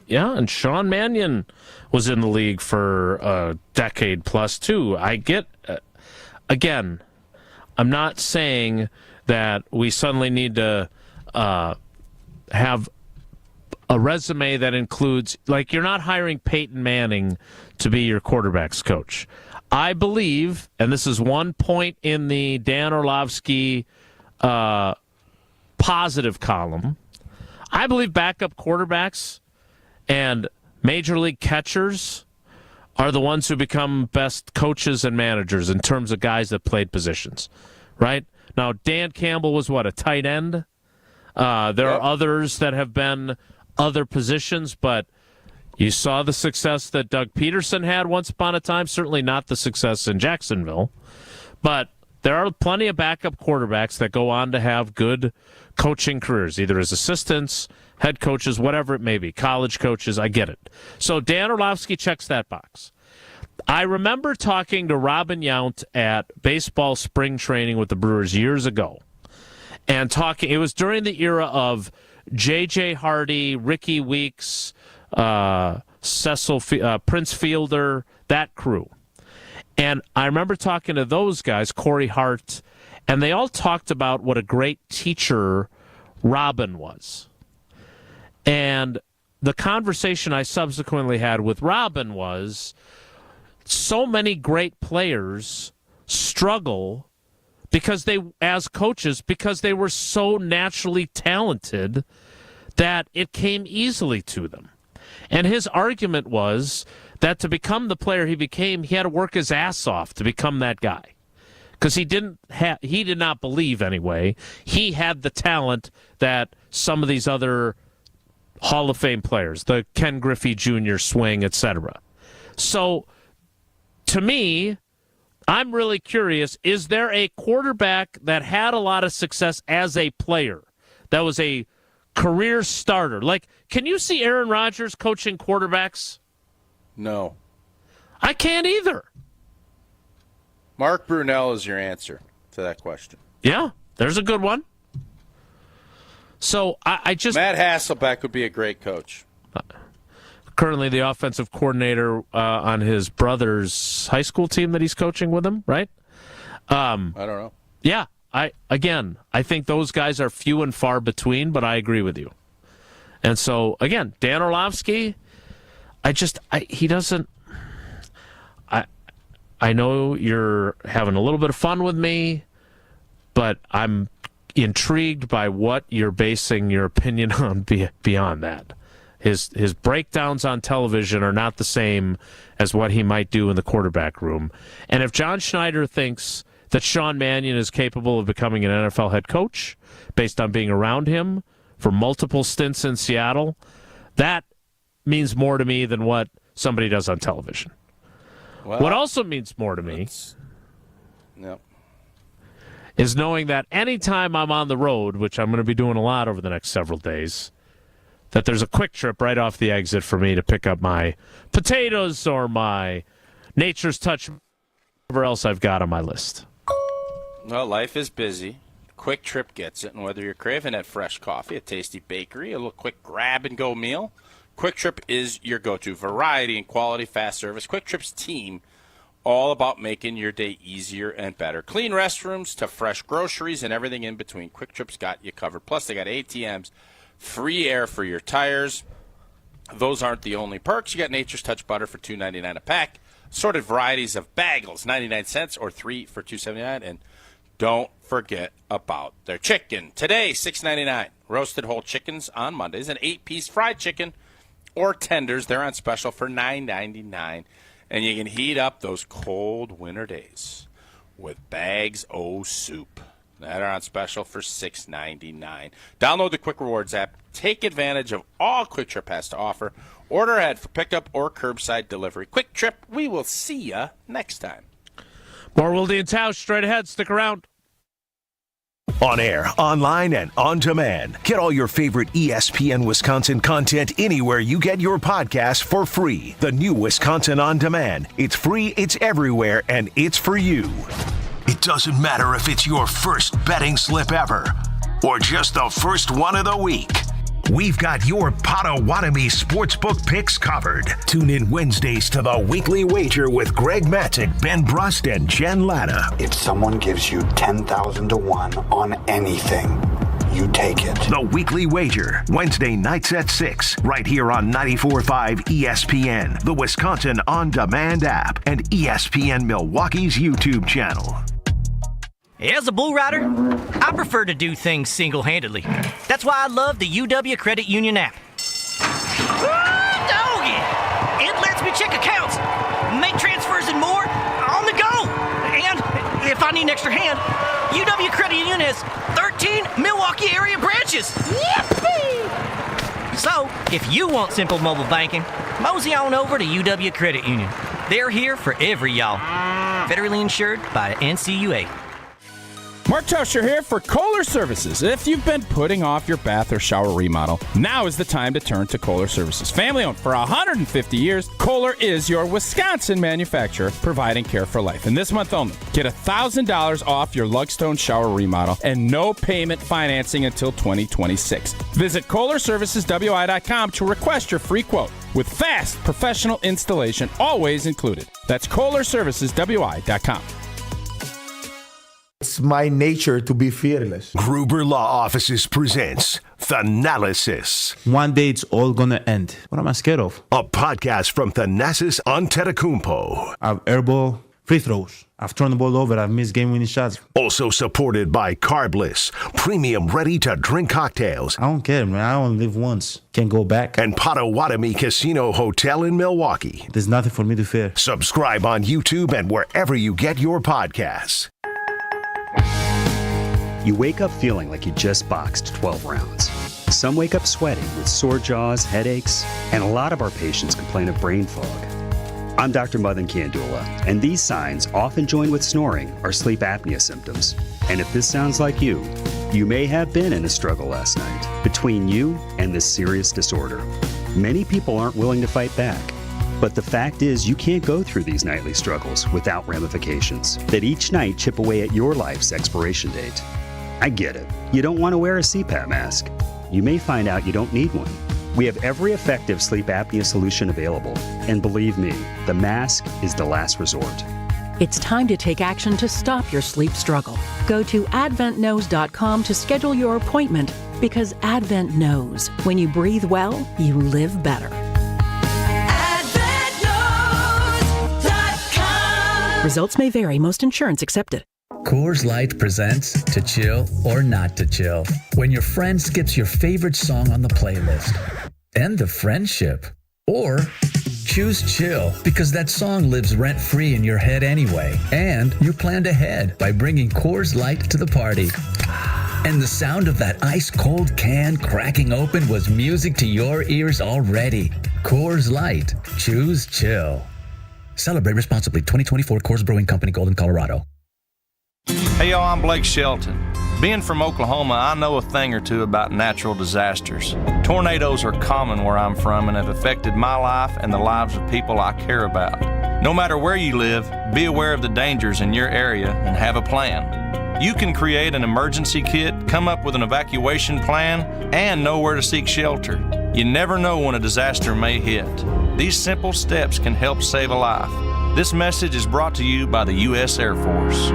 S1: Yeah, and Sean Mannion was in the league for a decade plus, too. I get, again, I'm not saying that we suddenly need to have a resume that includes, like, you're not hiring Peyton Manning to be your quarterback's coach. I believe, and this is one point in the Dan Orlovsky positive column, I believe backup quarterbacks and major league catchers are the ones who become best coaches and managers in terms of guys that played positions, right? Now, Dan Campbell was, a tight end? There are others that have been other positions, but you saw the success that Doug Peterson had once upon a time, certainly not the success in Jacksonville. But there are plenty of backup quarterbacks that go on to have good coaching careers, either as assistants, head coaches, whatever it may be, college coaches, I get it. So Dan Orlovsky checks that box. I remember talking to Robin Yount at baseball spring training with the Brewers years ago, and it was during the era of J.J. Hardy, Ricky Weeks, Prince Fielder, that crew. And I remember talking to those guys, Corey Hart, and they all talked about what a great teacher Robin was. And the conversation I subsequently had with Robin was, so many great players struggle as coaches because they were so naturally talented that it came easily to them. And his argument was that to become the player he became, he had to work his ass off to become that guy. Because he did not believe, anyway, he had the talent that some of these other Hall of Fame players, the Ken Griffey Jr. swing, etc. So, to me, I'm really curious, is there a quarterback that had a lot of success as a player, that was a career starter? Like, can you see Aaron Rodgers coaching quarterbacks?
S2: No.
S1: I can't either.
S2: Mark Brunell is your answer to that question.
S1: Yeah, there's a good one. So I just...
S2: Matt Hasselbeck would be a great coach.
S1: Currently the offensive coordinator on his brother's high school team that he's coaching with him, right?
S2: I don't know.
S1: Yeah, I think those guys are few and far between, but I agree with you. And so, again, Dan Orlovsky, he doesn't. I know you're having a little bit of fun with me, but I'm intrigued by what you're basing your opinion on beyond that. His breakdowns on television are not the same as what he might do in the quarterback room. And if John Schneider thinks that Sean Mannion is capable of becoming an NFL head coach based on being around him for multiple stints in Seattle, that means more to me than what somebody does on television. Well, what also means more to me is knowing that anytime I'm on the road, which I'm going to be doing a lot over the next several days, that there's a quick trip right off the exit for me to pick up my potatoes or my Nature's Touch, whatever else I've got on my list.
S2: Well, life is busy. Quick Trip gets it, and whether you're craving that fresh coffee, a tasty bakery, a little quick grab-and-go meal, Quick Trip is your go-to. Variety and quality, fast service. Quick Trip's team, all about making your day easier and better. Clean restrooms to fresh groceries and everything in between. Quick Trip's got you covered. Plus, they got ATMs, free air for your tires. Those aren't the only perks. You got Nature's Touch butter for $2.99 a pack. Assorted varieties of bagels, 99 cents, or 3 for $2.79. And don't forget about their chicken. Today, $6.99. Roasted whole chickens on Mondays. An 8-piece fried chicken or tenders. They're on special for $9.99. And you can heat up those cold winter days with bags o' soup that are on special for $6.99. Download the Quick Rewards app. Take advantage of all Quick Trip has to offer. Order ahead for pickup or curbside delivery. Quick Trip, we will see you next time.
S1: More Wilde and Tausch straight ahead. Stick around.
S4: On air, online, and on demand. Get all your favorite ESPN Wisconsin content anywhere you get your podcast for free. The new Wisconsin On Demand. It's free, it's everywhere, and it's for you. It doesn't matter if it's your first betting slip ever or just the first one of the week. We've got your Potawatomi sportsbook picks covered. Tune in Wednesdays to the Weekly Wager with Greg Matzik, Ben Brust, and Jen Latta.
S10: If someone gives you 10,000 to 1 on anything, you take it.
S4: The Weekly Wager, Wednesday nights at 6, right here on 94.5 ESPN, the Wisconsin On Demand app, and ESPN Milwaukee's YouTube channel.
S18: As a bull rider, I prefer to do things single-handedly. That's why I love the UW Credit Union app. Doggy! It lets me check accounts, make transfers and more on the go. And if I need an extra hand, UW Credit Union has 13 Milwaukee area branches. Yippee! So, if you want simple mobile banking, mosey on over to UW Credit Union. They're here for every y'all. Federally insured by NCUA.
S20: Mark Tauscher here for Kohler Services. If you've been putting off your bath or shower remodel, now is the time to turn to Kohler Services. Family owned for 150 years, Kohler is your Wisconsin manufacturer providing care for life. And this month only, get $1,000 off your Lugstone shower remodel and no payment financing until 2026. Visit KohlerServicesWI.com to request your free quote with fast professional installation always included. That's KohlerServicesWI.com.
S22: It's my nature to be fearless.
S4: Gruber Law Offices presents Thanalysis.
S22: One day it's all gonna end. What am I scared of?
S4: A podcast from Thanasis Antetokounmpo.
S22: I've airball free throws. I've turned the ball over. I've missed game-winning shots.
S4: Also supported by Carbless, premium ready-to-drink cocktails.
S22: I don't care, man. I only live once. Can't go back.
S4: And Potawatomi Casino Hotel in Milwaukee.
S22: There's nothing for me to fear.
S4: Subscribe on YouTube and wherever you get your podcasts.
S23: You wake up feeling like you just boxed 12 rounds. Some wake up sweating with sore jaws, headaches, and a lot of our patients complain of brain fog. I'm Dr. Madan Kandula, and these signs, often joined with snoring, are sleep apnea symptoms. And if this sounds like you, you may have been in a struggle last night between you and this serious disorder. Many people aren't willing to fight back. But the fact is, you can't go through these nightly struggles without ramifications that each night chip away at your life's expiration date. I get it. You don't want to wear a CPAP mask. You may find out you don't need one. We have every effective sleep apnea solution available. And believe me, the mask is the last resort.
S5: It's time to take action to stop your sleep struggle. Go to adventknows.com to schedule your appointment because Advent knows when you breathe well, you live better. Results may vary. Most insurance accepted.
S7: Coors Light presents To Chill or Not to Chill. When your friend skips your favorite song on the playlist. End the friendship. Or choose chill because that song lives rent-free in your head anyway. And you planned ahead by bringing Coors Light to the party. And the sound of that ice-cold can cracking open was music to your ears already. Coors Light. Choose chill. Celebrate responsibly. 2024 Coors Brewing Company, Golden, Colorado.
S8: Hey, y'all, I'm Blake Shelton. Being from Oklahoma, I know a thing or two about natural disasters. Tornadoes are common where I'm from and have affected my life and the lives of people I care about. No matter where you live, be aware of the dangers in your area and have a plan. You can create an emergency kit, come up with an evacuation plan, and know where to seek shelter. You never know when a disaster may hit. These simple steps can help save a life. This message is brought to you by the U.S. Air Force.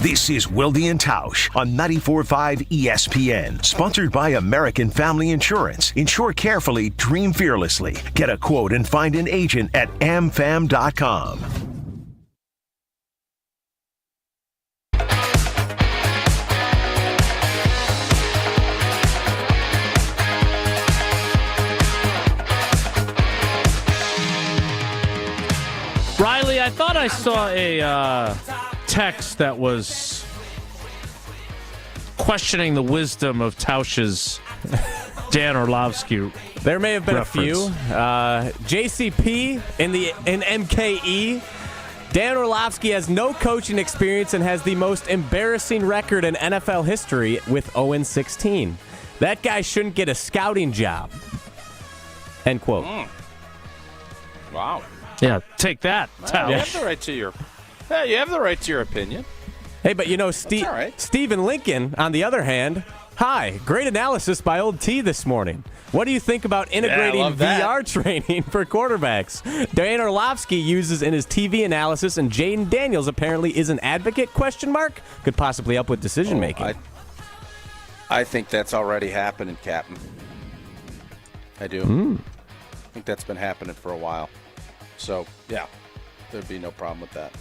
S4: This is Wilde and Tausch on 94.5 ESPN. Sponsored by American Family Insurance. Insure carefully, dream fearlessly. Get a quote and find an agent at amfam.com.
S1: Riley, I thought I saw a text that was questioning the wisdom of Tausch's Dan Orlovsky.
S6: There may have been
S1: reference.
S6: a few. JCP in MKE. Dan Orlovsky has no coaching experience and has the most embarrassing record in NFL history with 0-16. That guy shouldn't get a scouting job. End quote.
S2: Wow.
S1: Yeah, take that, Tausch.
S2: You have the right to your. Yeah, you have the right to your opinion.
S6: Hey, but you know, Stephen Lincoln, on the other hand, hi, great analysis by Old T this morning. What do you think about integrating VR training for quarterbacks? Dan Orlovsky uses in his TV analysis, and Jaden Daniels apparently is an advocate, ? Could possibly help with decision making.
S2: I think that's already happening, Captain. I do. I think that's been happening for a while. So, yeah, there'd be no problem with that.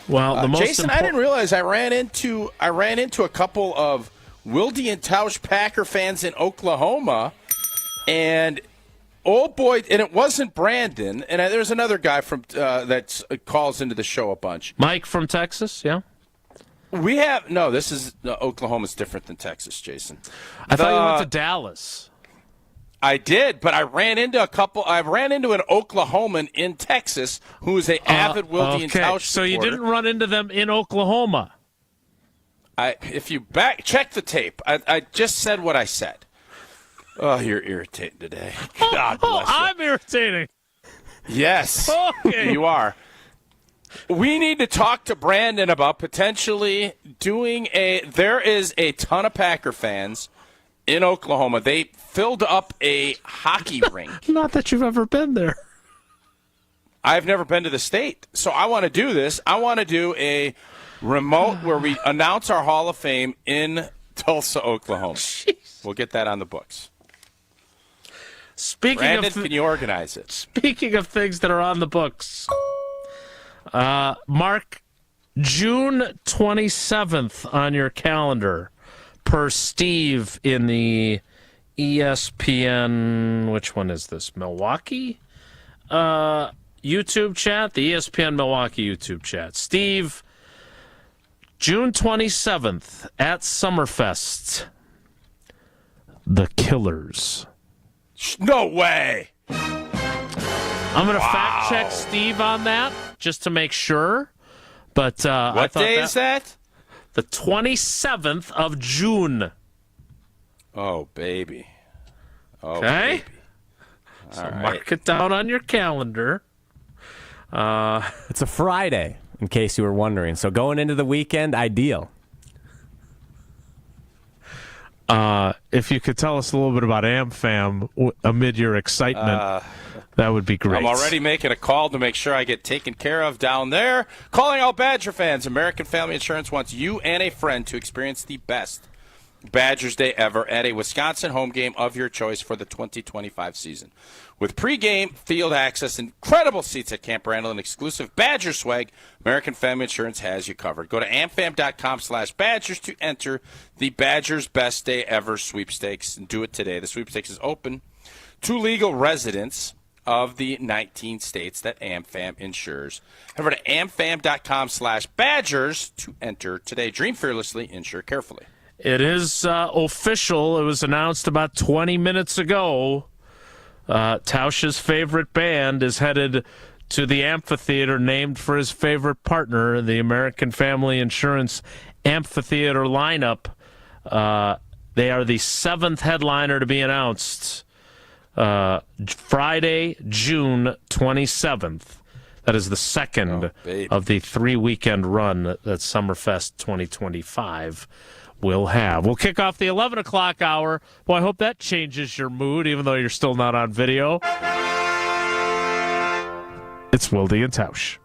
S1: Well,
S2: Jason, I didn't realize I ran into a couple of Wilde and Tausch Packer fans in Oklahoma, and and it wasn't Brandon, and there's another guy from that calls into the show a bunch.
S1: Mike from Texas, yeah.
S2: Oklahoma's different than Texas, Jason.
S1: I thought you went to Dallas.
S2: I did, but I ran into an Oklahoman in Texas who is an avid Wilde and Tausch supporter.
S1: So you didn't run into them in Oklahoma.
S2: If you check the tape, I just said what I said. Oh, you're irritating today. God bless you.
S1: I'm irritating.
S2: Yes,
S1: okay.
S2: You are. We need to talk to Brandon about potentially doing there is a ton of Packer fans in Oklahoma. They filled up a hockey rink.
S1: Not that you've ever been there.
S2: I've never been to the state. So I want to do this. I want to do a remote where we announce our Hall of Fame in Tulsa, Oklahoma.
S1: Jeez.
S2: We'll get that on the books.
S1: Brandon,
S2: can you organize it?
S1: Speaking of things that are on the books, mark June 27th on your calendar per Steve in the ESPN, which one is this? Milwaukee? YouTube chat? The ESPN Milwaukee YouTube chat. Steve, June 27th at Summerfest. The Killers.
S2: No way!
S1: I'm going to fact check Steve on that just to make sure. But
S2: what day is that?
S1: The 27th of June.
S2: Oh, baby.
S1: Okay.
S2: Baby.
S1: So mark it down on your calendar.
S6: It's a Friday, in case you were wondering. So going into the weekend, ideal.
S1: If you could tell us a little bit about AmFam amid your excitement, that would be great.
S2: I'm already making a call to make sure I get taken care of down there. Calling all Badger fans. American Family Insurance wants you and a friend to experience the best Badgers Day ever at a Wisconsin home game of your choice for the 2025 season. With pregame field access, incredible seats at Camp Randall, and exclusive Badger swag, American Family Insurance has you covered. Go to amfam.com/Badgers to enter the Badgers Best Day Ever sweepstakes, and do it today. The sweepstakes is open to legal residents of the 19 states that AmFam insures. Head over to amfam.com/Badgers to enter today. Dream fearlessly, insure carefully.
S1: It is official. It was announced about 20 minutes ago. Tausch's favorite band is headed to the amphitheater named for his favorite partner, the American Family Insurance Amphitheater lineup. They are the 7th headliner to be announced Friday, June 27th. That is the second of the 3-weekend run that Summerfest 2025 will have. We'll kick off the 11 o'clock hour. Well, I hope that changes your mood, even though you're still not on video. It's Wilde and Tausch.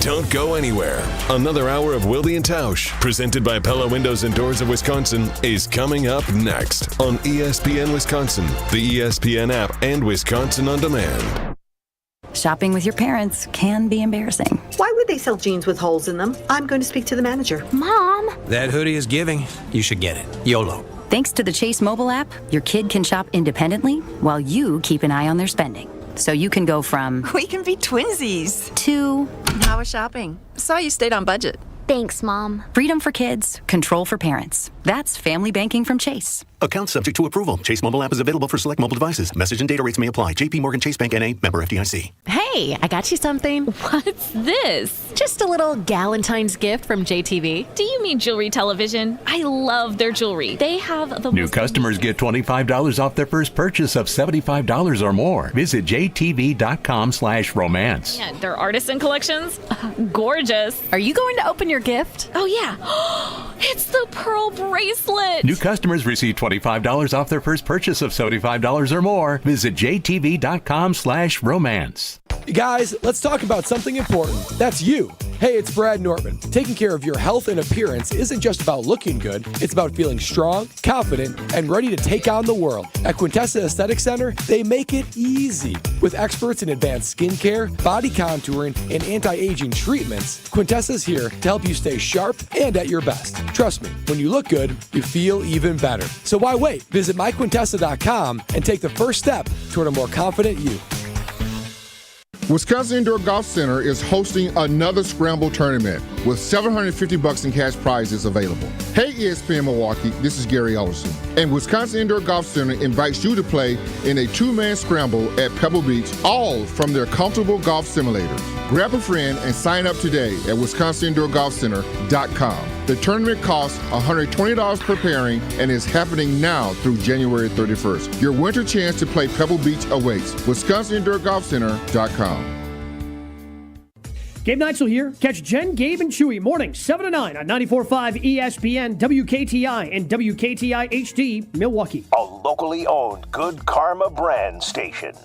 S9: Don't go anywhere. Another hour of Wilde and Tausch, presented by Pella Windows and Doors of Wisconsin, is coming up next on ESPN Wisconsin, the ESPN app, and Wisconsin On Demand.
S11: Shopping with your parents can be embarrassing.
S12: Why would they sell jeans with holes in them? I'm going to speak to the manager.
S11: Mom!
S21: That hoodie is giving. You should get it. YOLO.
S11: Thanks to the Chase mobile app, your kid can shop independently while you keep an eye on their spending. So you can go from...
S24: We can be twinsies.
S11: ...to...
S24: How was shopping? Saw you stayed on budget.
S11: Thanks, Mom. Freedom for kids, control for parents. That's family banking from Chase.
S25: Account subject to approval. Chase mobile app is available for select mobile devices. Message and data rates may apply. JP Morgan Chase Bank N.A. member FDIC.
S26: Hey, I got you something.
S27: What's this?
S26: Just a little Galentine's gift from JTV.
S27: Do you mean jewelry television? I love their jewelry. They have the
S29: New customers get $25 off their first purchase of $75 or more. Visit jtv.com/romance.
S27: Yeah, their artisan collections. Gorgeous.
S26: Are you going to open your gift?
S27: Oh, yeah. It's the pearl bracelet.
S29: New customers receive $25 off their first purchase of $75 or more. Visit jtv.com/romance.
S30: Guys, let's talk about something important. That's you. Hey, it's Brad Nortman. Taking care of your health and appearance isn't just about looking good. It's about feeling strong, confident, and ready to take on the world. At Quintessa Aesthetic Center, they make it easy. With experts in advanced skincare, body contouring, and anti-aging treatments, Quintessa's here to help you stay sharp and at your best. Trust me, when you look good, you feel even better. So why wait? Visit myquintessa.com and take the first step toward a more confident you.
S31: Wisconsin Indoor Golf Center is hosting another Scramble tournament with $750 in cash prizes available. Hey ESPN Milwaukee, this is Gary Ellison, and Wisconsin Indoor Golf Center invites you to play in a 2-man scramble at Pebble Beach, all from their comfortable golf simulators. Grab a friend and sign up today at WisconsinIndoorGolfCenter.com. The tournament costs $120 per pairing and is happening now through January 31st. Your winter chance to play Pebble Beach awaits. WisconsinIndoorGolfCenter.com.
S32: Gabe Neitzel here. Catch Jen, Gabe, and Chewy mornings 7 to 9 on 94.5 ESPN, WKTI, and WKTI HD, Milwaukee.
S28: A locally owned Good Karma brand station.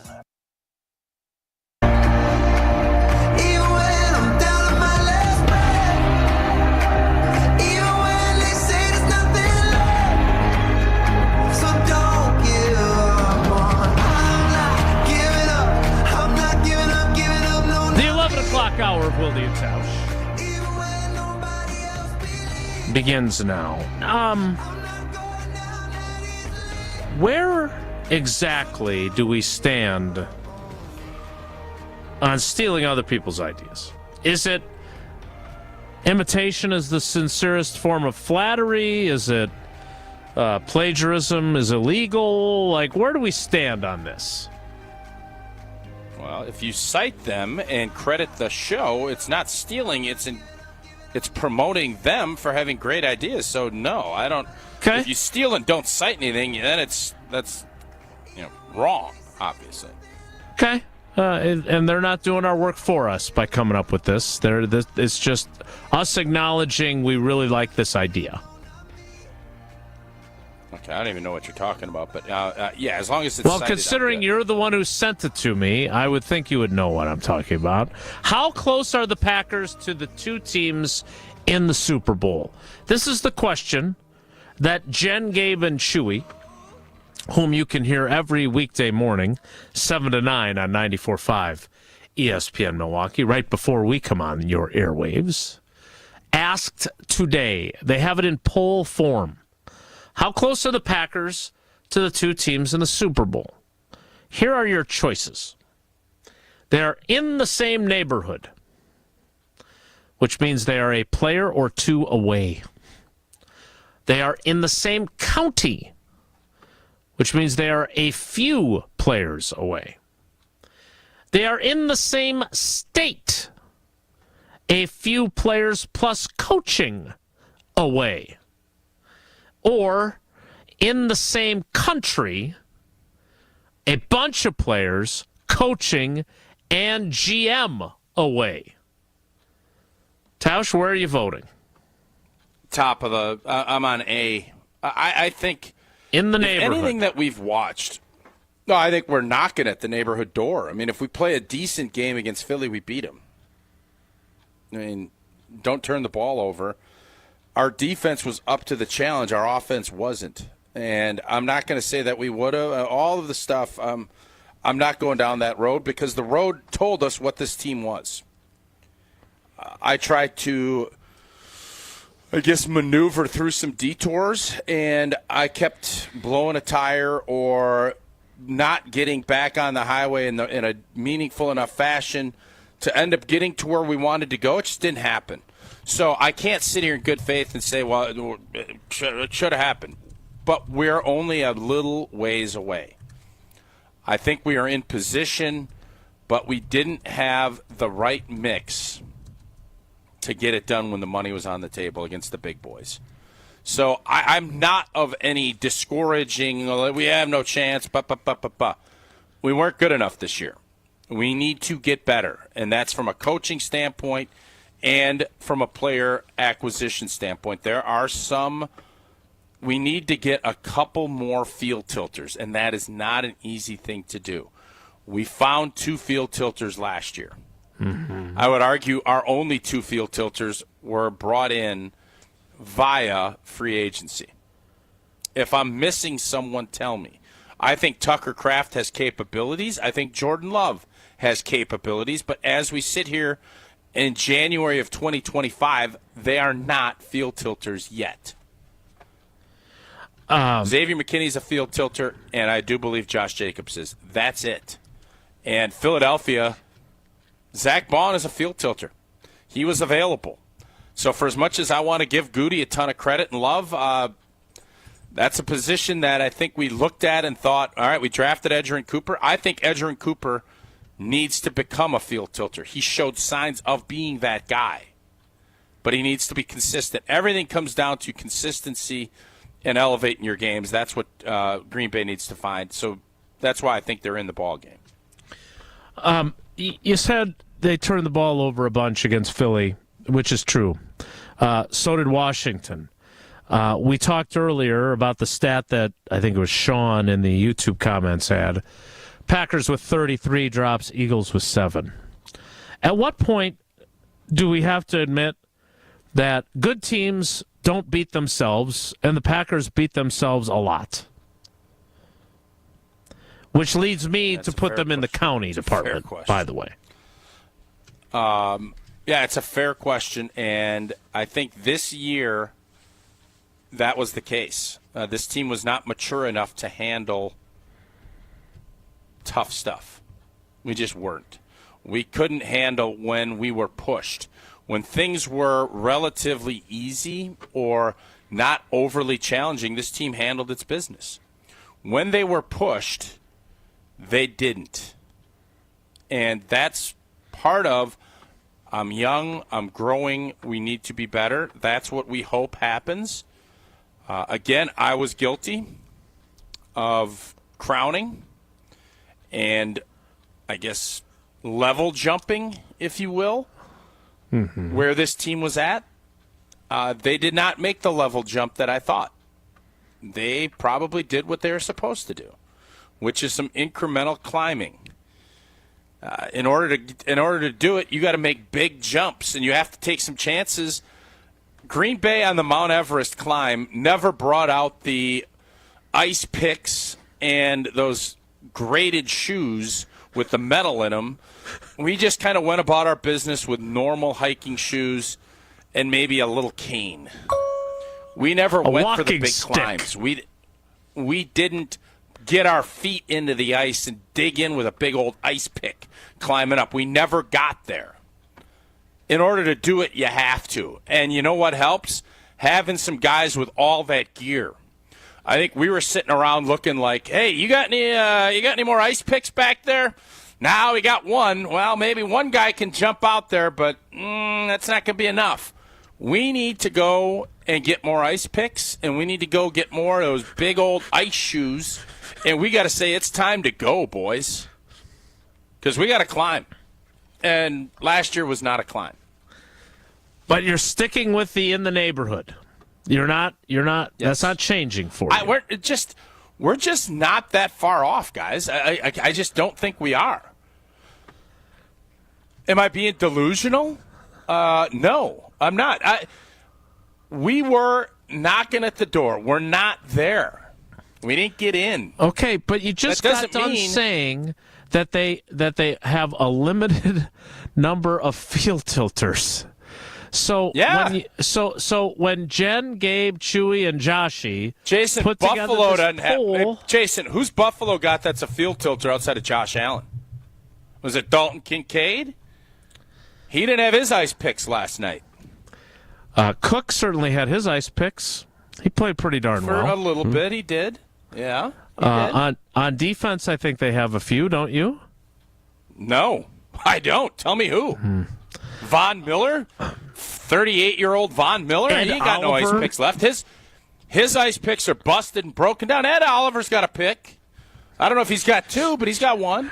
S1: Hour of Wilde and Tausch begins now. Where exactly do we stand on stealing other people's ideas? Is it imitation is the sincerest form of flattery? Is it plagiarism is illegal? Like, where do we stand on this?
S2: Well, if you cite them and credit the show, it's not stealing. It's promoting them for having great ideas. So no, I don't. Okay. If you steal and don't cite anything, then that's wrong, obviously.
S1: Okay. And they're not doing our work for us by coming up with this. It's just us acknowledging we really like this idea.
S2: Okay, I don't even know what you're talking about, but yeah, as long as it's cited,
S1: considering you're the one who sent it to me, I would think you would know what I'm talking about. How close are the Packers to the two teams in the Super Bowl? This is the question that Jen, Gabe, and Chewy, whom you can hear every weekday morning, 7 to 9 on 94.5 ESPN Milwaukee, right before we come on your airwaves, asked today. They have it in poll form. How close are the Packers to the two teams in the Super Bowl? Here are your choices. They are in the same neighborhood, which means they are a player or two away. They are in the same county, which means they are a few players away. They are in the same state, a few players plus coaching away. Or in the same country, a bunch of players, coaching, and GM away. Tausch, where are you voting?
S2: Top of the I'm on A. I think
S1: in the neighborhood.
S2: Anything that we've watched, no, I think we're knocking at the neighborhood door. I mean, if we play a decent game against Philly, we beat them. I mean, don't turn the ball over. Our defense was up to the challenge. Our offense wasn't. And I'm not going to say that we would have. All of the stuff, I'm not going down that road because the road told us what this team was. I tried to, I guess, maneuver through some detours, and I kept blowing a tire or not getting back on the highway in a meaningful enough fashion to end up getting to where we wanted to go. It just didn't happen. So I can't sit here in good faith and say, well, it should have happened. But we're only a little ways away. I think we are in position, but we didn't have the right mix to get it done when the money was on the table against the big boys. So I'm not of any discouraging, we have no chance, We weren't good enough this year. We need to get better, and that's from a coaching standpoint and from a player acquisition standpoint. There are we need to get a couple more field tilters, and that is not an easy thing to do. We found 2 field tilters last year. Mm-hmm. I would argue our only 2 field tilters were brought in via free agency. If I'm missing someone, tell me. I think Tucker Kraft has capabilities. I think Jordan Love has capabilities. But as we sit here in January of 2025, they are not field tilters yet. Xavier McKinney's a field tilter, and I do believe Josh Jacobs is. That's it. And Philadelphia, Zach Bond is a field tilter. He was available. So for as much as I want to give Goody a ton of credit and love, that's a position that I think we looked at and thought, all right, we drafted Edgerrin Cooper. I think Edgerrin Cooper needs to become a field tilter. He showed signs of being that guy, but he needs to be consistent. Everything comes down to consistency and elevating your games. That's what Green Bay needs to find. So that's why I think they're in the ball game.
S1: You said they turned the ball over a bunch against Philly, which is true. So did Washington. We talked earlier about the stat that I think it was Sean in the YouTube comments had. Packers with 33 drops, Eagles with 7. At what point do we have to admit that good teams don't beat themselves and the Packers beat themselves a lot? Which leads me to put them in the county department, by the way.
S2: Yeah, it's a fair question, and I think this year that was the case. This team was not mature enough to handle tough stuff. We just weren't. We couldn't handle when we were pushed. When things were relatively easy or not overly challenging, this team handled its business. When they were pushed, they didn't. And that's part of, I'm young, I'm growing, we need to be better. That's what we hope happens. Again, I was guilty of crowning and, I guess, level jumping, if you will, where this team was at. They did not make the level jump that I thought. they probably did what they were supposed to do, which is some incremental climbing. In order to do it, you got to make big jumps, and you have to take some chances. Green Bay on the Mount Everest climb never brought out the ice picks and those graded shoes with the metal in them. We just kind of went about our business with normal hiking shoes and maybe a little cane. We never went for the big climbs. We didn't get our feet into the ice and dig in with a big old ice pick climbing up. We never got there. In order to do it, you have to. And you know what helps? Having some guys with all that gear. I think we were sitting around looking like, hey, you got any more ice picks back there? Now we got one. Well, maybe one guy can jump out there, but that's not going to be enough. We need to go and get more ice picks, and we need to go get more of those big old ice shoes. And we got to say it's time to go, boys, because we got to climb. And last year was not a climb.
S1: But you're sticking with the in the neighborhood. You're not. Yes. That's not changing for you.
S2: We're just not that far off, guys. I just don't think we are. Am I being delusional? No, I'm not. We were knocking at the door. We're not there. We didn't get in.
S1: Okay, but you just got done saying that they have a limited number of field tilters. So
S2: yeah.
S1: When Jen, Gabe, Chewy, and Joshy
S2: Jason
S1: put
S2: Buffalo
S1: together this poll,
S2: Jason, who's Buffalo got that's a field tilter outside of Josh Allen? Was it Dalton Kincaid? He didn't have his ice picks last night.
S1: Cook certainly had his ice picks. He played pretty darn well.
S2: For a little bit, he did. Yeah.
S1: On defense, I think they have a few, don't you?
S2: No, I don't. Tell me who. Von Miller, 38-year-old Von Miller. He ain't got no ice picks left. His ice picks are busted and broken down. Ed Oliver's got a pick. I don't know if he's got two, but he's got one.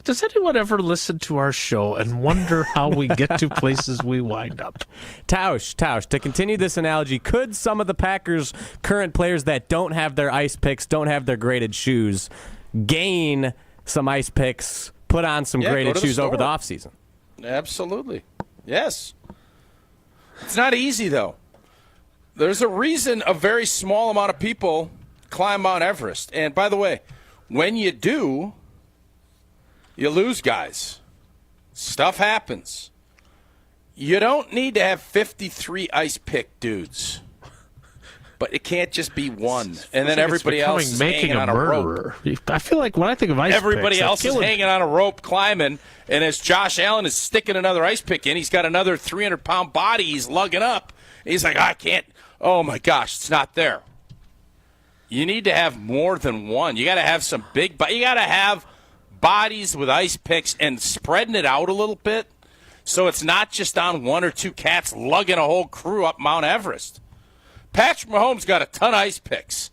S1: Does anyone ever listen to our show and wonder how we get to places we wind up?
S6: Tausch, to continue this analogy, could some of the Packers' current players that don't have their ice picks, don't have their graded shoes, gain some ice picks, put on some graded shoes over the offseason?
S2: Absolutely. Yes. It's not easy, though. There's a reason a very small amount of people climb Mount Everest. And by the way, when you do, you lose guys. Stuff happens. You don't need to have 53 ice pick dudes. But it can't just be one. And then everybody else is hanging on a rope.
S1: I feel like when I think of ice
S2: everybody
S1: picks,
S2: else is hanging on a rope climbing. And as Josh Allen is sticking another ice pick in, he's got another 300-pound body he's lugging up. He's like, I can't. Oh, my gosh, it's not there. You need to have more than one. You got to have some big – you got to have bodies with ice picks and spreading it out a little bit so it's not just on one or two cats lugging a whole crew up Mount Everest. Patrick Mahomes got a ton of ice picks,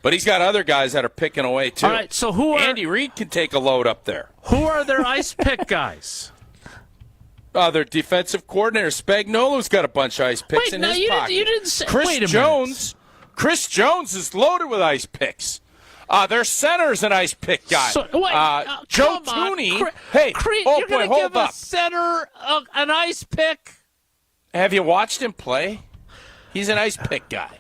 S2: but he's got other guys that are picking away too.
S1: All right, so
S2: Andy Reid can take a load up there.
S1: Who are their ice pick guys?
S2: Their defensive coordinator Spagnuolo's got a bunch of ice picks in his pocket.
S1: You didn't say.
S2: Chris Jones is loaded with ice picks. Their center's an ice pick guy. Joe Tooney.
S1: You're going to give a center an ice pick?
S2: Have you watched him play? He's an ice pick guy.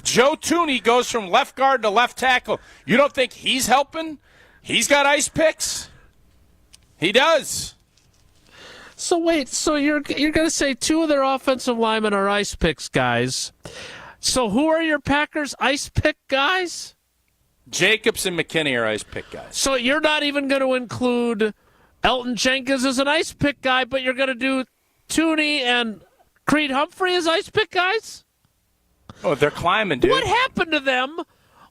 S2: Joe Tooney goes from left guard to left tackle. You don't think he's helping? He's got ice picks? He does.
S1: So wait, so you're going to say two of their offensive linemen are ice picks guys. So who are your Packers ice pick guys?
S2: Jacobs and McKinney are ice pick guys.
S1: So you're not even going to include Elton Jenkins as an ice pick guy, but you're going to do Tooney and Creed Humphrey as ice pick guys?
S2: Oh, they're climbing, dude.
S1: What happened to them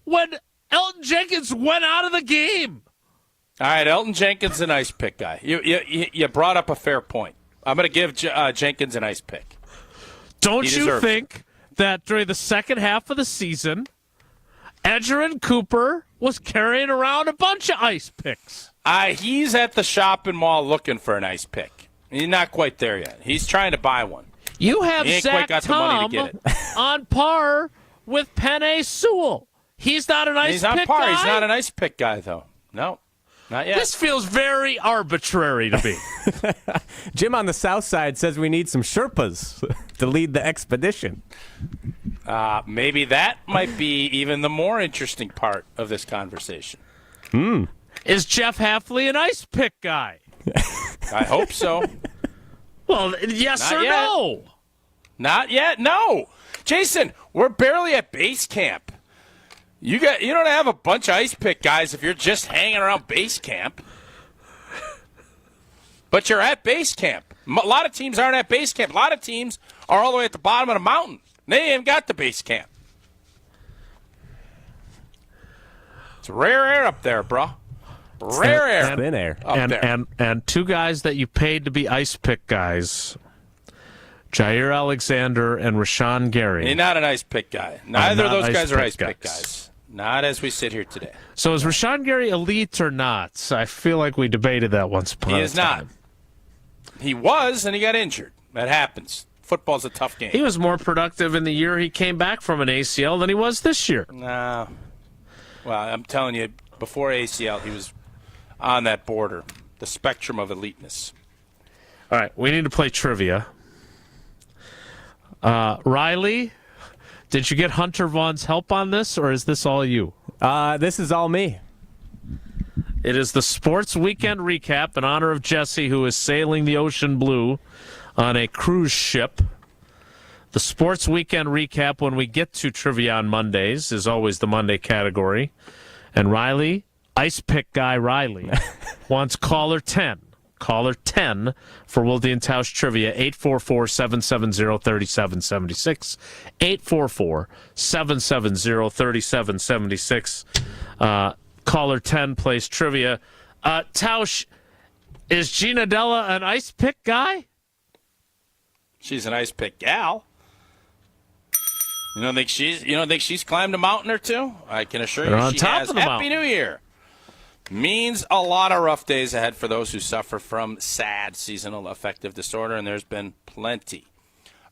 S1: when Elton Jenkins went out of the game?
S2: All right, Elton Jenkins an ice pick guy. You brought up a fair point. I'm going to give Jenkins an ice pick.
S1: Don't you think that during the second half of the season, Edgerrin Cooper was carrying around a bunch of ice picks?
S2: He's at the shopping mall looking for an ice pick. He's not quite there yet. He's trying to buy one.
S1: You have Zach Tom on par with Penei Sewell. He's not an ice
S2: He's on
S1: pick
S2: par.
S1: guy?
S2: He's not an ice pick guy, though. No, not yet.
S1: This feels very arbitrary to me.
S6: Jim on the south side says we need some Sherpas to lead the expedition.
S2: Maybe that might be even the more interesting part of this conversation.
S1: Is Jeff Hafley an ice pick guy?
S2: I hope so.
S1: Well, yes
S2: Not
S1: or
S2: yet.
S1: no?
S2: Not yet. No, Jason, we're barely at base camp. You don't have a bunch of ice pick guys if you're just hanging around base camp. But you're at base camp. A lot of teams aren't at base camp. A lot of teams are all the way at the bottom of the mountain. They ain't even got the base camp. It's rare air up there, bro. Rare air.
S6: Thin air.
S2: Up there.
S1: And two guys that you paid to be ice pick guys, Jair Alexander and Rashawn Gary.
S2: He's not an ice pick guy. Neither of
S1: not
S2: those guys are ice
S1: pick
S2: pick guys. Not as we sit here today.
S1: So is Rashawn Gary elite or not? I feel like we debated that once upon a time.
S2: He is not. He was, and he got injured. That happens. Football's a tough game.
S1: He was more productive in the year he came back from an ACL than he was this year.
S2: No. Well, I'm telling you, before ACL, he was on that border, the spectrum of eliteness.
S1: All right, we need to play trivia. Riley, did you get Hunter Vaughn's help on this, or is this all you?
S6: This is all me.
S1: It is the Sports Weekend Recap in honor of Jesse, who is sailing the ocean blue on a cruise ship. The Sports Weekend Recap, when we get to trivia on Mondays, is always the Monday category. And Riley, ice pick guy Riley, wants caller 10. Caller 10 for Wilde and Tausch Trivia, 844-770-3776. 844-770-3776. Caller 10 plays trivia. Tausch, is Gina Della an ice pick guy?
S2: She's an ice pick gal. You don't think she's climbed a mountain or two? I can assure
S1: They're
S2: you
S1: on
S2: she
S1: top
S2: has.
S1: of the
S2: Happy
S1: mountain.
S2: New Year. Means a lot of rough days ahead for those who suffer from SAD, seasonal affective disorder, and there's been plenty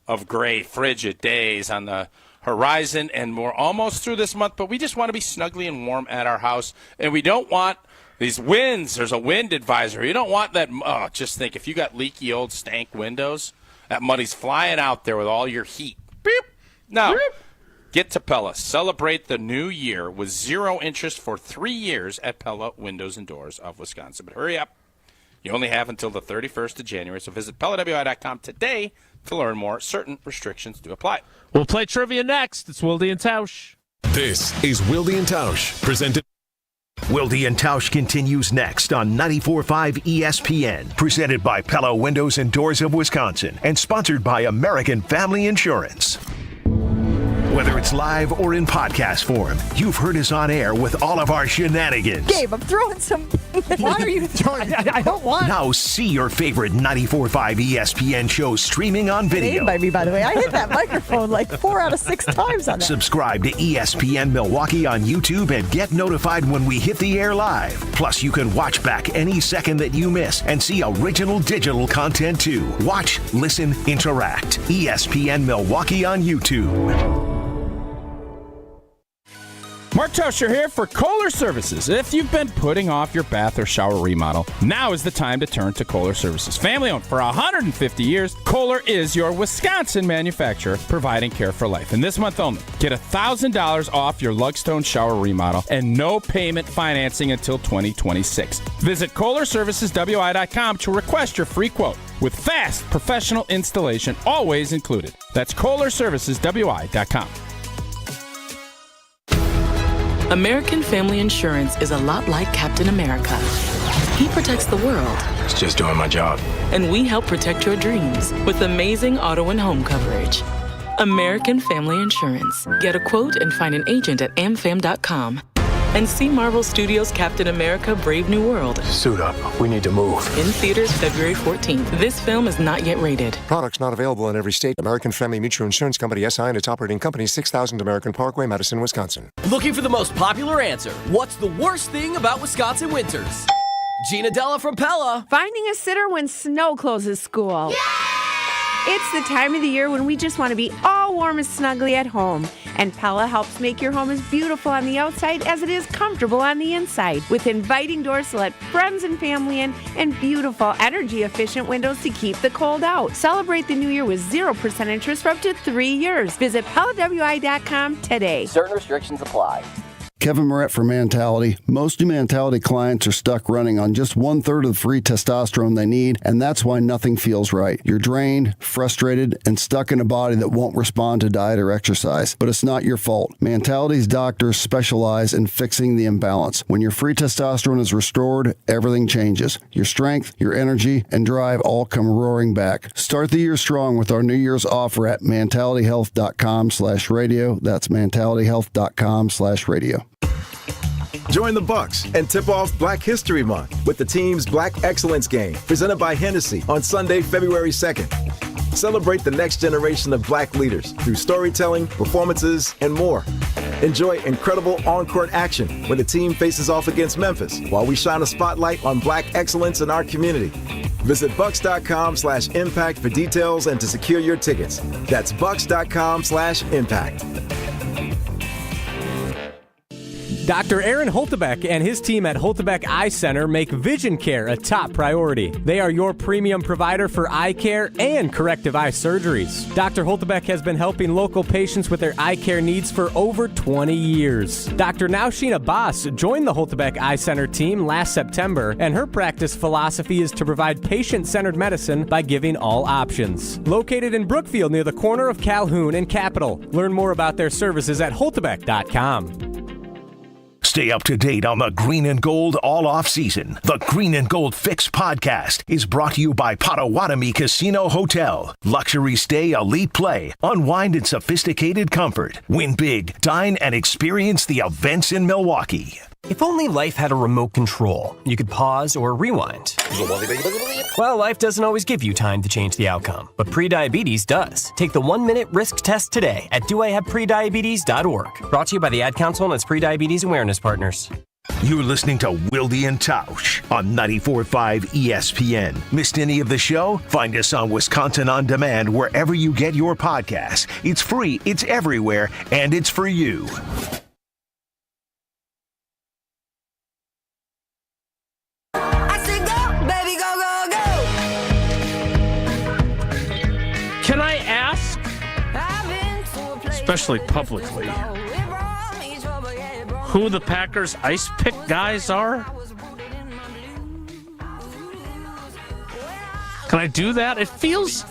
S2: of gray, frigid days on the horizon, and we're almost through this month, but we just want to be snugly and warm at our house, and we don't want these winds. There's a wind advisory. You don't want that. Just think, if you got leaky old stank windows, that money's flying out there with all your heat. Beep. Now, get to Pella. Celebrate the new year with 0 interest for 3 years at Pella Windows and Doors of Wisconsin. But hurry up. You only have until the 31st of January, so visit PellaWI.com today to learn more. Certain restrictions do apply.
S1: We'll play trivia next. It's Wilde and Tausch.
S9: This is Wilde and Tausch, presented.
S4: Wilde and Tausch continues next on 94.5 ESPN, presented by Pella Windows and Doors of Wisconsin, and sponsored by American Family Insurance. Whether it's live or in podcast form, you've heard us on air with all of our shenanigans.
S3: Gabe, I'm throwing some. Why are you throwing? I don't want.
S4: Now see your favorite 94.5 ESPN shows streaming on video.
S3: Made by me, by the way. I hit that microphone like 4 out of 6 times on that.
S4: Subscribe to ESPN Milwaukee on YouTube and get notified when we hit the air live. Plus, you can watch back any second that you miss and see original digital content too. Watch, listen, interact. ESPN Milwaukee on YouTube.
S10: Mark Tauscher here for Kohler Services. If you've been putting off your bath or shower remodel, now is the time to turn to Kohler Services. Family owned for 150 years, Kohler is your Wisconsin manufacturer providing care for life. And this month only, get $1,000 off your Lugstone shower remodel and no payment financing until 2026. Visit KohlerServicesWI.com to request your free quote with fast professional installation always included. That's KohlerServicesWI.com.
S13: American Family Insurance is a lot like Captain America. He protects the world.
S21: It's just doing my job.
S13: And we help protect your dreams with amazing auto and home coverage. American Family Insurance. Get a quote and find an agent at amfam.com. And see Marvel Studios' Captain America: Brave New World.
S21: Suit up. We need to move.
S13: In theaters February 14th. This film is not yet rated.
S14: Products not available in every state. American Family Mutual Insurance Company, SI, and its operating company, 6000 American Parkway, Madison, Wisconsin.
S15: Looking for the most popular answer. What's the worst thing about Wisconsin winters? Gina Della from Pella.
S16: Finding a sitter when snow closes school. Yay! It's the time of the year when we just want to be all
S5: warm and snuggly at home. And Pella helps make your home as beautiful on the outside as it is comfortable on the inside, with inviting doors to let friends and family in and beautiful energy-efficient windows to keep the cold out. Celebrate the new year with 0% interest for up to 3 years. Visit PellaWI.com today.
S15: Certain restrictions apply.
S7: Kevin Moret for Mentality. Most new Mentality clients are stuck running on just 1/3 of the free testosterone they need, and that's why nothing feels right. You're drained, frustrated, and stuck in a body that won't respond to diet or exercise. But it's not your fault. Mentality's doctors specialize in fixing the imbalance. When your free testosterone is restored, everything changes. Your strength, your energy, and drive all come roaring back. Start the year strong with our New Year's offer at mentalityhealth.com/radio. That's mentalityhealth.com/radio.
S8: Join the Bucks and tip off Black History Month with the team's Black Excellence Game, presented by Hennessy on Sunday, February 2nd. Celebrate the next generation of Black leaders through storytelling, performances, and more. Enjoy incredible on-court action when the team faces off against Memphis, while we shine a spotlight on Black excellence in our community. Visit bucks.com/impact for details and to secure your tickets. That's bucks.com/impact.
S6: Dr. Aaron Holtebeck and his team at Holtebeck Eye Center make vision care a top priority. They are your premium provider for eye care and corrective eye surgeries. Dr. Holtebeck has been helping local patients with their eye care needs for over 20 years. Dr. Nausheen Abbas joined the Holtebeck Eye Center team last September, and her practice philosophy is to provide patient-centered medicine by giving all options. Located in Brookfield near the corner of Calhoun and Capitol. Learn more about their services at holtebeck.com.
S4: Stay up to date on the Green and Gold all off season. The Green and Gold Fix podcast is brought to you by Potawatomi Casino Hotel. Luxury stay, elite play, unwind in sophisticated comfort. Win big, dine, and experience the events in Milwaukee.
S12: If only life had a remote control, you could pause or rewind. Well, life doesn't always give you time to change the outcome, but prediabetes does. Take the 1-minute risk test today at doihaveprediabetes.org. Brought to you by the Ad Council and its Prediabetes Awareness Partners.
S4: You're listening to Wilde and Tausch on 94.5 ESPN. Missed any of the show? Find us on Wisconsin On Demand wherever you get your podcasts. It's free, it's everywhere, and it's for you.
S1: Can I ask, especially publicly, who the Packers ice pick guys are? Can I do that? It feels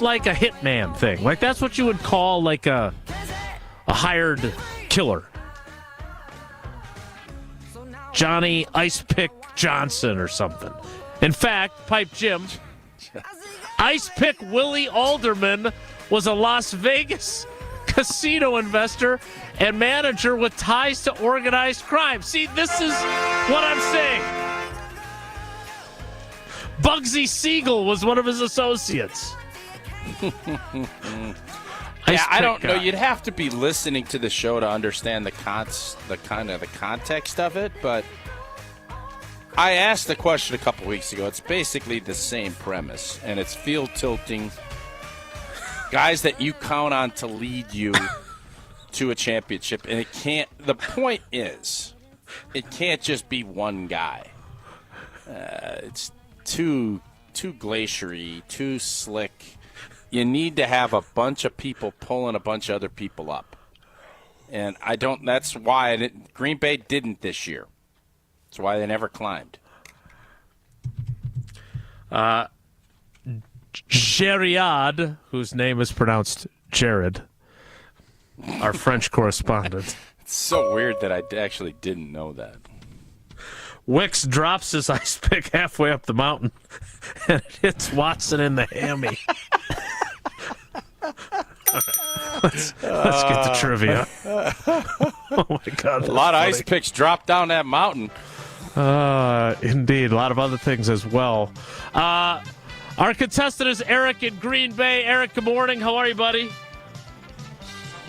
S1: like a hitman thing. Like that's what you would call like a hired killer. Johnny Ice Pick Johnson or something. In fact, Pipe Jim, Ice Pick Willie Alderman was a Las Vegas casino investor and manager with ties to organized crime. See, this is what I'm saying. Bugsy Siegel was one of his associates.
S2: Yeah, I don't know. You'd have to be listening to the show to understand the context of it, but I asked the question a couple weeks ago. It's basically the same premise, and it's field tilting. Guys that you count on to lead you to a championship, and it can't. The point is, it can't just be one guy. It's too glaciery, too slick. You need to have a bunch of people pulling a bunch of other people up, and I don't. That's why Green Bay didn't this year. That's why they never climbed.
S1: Gériad, whose name is pronounced Jared, our French correspondent.
S2: It's so weird that I actually didn't know that.
S1: Wicks drops his ice pick halfway up the mountain, and it hits Watson in the hammy. Let's get to trivia. Oh, my God.
S2: A lot of ice picks drop down that mountain.
S1: Indeed. A lot of other things as well. Our contestant is Eric in Green Bay. Eric, good morning. How are you, buddy?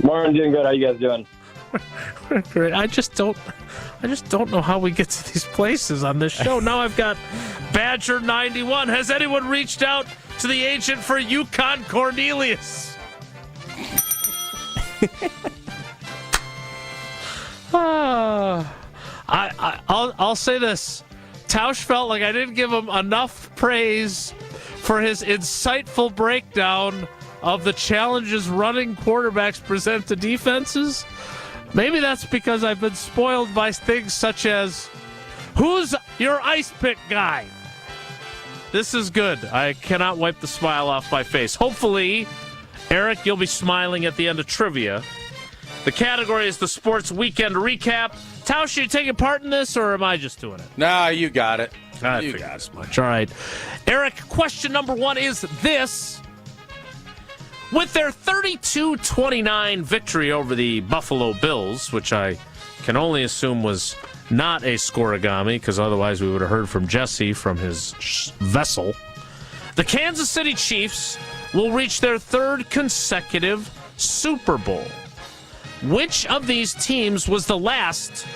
S16: Morning, doing good. How you guys doing?
S1: Great. I just don't know how we get to these places on this show. Now I've got Badger 91. Has anyone reached out to the agent for Yukon Cornelius? I'll say this. Tausch felt like I didn't give him enough praise for his insightful breakdown of the challenges running quarterbacks present to defenses. Maybe that's because I've been spoiled by things such as, who's your ice pick guy? This is good. I cannot wipe the smile off my face. Hopefully, Eric, you'll be smiling at the end of trivia. The category is the Sports Weekend Recap. Tausch, are you taking part in this, or am I just doing it?
S2: Nah, you got it.
S1: I figured as much. All right. Eric, question number 1 is this. With their 32-29 victory over the Buffalo Bills, which I can only assume was not a scoregami, because otherwise we would have heard from Jesse from his vessel, the Kansas City Chiefs will reach their 3rd consecutive Super Bowl. Which of these teams was the last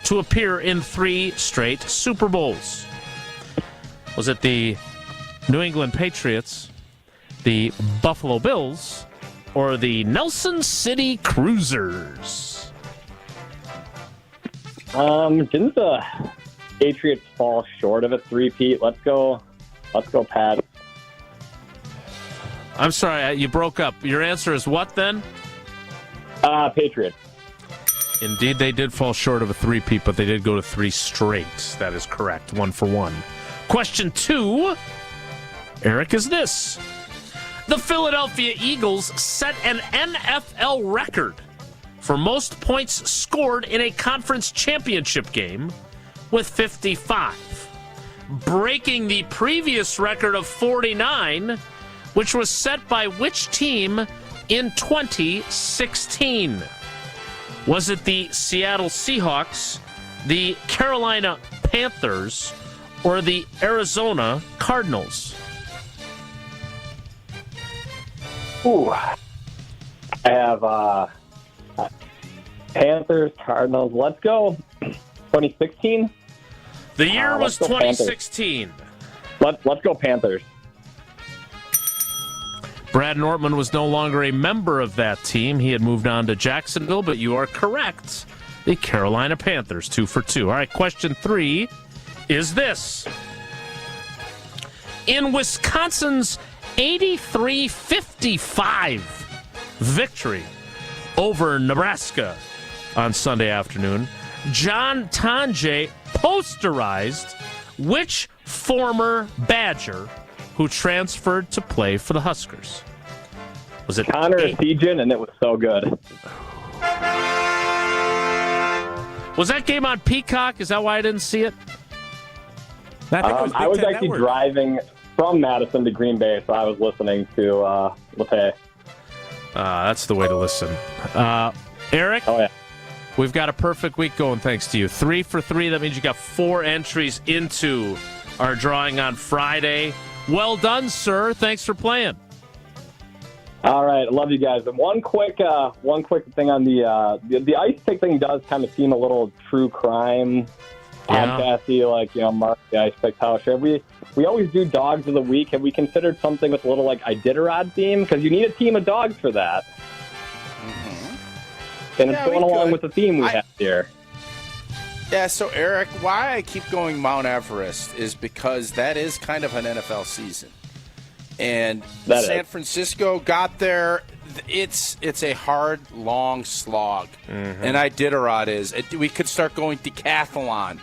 S1: to appear in 3 straight Super Bowls? Was it the New England Patriots, the Buffalo Bills, or the Nelson City Cruisers?
S16: Didn't the Patriots fall short of a three-peat? Let's go, Pat.
S1: I'm sorry, you broke up. Your answer is what then?
S16: Patriots.
S1: Indeed, they did fall short of a three-peat, but they did go to 3 straight. That is correct. 1 for 1. Question 2, Eric, is this. The Philadelphia Eagles set an NFL record for most points scored in a conference championship game with 55, breaking the previous record of 49, which was set by which team in 2016? Was it the Seattle Seahawks, the Carolina Panthers, or the Arizona Cardinals?
S16: Ooh. I have Panthers, Cardinals. Let's go 2016.
S1: The year was 2016.
S16: Let's go Panthers.
S1: Brad Nortman was no longer a member of that team. He had moved on to Jacksonville, but you are correct. The Carolina Panthers, 2 for 2. All right, question 3 is this. In Wisconsin's 83-55 victory over Nebraska on Sunday afternoon, John Tonje posterized which former Badger who transferred to play for the Huskers? Was it
S16: Connor Esijan, and it was so good.
S1: Was that game on Peacock? Is that why I didn't see it?
S16: I was actually driving from Madison to Green Bay, so I was listening to LePay.
S1: That's the way to listen. Eric?
S16: Oh, yeah.
S1: We've got a perfect week going thanks to you. 3 for 3. That means you got 4 entries into our drawing on Friday. Well done, sir. Thanks for playing.
S16: All right, I love you guys. And one quick thing on the ice pick thing does kind of seem a little true crime podcasty, like Mark the Ice Pick Tausch. We always do dogs of the week. Have we considered something with a little like Iditarod theme? Because you need a team of dogs for that. Mm-hmm. And it's going along with the theme we have here.
S2: Yeah, so Eric, why I keep going Mount Everest is because that is kind of an NFL season. And San Francisco got there. It's a hard, long slog. Mm-hmm. And Iditarod is. We could start going decathlon,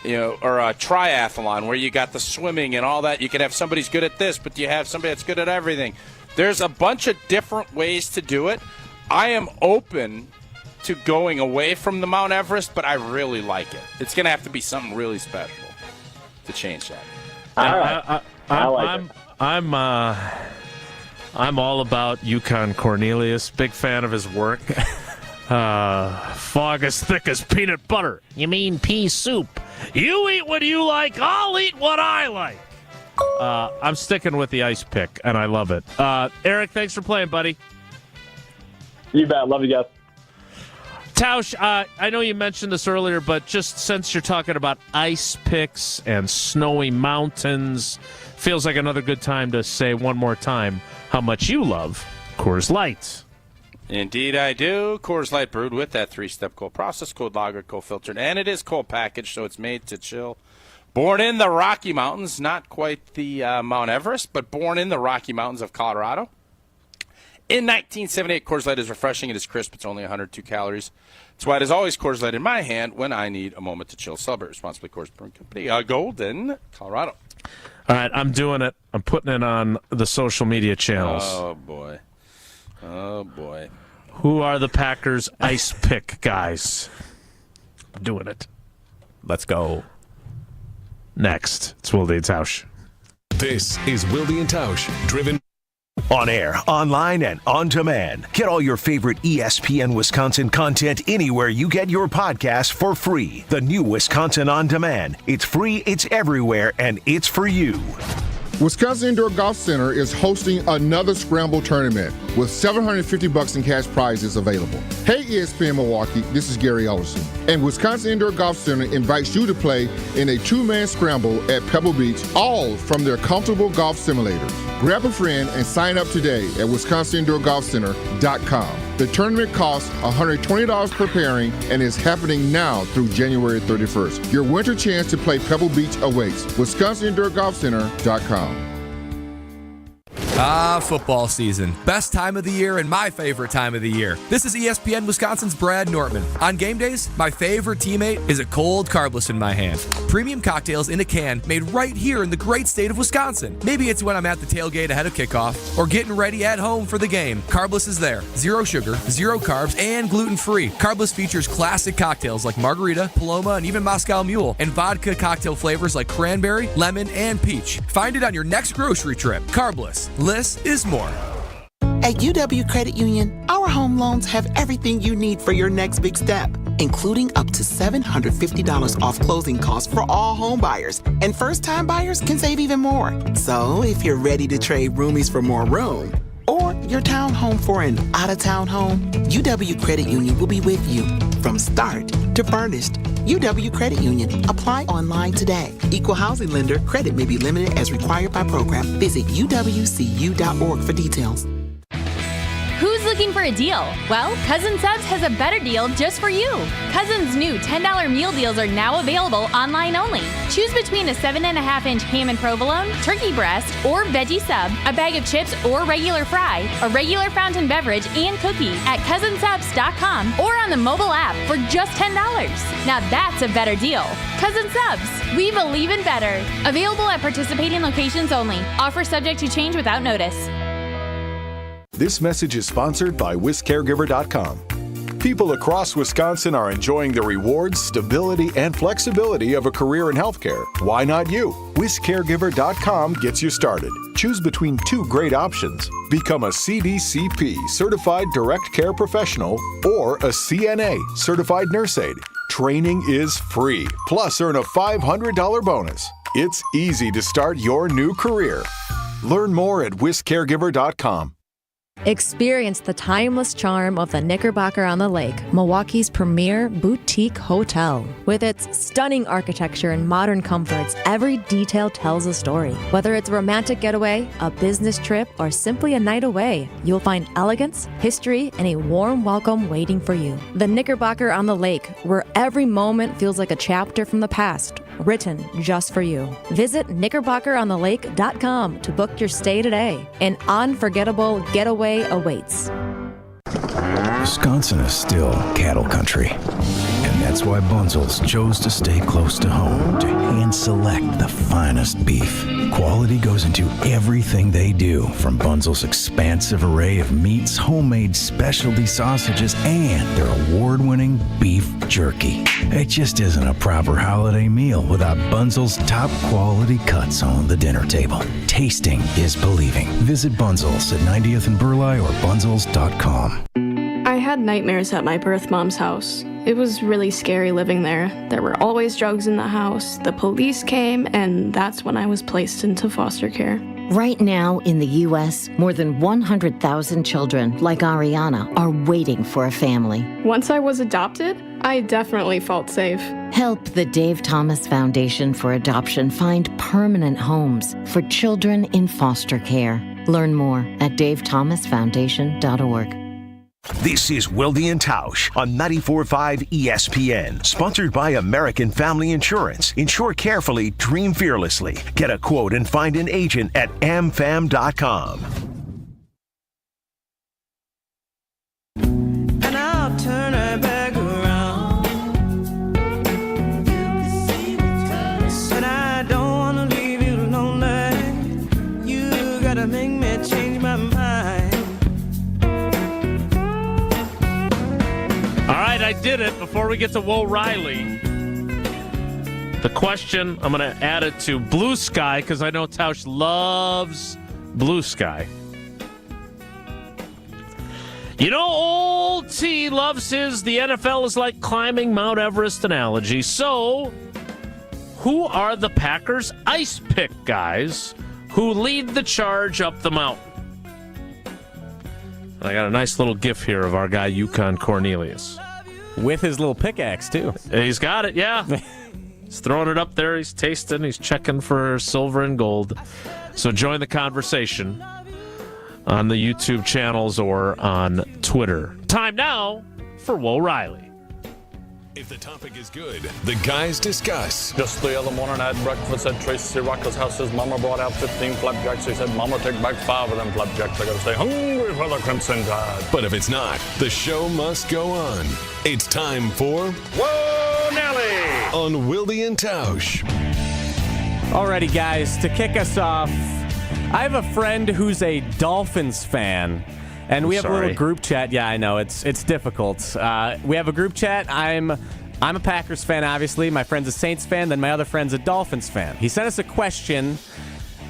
S2: or a triathlon where you got the swimming and all that. You could have somebody's good at this, but you have somebody that's good at everything. There's a bunch of different ways to do it. I am open to going away from the Mount Everest, but I really like it. It's going to have to be something really special to change that.
S1: I'm all about Yukon Cornelius. Big fan of his work. Fog as thick as peanut butter. You mean pea soup? You eat what you like. I'll eat what I like. I'm sticking with the ice pick, and I love it. Eric, thanks for playing, buddy.
S16: You bet. Love you guys.
S1: Tausch, I know you mentioned this earlier, but just since you're talking about ice picks and snowy mountains, feels like another good time to say one more time how much you love Coors Light.
S2: Indeed I do. Coors Light brewed with that 3-step cold process, cold lagered, cold filtered, and it is cold packaged, so it's made to chill. Born in the Rocky Mountains, not quite the Mount Everest, but born in the Rocky Mountains of Colorado. In 1978, Coors Light is refreshing. It is crisp. It's only 102 calories. That's why it is always Coors Light in my hand when I need a moment to chill. Celebrate responsibly. Coors Brewing Company, Golden, Colorado.
S1: All right, I'm doing it. I'm putting it on the social media channels.
S2: Oh, boy. Oh, boy.
S1: Who are the Packers ice pick guys? I'm doing it.
S6: Let's go.
S1: Next, it's Wilde and Tausch.
S9: This is Wilde and Tausch, driven
S4: on air, online, and on demand. Get all your favorite ESPN Wisconsin content anywhere you get your podcasts for free. The new Wisconsin On Demand. It's free, it's everywhere, and it's for you.
S31: Wisconsin Indoor Golf Center is hosting another Scramble tournament with $750 in cash prizes available. Hey ESPN Milwaukee, this is Gary Ellison, and Wisconsin Indoor Golf Center invites you to play in a 2-man scramble at Pebble Beach, all from their comfortable golf simulators. Grab a friend and sign up today at WisconsinIndoorGolfCenter.com. The tournament costs $120 per pairing and is happening now through January 31st. Your winter chance to play Pebble Beach awaits. WisconsinIndoorGolfCenter.com.
S30: Football season. Best time of the year and my favorite time of the year. This is ESPN Wisconsin's Brad Nortman. On game days, my favorite teammate is a cold carbless in my hand. Premium cocktails in a can made right here in the great state of Wisconsin. Maybe it's when I'm at the tailgate ahead of kickoff or getting ready at home for the game. Carbless is there. 0 sugar, 0 carbs, and gluten-free. Carbless features classic cocktails like margarita, Paloma, and even Moscow Mule, and vodka cocktail flavors like cranberry, lemon, and peach. Find it on your next grocery trip. Carbless. Less is more.
S11: At UW Credit Union, our home loans have everything you need for your next big step, including up to $750 off closing costs for all home buyers. And first-time buyers can save even more. So if you're ready to trade roomies for more room, or your townhome for an out-of-town home, UW Credit Union will be with you from start to furnished. UW Credit Union. Apply online today. Equal housing lender. Credit may be limited as required by program. Visit uwcu.org for details.
S17: Who's looking for a deal? Well, Cousin Subs has a better deal just for you. Cousin's new $10 meal deals are now available online only. Choose between a 7.5-inch ham and provolone, turkey breast, or veggie sub, a bag of chips or regular fry, a regular fountain beverage, and cookie at cousinsubs.com or on the mobile app for just $10. Now that's a better deal. Cousin Subs, we believe in better. Available at participating locations only. Offer subject to change without notice.
S18: This message is sponsored by WisCaregiver.com. People across Wisconsin are enjoying the rewards, stability, and flexibility of a career in healthcare. Why not you? WisCaregiver.com gets you started. Choose between 2 great options. Become a CDCP, Certified Direct Care Professional, or a CNA, Certified Nurse Aide. Training is free, plus earn a $500 bonus. It's easy to start your new career. Learn more at WisCaregiver.com.
S19: Experience the timeless charm of the Knickerbocker on the Lake, Milwaukee's premier boutique hotel. With its stunning architecture and modern comforts, every detail tells a story. Whether it's a romantic getaway, a business trip, or simply a night away, you'll find elegance, history, and a warm welcome waiting for you. The Knickerbocker on the Lake, where every moment feels like a chapter from the past, written just for you. Visit knickerbockeronthelake.com to book your stay today. An unforgettable getaway awaits.
S28: Wisconsin is still cattle country. And that's why Bunzel's chose to stay close to home to hand select the finest beef. Quality goes into everything they do, from Bunzel's expansive array of meats, homemade specialty sausages, and their award-winning beef jerky. It just isn't a proper holiday meal without Bunzel's top quality cuts on the dinner table. Tasting is believing. Visit Bunzel's at 90th and Burleigh or bunzels.com.
S20: I had nightmares at my birth mom's house. It was really scary living there. There were always drugs in the house. The police came, and that's when I was placed into foster care.
S22: Right now in the U.S., more than 100,000 children, like Ariana, are waiting for a family.
S20: Once I was adopted, I definitely felt safe.
S22: Help the Dave Thomas Foundation for Adoption find permanent homes for children in foster care. Learn more at davethomasfoundation.org.
S4: This is Wilde and Tausch on 94.5 ESPN. Sponsored by American Family Insurance. Insure carefully, dream fearlessly. Get a quote and find an agent at amfam.com.
S3: And I'll turn right back around. But I don't want to leave you lonely. You gotta make me change my mind.
S1: All right, I did it. Before we get to Will Riley, the question, I'm going to add it to Blue Sky because I know Tausch loves Blue Sky. You know, old T loves his the NFL is like climbing Mount Everest analogy. So, who are the Packers' ice pick guys who lead the charge up the mountain? I got a nice little gif here of our guy Yukon Cornelius.
S6: With his little pickaxe, too.
S1: He's got it, yeah. He's throwing it up there. He's tasting. He's checking for silver and gold. So join the conversation on the YouTube channels or on Twitter. Time now for Will Riley.
S9: If the topic is good, the guys discuss.
S10: Just the other morning I had breakfast at Tracy Rocker's house. His mama brought out 15 flapjacks. He said, Mama, take back 5 of them flapjacks. I gotta stay hungry for the Crimson Tide.
S9: But if it's not, the show must go on. It's time for
S10: Whoa, Nelly!
S9: On Wilde and Tausch.
S6: Alrighty, guys, to kick us off, I have a friend who's a Dolphins fan. And we have a little group chat. Yeah, I know. It's difficult. We have a group chat. I'm a Packers fan, obviously. My friend's a Saints fan. Then my other friend's a Dolphins fan. He sent us a question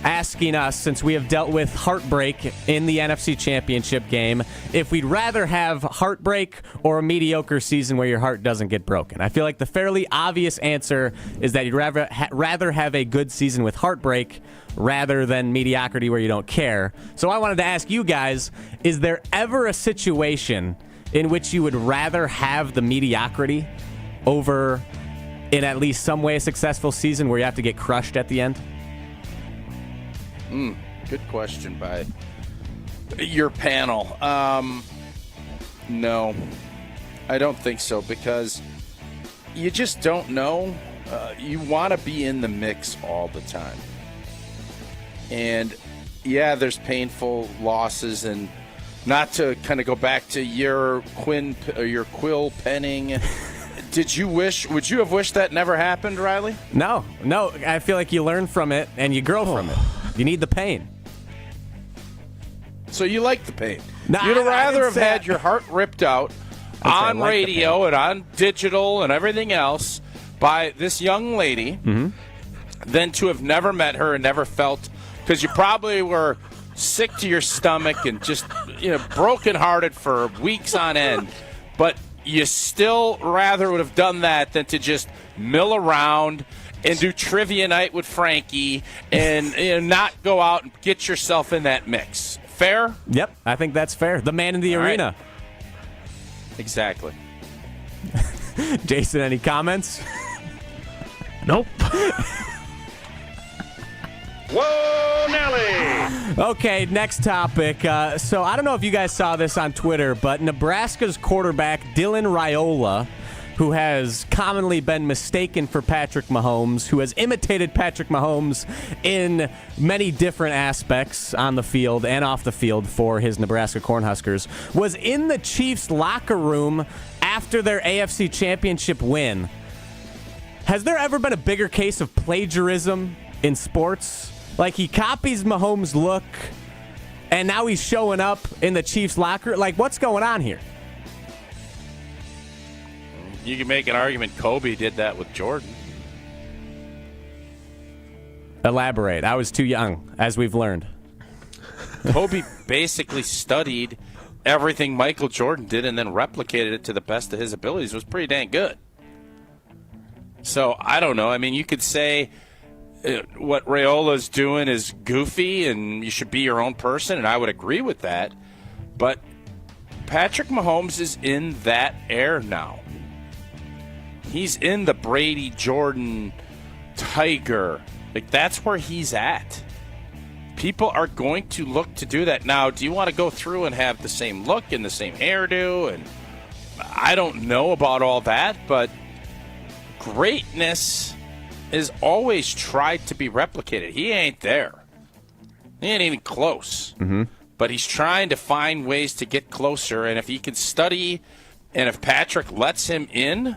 S6: asking us, since we have dealt with heartbreak in the NFC Championship game, if we'd rather have heartbreak or a mediocre season where your heart doesn't get broken. I feel like the fairly obvious answer is that you'd rather have a good season with heartbreak rather than mediocrity where you don't care. So I wanted to ask you guys, is there ever a situation in which you would rather have the mediocrity over, in at least some way, a successful season where you have to get crushed at the end?
S2: Good question by your panel. No, I don't think so, because you just don't know. You want to be in the mix all the time. And, yeah, there's painful losses. And not to kind of go back to your quill penning, would you have wished that never happened, Riley?
S6: No. I feel like you learn from it and you grow from it. You need the pain.
S2: So you like the pain.
S6: Nah,
S2: You'd rather have had your heart ripped out on radio and on digital and everything else by this young lady than to have never met her and never felt, because you probably were sick to your stomach and just brokenhearted for weeks on end. But you still rather would have done that than to just mill around and do trivia night with Frankie and not go out and get yourself in that mix. Fair?
S6: Yep, I think that's fair. The man in the arena.
S2: Right. Exactly.
S6: Jason, any comments?
S1: Nope.
S10: Whoa, Nelly!
S6: Okay, next topic. So I don't know if you guys saw this on Twitter, but Nebraska's quarterback, Dylan Raiola, who has commonly been mistaken for Patrick Mahomes, who has imitated Patrick Mahomes in many different aspects on the field and off the field for his Nebraska Cornhuskers, was in the Chiefs' locker room after their AFC Championship win. Has there ever been a bigger case of plagiarism in sports? Like, he copies Mahomes' look, and now he's showing up in the Chiefs' locker. Like, what's going on here?
S2: You can make an argument Kobe did that with Jordan.
S6: Elaborate. I was too young, as we've learned.
S2: Kobe basically studied everything Michael Jordan did and then replicated it to the best of his abilities. It was pretty dang good. So, I don't know. I mean, you could say what Raiola's doing is goofy and you should be your own person, and I would agree with that. But Patrick Mahomes is in that air now. He's in the Brady, Jordan, Tiger. Like, that's where he's at. people are going to look to do that. Now, do you want to go through and have the same look and the same hairdo? And I don't know about all that, but greatness is always tried to be replicated. He ain't there. He ain't even close.
S6: Mm-hmm.
S2: But he's trying to find ways to get closer, and if he can study, and if Patrick lets him in,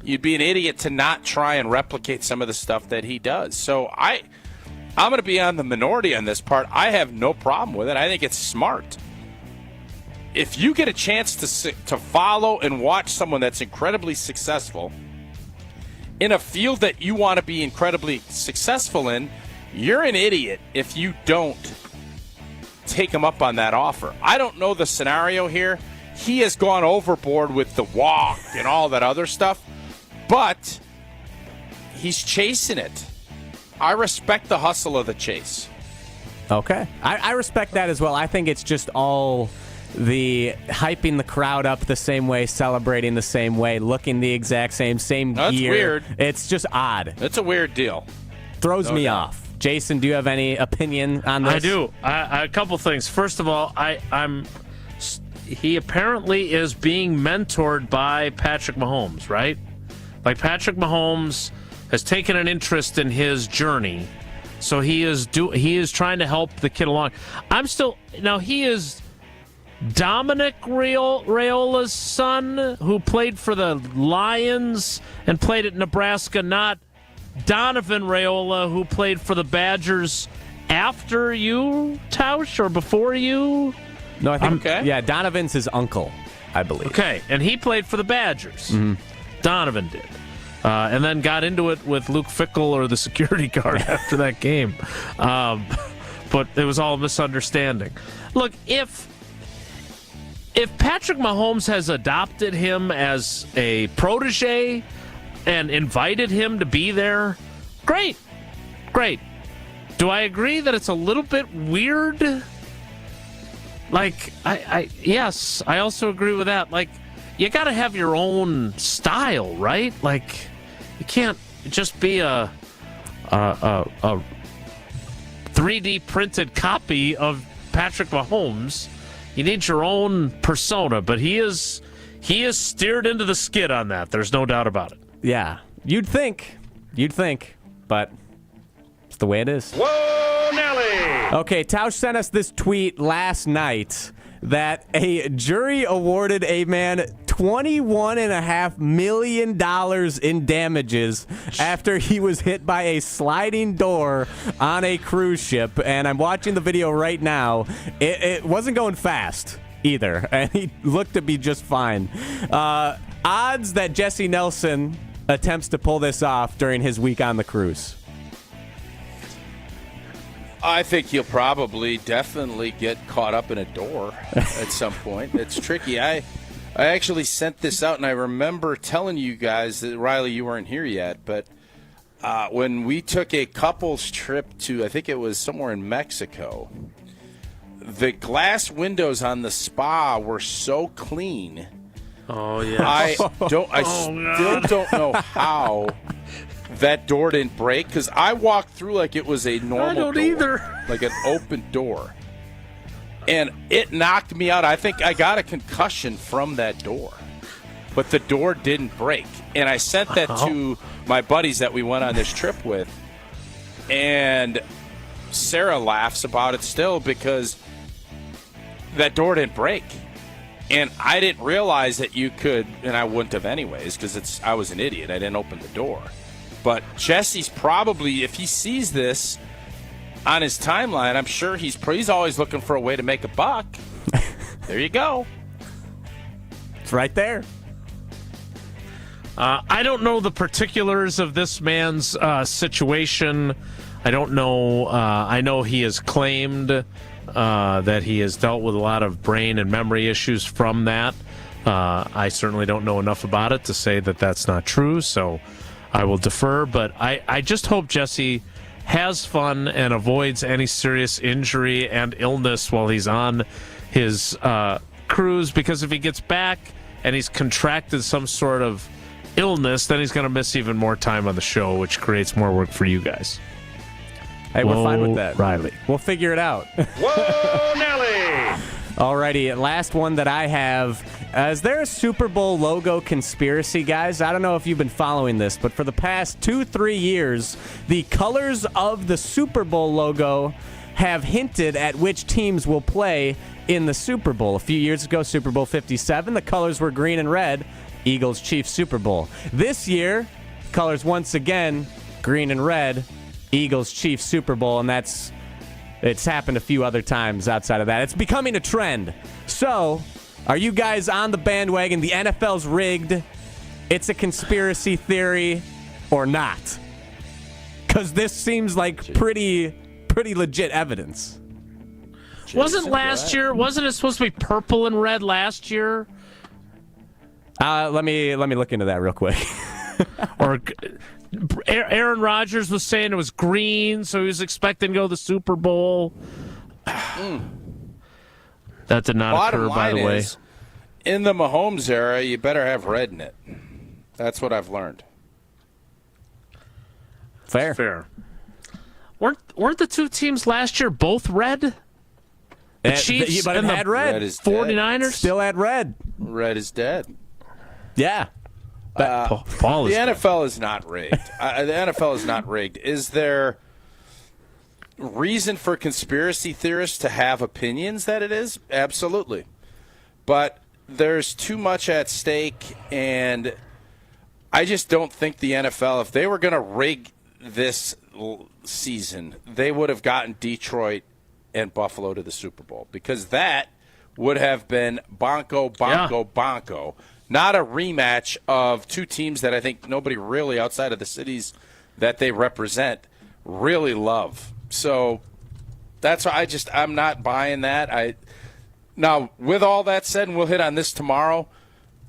S2: you'd be an idiot to not try and replicate some of the stuff that he does. So I'm going to be on the minority on this part. I have no problem with it. I think it's smart. If you get a chance to follow and watch someone that's incredibly successful in a field that you want to be incredibly successful in, you're an idiot if you don't take him up on that offer. I don't know the scenario here. He has gone overboard with the walk and all that other stuff, but he's chasing it. I respect the hustle of the chase.
S6: Okay. I respect that as well. I think it's just all the hyping the crowd up the same way, celebrating the same way, looking the exact same gear.
S2: That's weird.
S6: It's just odd.
S2: It's a weird deal.
S6: Throws me off. Jason, do you have any opinion on this?
S1: I do. A couple things. First of all, he apparently is being mentored by Patrick Mahomes, right? Like Patrick Mahomes has taken an interest in his journey, so he is trying to help the kid along. He is Dominic Raiola's son, who played for the Lions and played at Nebraska, not Donovan Raiola, who played for the Badgers after you, Tausch, or before you?
S6: No, I think, yeah, Donovan's his uncle, I believe.
S1: Okay, and he played for the Badgers.
S6: Mm-hmm.
S1: Donovan did. And then got into it with Luke Fickell, or the security guard, after that game. But it was all a misunderstanding. Look, if Patrick Mahomes has adopted him as a protege and invited him to be there, great. Do I agree that it's a little bit weird? Like, yes, I also agree with that. Like, you got to have your own style, right? Like, you can't just be a 3D printed copy of Patrick Mahomes. You need your own persona, but he is steered into the skid on that. There's no doubt about it.
S6: Yeah, you'd think, but it's the way it is.
S5: Whoa, Nelly!
S6: Okay, Tausch sent us this tweet last night that a jury awarded a man $21.5 million in damages after he was hit by a sliding door on a cruise ship. And I'm watching the video right now. It wasn't going fast either, and he looked to be just fine. Odds that Jesse Nelson attempts to pull this off during his week on the cruise?
S2: I think he'll definitely get caught up in a door at some point. It's tricky. I actually sent this out, and I remember telling you guys that, Riley, you weren't here yet, but when we took a couple's trip to, I think it was somewhere in Mexico, the glass windows on the spa were so clean.
S1: Oh, yeah.
S2: I still don't know how that door didn't break, because I walked through like it was a normal door,
S1: either.
S2: like an open door. And it knocked me out. I think I got a concussion from that door. But the door didn't break. And I sent that to my buddies that we went on this trip with. And Sarah laughs about it still because that door didn't break. And I didn't realize that you could, and I wouldn't have anyways, because I was an idiot. I didn't open the door. But Jesse's probably, if he sees this on his timeline, I'm sure he's always looking for a way to make a buck. There you go.
S6: It's right there.
S1: I don't know the particulars of this man's situation. I don't know. I know he has claimed that he has dealt with a lot of brain and memory issues from that. I certainly don't know enough about it to say that that's not true, so I will defer. But I just hope Jesse has fun and avoids any serious injury and illness while he's on his cruise, because if he gets back and he's contracted some sort of illness, then he's going to miss even more time on the show, which creates more work for you guys.
S6: Hey, we're fine with that.
S1: Riley.
S6: We'll figure it out.
S5: Whoa, Nelly!
S6: Alrighty, last one that I have. Is there a Super Bowl logo conspiracy, guys? I don't know if you've been following this, but for the past 2-3 years, the colors of the Super Bowl logo have hinted at which teams will play in the Super Bowl. A few years ago, Super Bowl 57, the colors were green and red. Eagles, Chiefs, Super Bowl. This year, colors once again, green and red. Eagles, Chiefs, Super Bowl, and it's happened a few other times outside of that. It's becoming a trend. So, are you guys on the bandwagon? The NFL's rigged. It's a conspiracy theory or not? Because this seems like pretty legit evidence.
S1: Wasn't it supposed to be purple and red last year?
S6: Let me look into that real quick.
S1: Or Aaron Rodgers was saying it was green, so he was expecting to go to the Super Bowl. That did not occur, by the way.
S2: Is, in the Mahomes era, you better have red in it. That's what I've learned.
S6: Fair.
S1: Weren't the two teams last year both red? The Chiefs
S6: but
S1: and
S6: it had red.
S1: 49ers
S6: still had red.
S2: Red is dead.
S6: Yeah.
S1: Paul is
S2: the NFL is not rigged. The NFL is not rigged. Is there reason for conspiracy theorists to have opinions that it is? Absolutely. But there's too much at stake, and I just don't think the NFL, if they were going to rig this season, they would have gotten Detroit and Buffalo to the Super Bowl, because that would have been bonko, not a rematch of two teams that I think nobody really outside of the cities that they represent really love. So that's why I'm not buying that. Now, with all that said, and we'll hit on this tomorrow,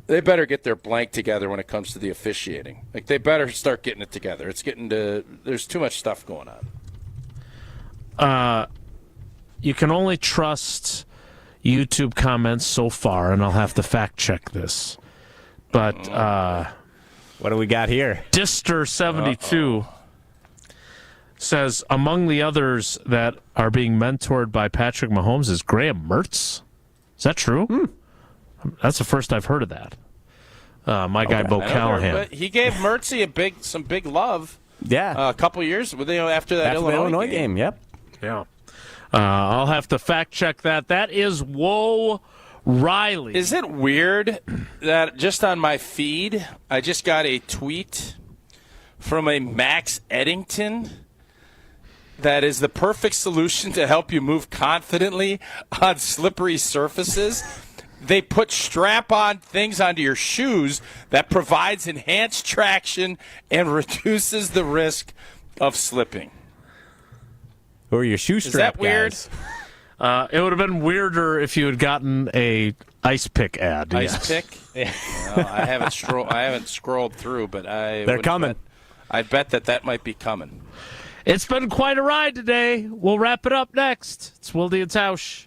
S2: they better get their blank together when it comes to the officiating. Like, they better start getting it together. There's too much stuff going on.
S1: You can only trust YouTube comments so far, and I'll have to fact check this. But
S6: what do we got here?
S1: Dister72 says, among the others that are being mentored by Patrick Mahomes is Graham Mertz. Is that true? That's the first I've heard of that. My guy Bo Callahan.
S2: But he gave Mertzy some big love.
S6: Yeah,
S2: a couple years after that
S6: Illinois game. Yep.
S1: Yeah. I'll have to fact check that. That is Whoa Riley.
S2: Is it weird that just on my feed, I just got a tweet from a Max Eddington that is the perfect solution to help you move confidently on slippery surfaces? They put strap-on things onto your shoes that provides enhanced traction and reduces the risk of slipping.
S6: Who are your shoe strap?
S2: Is that weird?
S6: Guys?
S1: It would have been weirder if you had gotten a Ice Pick ad.
S2: Ice Pick? Yeah. Well, I haven't scrolled through, but
S6: they're coming.
S2: I bet that might be coming.
S1: It's been quite a ride today. We'll wrap it up next. It's Wilde and Tausch.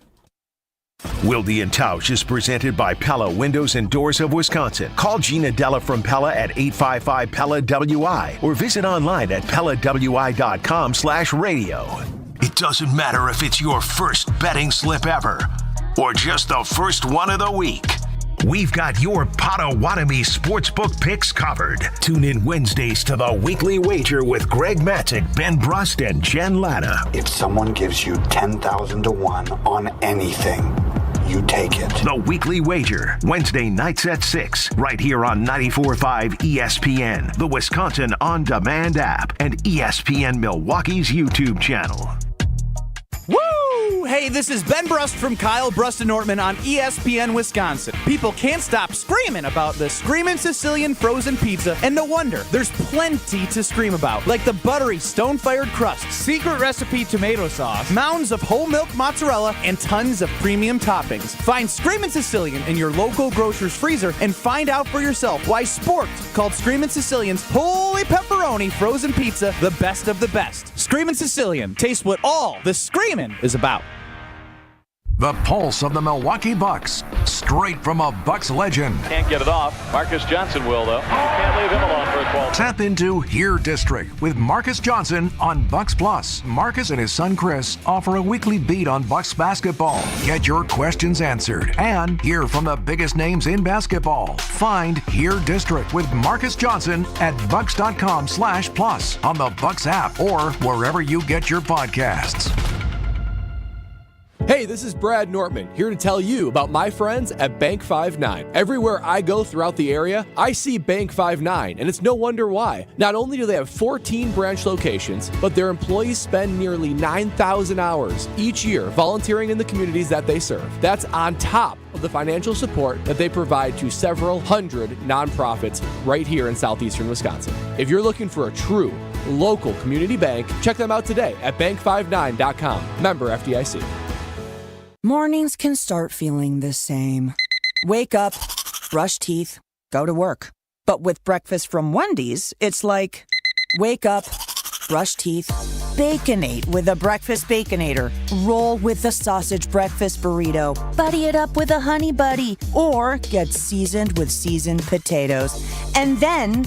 S4: Wilde and Tausch is presented by Pella Windows and Doors of Wisconsin. Call Gina Della from Pella at 855-PELLA-WI or visit online at PellaWI.com/radio. It doesn't matter if it's your first betting slip ever or just the first one of the week. We've got your Potawatomi sportsbook picks covered. Tune in Wednesdays to the Weekly Wager with Greg Matzik, Ben Brust, and Jen Latta.
S7: If someone gives you 10,000 to 1 on anything, you take it.
S4: The Weekly Wager, Wednesday nights at 6, right here on 94.5 ESPN, the Wisconsin On Demand app, and ESPN Milwaukee's YouTube channel.
S13: Woo! Hey, this is Ben Brust from Kyle Brust and Nortman on ESPN Wisconsin. People can't stop screaming about the Screamin' Sicilian frozen pizza, and no wonder. There's plenty to scream about, like the buttery stone-fired crust, secret recipe tomato sauce, mounds of whole milk mozzarella, and tons of premium toppings. Find Screamin' Sicilian in your local grocer's freezer and find out for yourself why Sport called Screamin' Sicilian's Holy Pepperoni frozen pizza the best of the best. Screamin' Sicilian, taste what all the screamin' is about.
S28: The pulse of the Milwaukee Bucks, straight from a Bucks legend.
S5: Can't get it off. Marcus Johnson will, though. Can't leave him alone for a 12.
S28: Tap into Here District with Marcus Johnson on Bucks Plus. Marcus and his son Chris offer a weekly beat on Bucks basketball. Get your questions answered and hear from the biggest names in basketball. Find Here District with Marcus Johnson at bucks.com/plus on the Bucks app or wherever you get your podcasts.
S30: Hey, this is Brad Nortman, here to tell you about my friends at Bank 5-9. Everywhere I go throughout the area, I see Bank 5-9, and it's no wonder why. Not only do they have 14 branch locations, but their employees spend nearly 9,000 hours each year volunteering in the communities that they serve. That's on top of the financial support that they provide to several hundred nonprofits right here in southeastern Wisconsin. If you're looking for a true local community bank, check them out today at bank59.com. Member FDIC.
S8: Mornings can start feeling the same. Wake up, brush teeth, go to work. But with breakfast from Wendy's, it's like, wake up, brush teeth, Baconate with a breakfast Baconator. Roll with a sausage breakfast burrito. Buddy it up with a honey buddy. Or get seasoned with seasoned potatoes. And then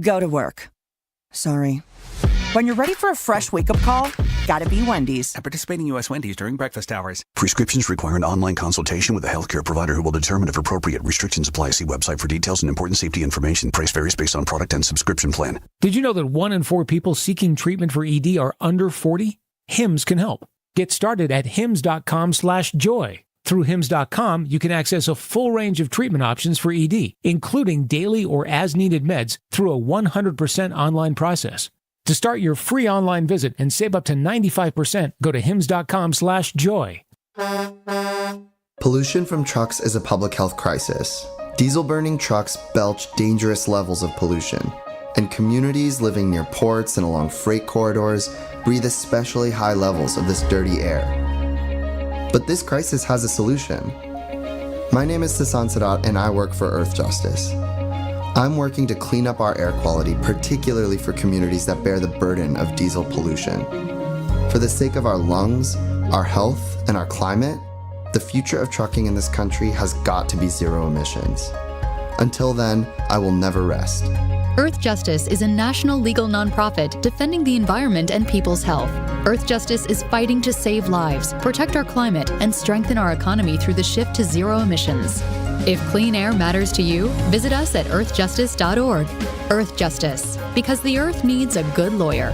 S8: go to work. Sorry. When you're ready for a fresh wake-up call, gotta be Wendy's.
S12: At participating U.S. Wendy's during breakfast hours.
S14: Prescriptions require an online consultation with a healthcare provider who will determine if appropriate. Restrictions apply. See website for details and important safety information. Price varies based on product and subscription plan.
S15: Did you know that 1 in 4 people seeking treatment for ED are under 40? Hims can help. Get started at hims.com/joy. Through hims.com, you can access a full range of treatment options for ED, including daily or as-needed meds through a 100% online process. To start your free online visit and save up to 95%, go to hims.com/joy.
S21: Pollution from trucks is a public health crisis. Diesel-burning trucks belch dangerous levels of pollution, and communities living near ports and along freight corridors breathe especially high levels of this dirty air. But this crisis has a solution. My name is Sasan Sadat, and I work for Earth Justice. I'm working to clean up our air quality, particularly for communities that bear the burden of diesel pollution. For the sake of our lungs, our health, and our climate, the future of trucking in this country has got to be zero emissions. Until then, I will never rest.
S23: Earth Justice is a national legal nonprofit defending the environment and people's health. Earth Justice is fighting to save lives, protect our climate, and strengthen our economy through the shift to zero emissions. If clean air matters to you, visit us at earthjustice.org. Earth Justice, because the earth needs a good lawyer.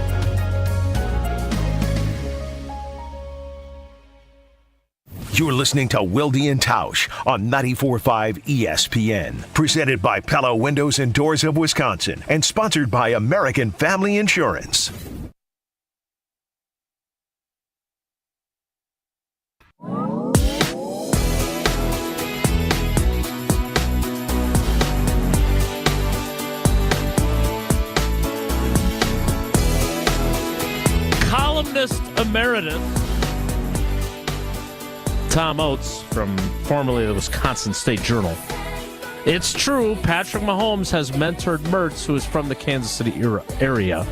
S4: You're listening to Wilde and Tausch on 94.5 ESPN. Presented by Pella Windows and Doors of Wisconsin and sponsored by American Family Insurance.
S1: Columnist emeritus Tom Oates, from formerly the Wisconsin State Journal. It's true, Patrick Mahomes has mentored Mertz, who is from the Kansas City area.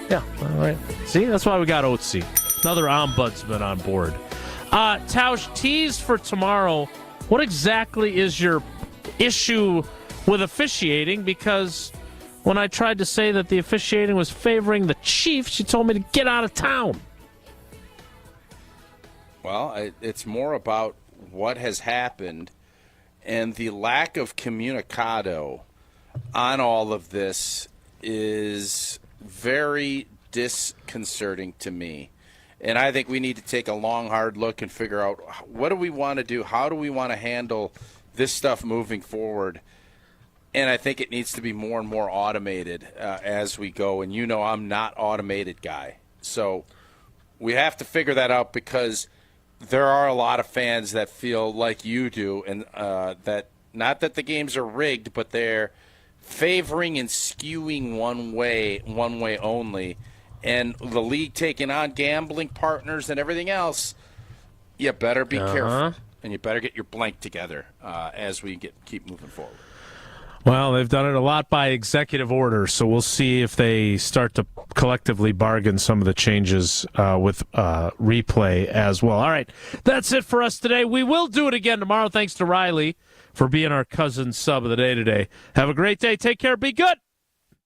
S1: Yeah, all right. See, that's why we got Oatesy. Another ombudsman on board. Tausch, tease for tomorrow. What exactly is your issue with officiating? Because when I tried to say that the officiating was favoring the Chiefs, you told me to get out of town.
S2: Well, it's more about what has happened and the lack of communicado on all of this is very disconcerting to me. And I think we need to take a long, hard look and figure out what do we want to do? How do we want to handle this stuff moving forward? And I think it needs to be more and more automated as we go. And you know I'm not automated guy. So we have to figure that out because there are a lot of fans that feel like you do, and that not that the games are rigged, but they're favoring and skewing one way only. And the league taking on gambling partners and everything else, you better be careful, and you better get your blank together as we keep moving forward.
S1: Well, they've done it a lot by executive order, so we'll see if they start to collectively bargain some of the changes with replay as well. All right, that's it for us today. We will do it again tomorrow. Thanks to Riley for being our cousin sub of the day today. Have a great day. Take care. Be good.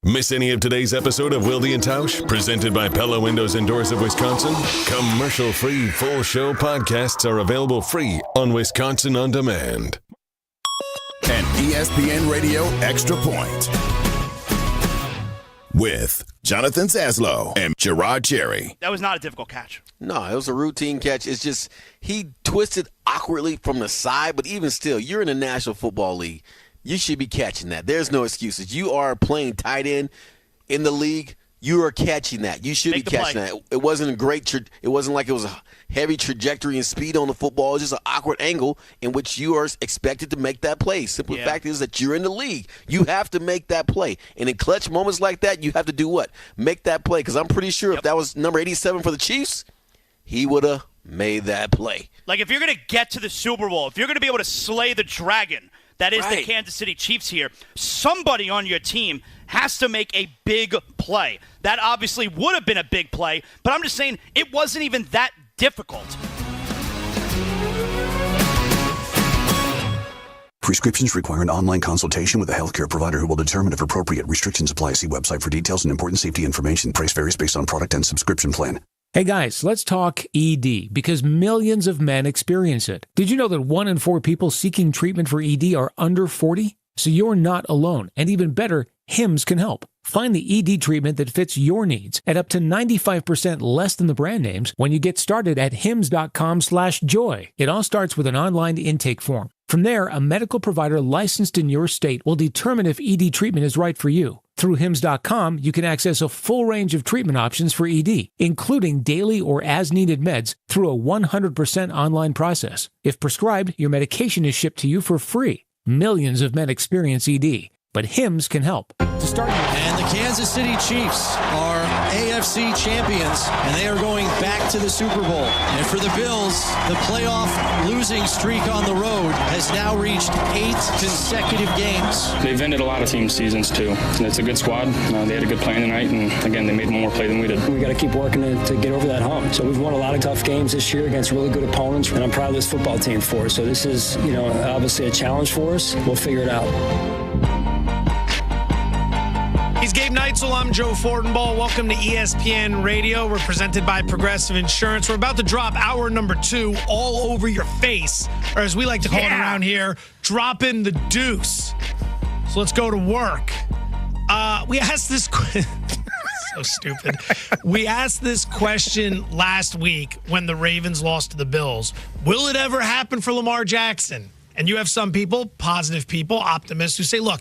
S9: Miss any of today's episode of Wilde and Tausch, presented by Pella Windows and Doors of Wisconsin? Commercial-free full show podcasts are available free on Wisconsin On Demand.
S11: An ESPN Radio Extra Point with Jonathan Zaslow and Gerard Cherry.
S16: That was not a difficult catch.
S17: No, it was a routine catch. It's just he twisted awkwardly from the side, but even still, you're in the National Football League. You should be catching that. There's no excuses. You are playing tight end in the league. You are catching that. You should be catching that. It wasn't a great. It wasn't like it was a heavy trajectory and speed on the football. It was just an awkward angle in which you are expected to make that play. Simple fact is that you're in the league. You have to make that play. And in clutch moments like that, you have to do what? Make that play. Because I'm pretty sure if that was number 87 for the Chiefs, he would have made that play.
S16: Like if you're going to get to the Super Bowl, if you're going to be able to slay the dragon, that is the Kansas City Chiefs here, somebody on your team has to make a big play. That obviously would have been a big play, but I'm just saying it wasn't even that difficult.
S14: Prescriptions require an online consultation with a healthcare provider who will determine if appropriate. Restrictions apply. See website for details and important safety information. Price varies based on product and subscription plan.
S15: Hey guys, let's talk ED, because millions of men experience it. Did you know that 1 in 4 people seeking treatment for ED are under 40? So you're not alone. And even better, Hims can help. Find the ED treatment that fits your needs at up to 95% less than the brand names when you get started at hims.com/joy. It all starts with an online intake form. From there, a medical provider licensed in your state will determine if ED treatment is right for you. Through hims.com, you can access a full range of treatment options for ED, including daily or as-needed meds through a 100% online process. If prescribed, your medication is shipped to you for free. Millions of men experience ED, but Hims can help. To start
S18: and the Kansas City Chiefs are AFC champions, and they are going back to the Super Bowl. And for the Bills, the playoff losing streak on the road has now reached 8 consecutive games.
S19: They've ended a lot of team seasons, too. And it's a good squad. They had a good plan tonight, and again, they made one more play than we did.
S24: We got to keep working to get over that hump. So we've won a lot of tough games this year against really good opponents, and I'm proud of this football team for us. So this is, obviously a challenge for us. We'll figure it out.
S25: He's Gabe Neitzel. I'm Joe Fortenbaugh. Welcome to ESPN Radio. We're presented by Progressive Insurance. We're about to drop hour number 2 all over your face, or as we like to call it around here, dropping the deuce. So let's go to work. We asked this so stupid. We asked this question last week when the Ravens lost to the Bills. Will it ever happen for Lamar Jackson? And you have some people, positive people, optimists, who say, look,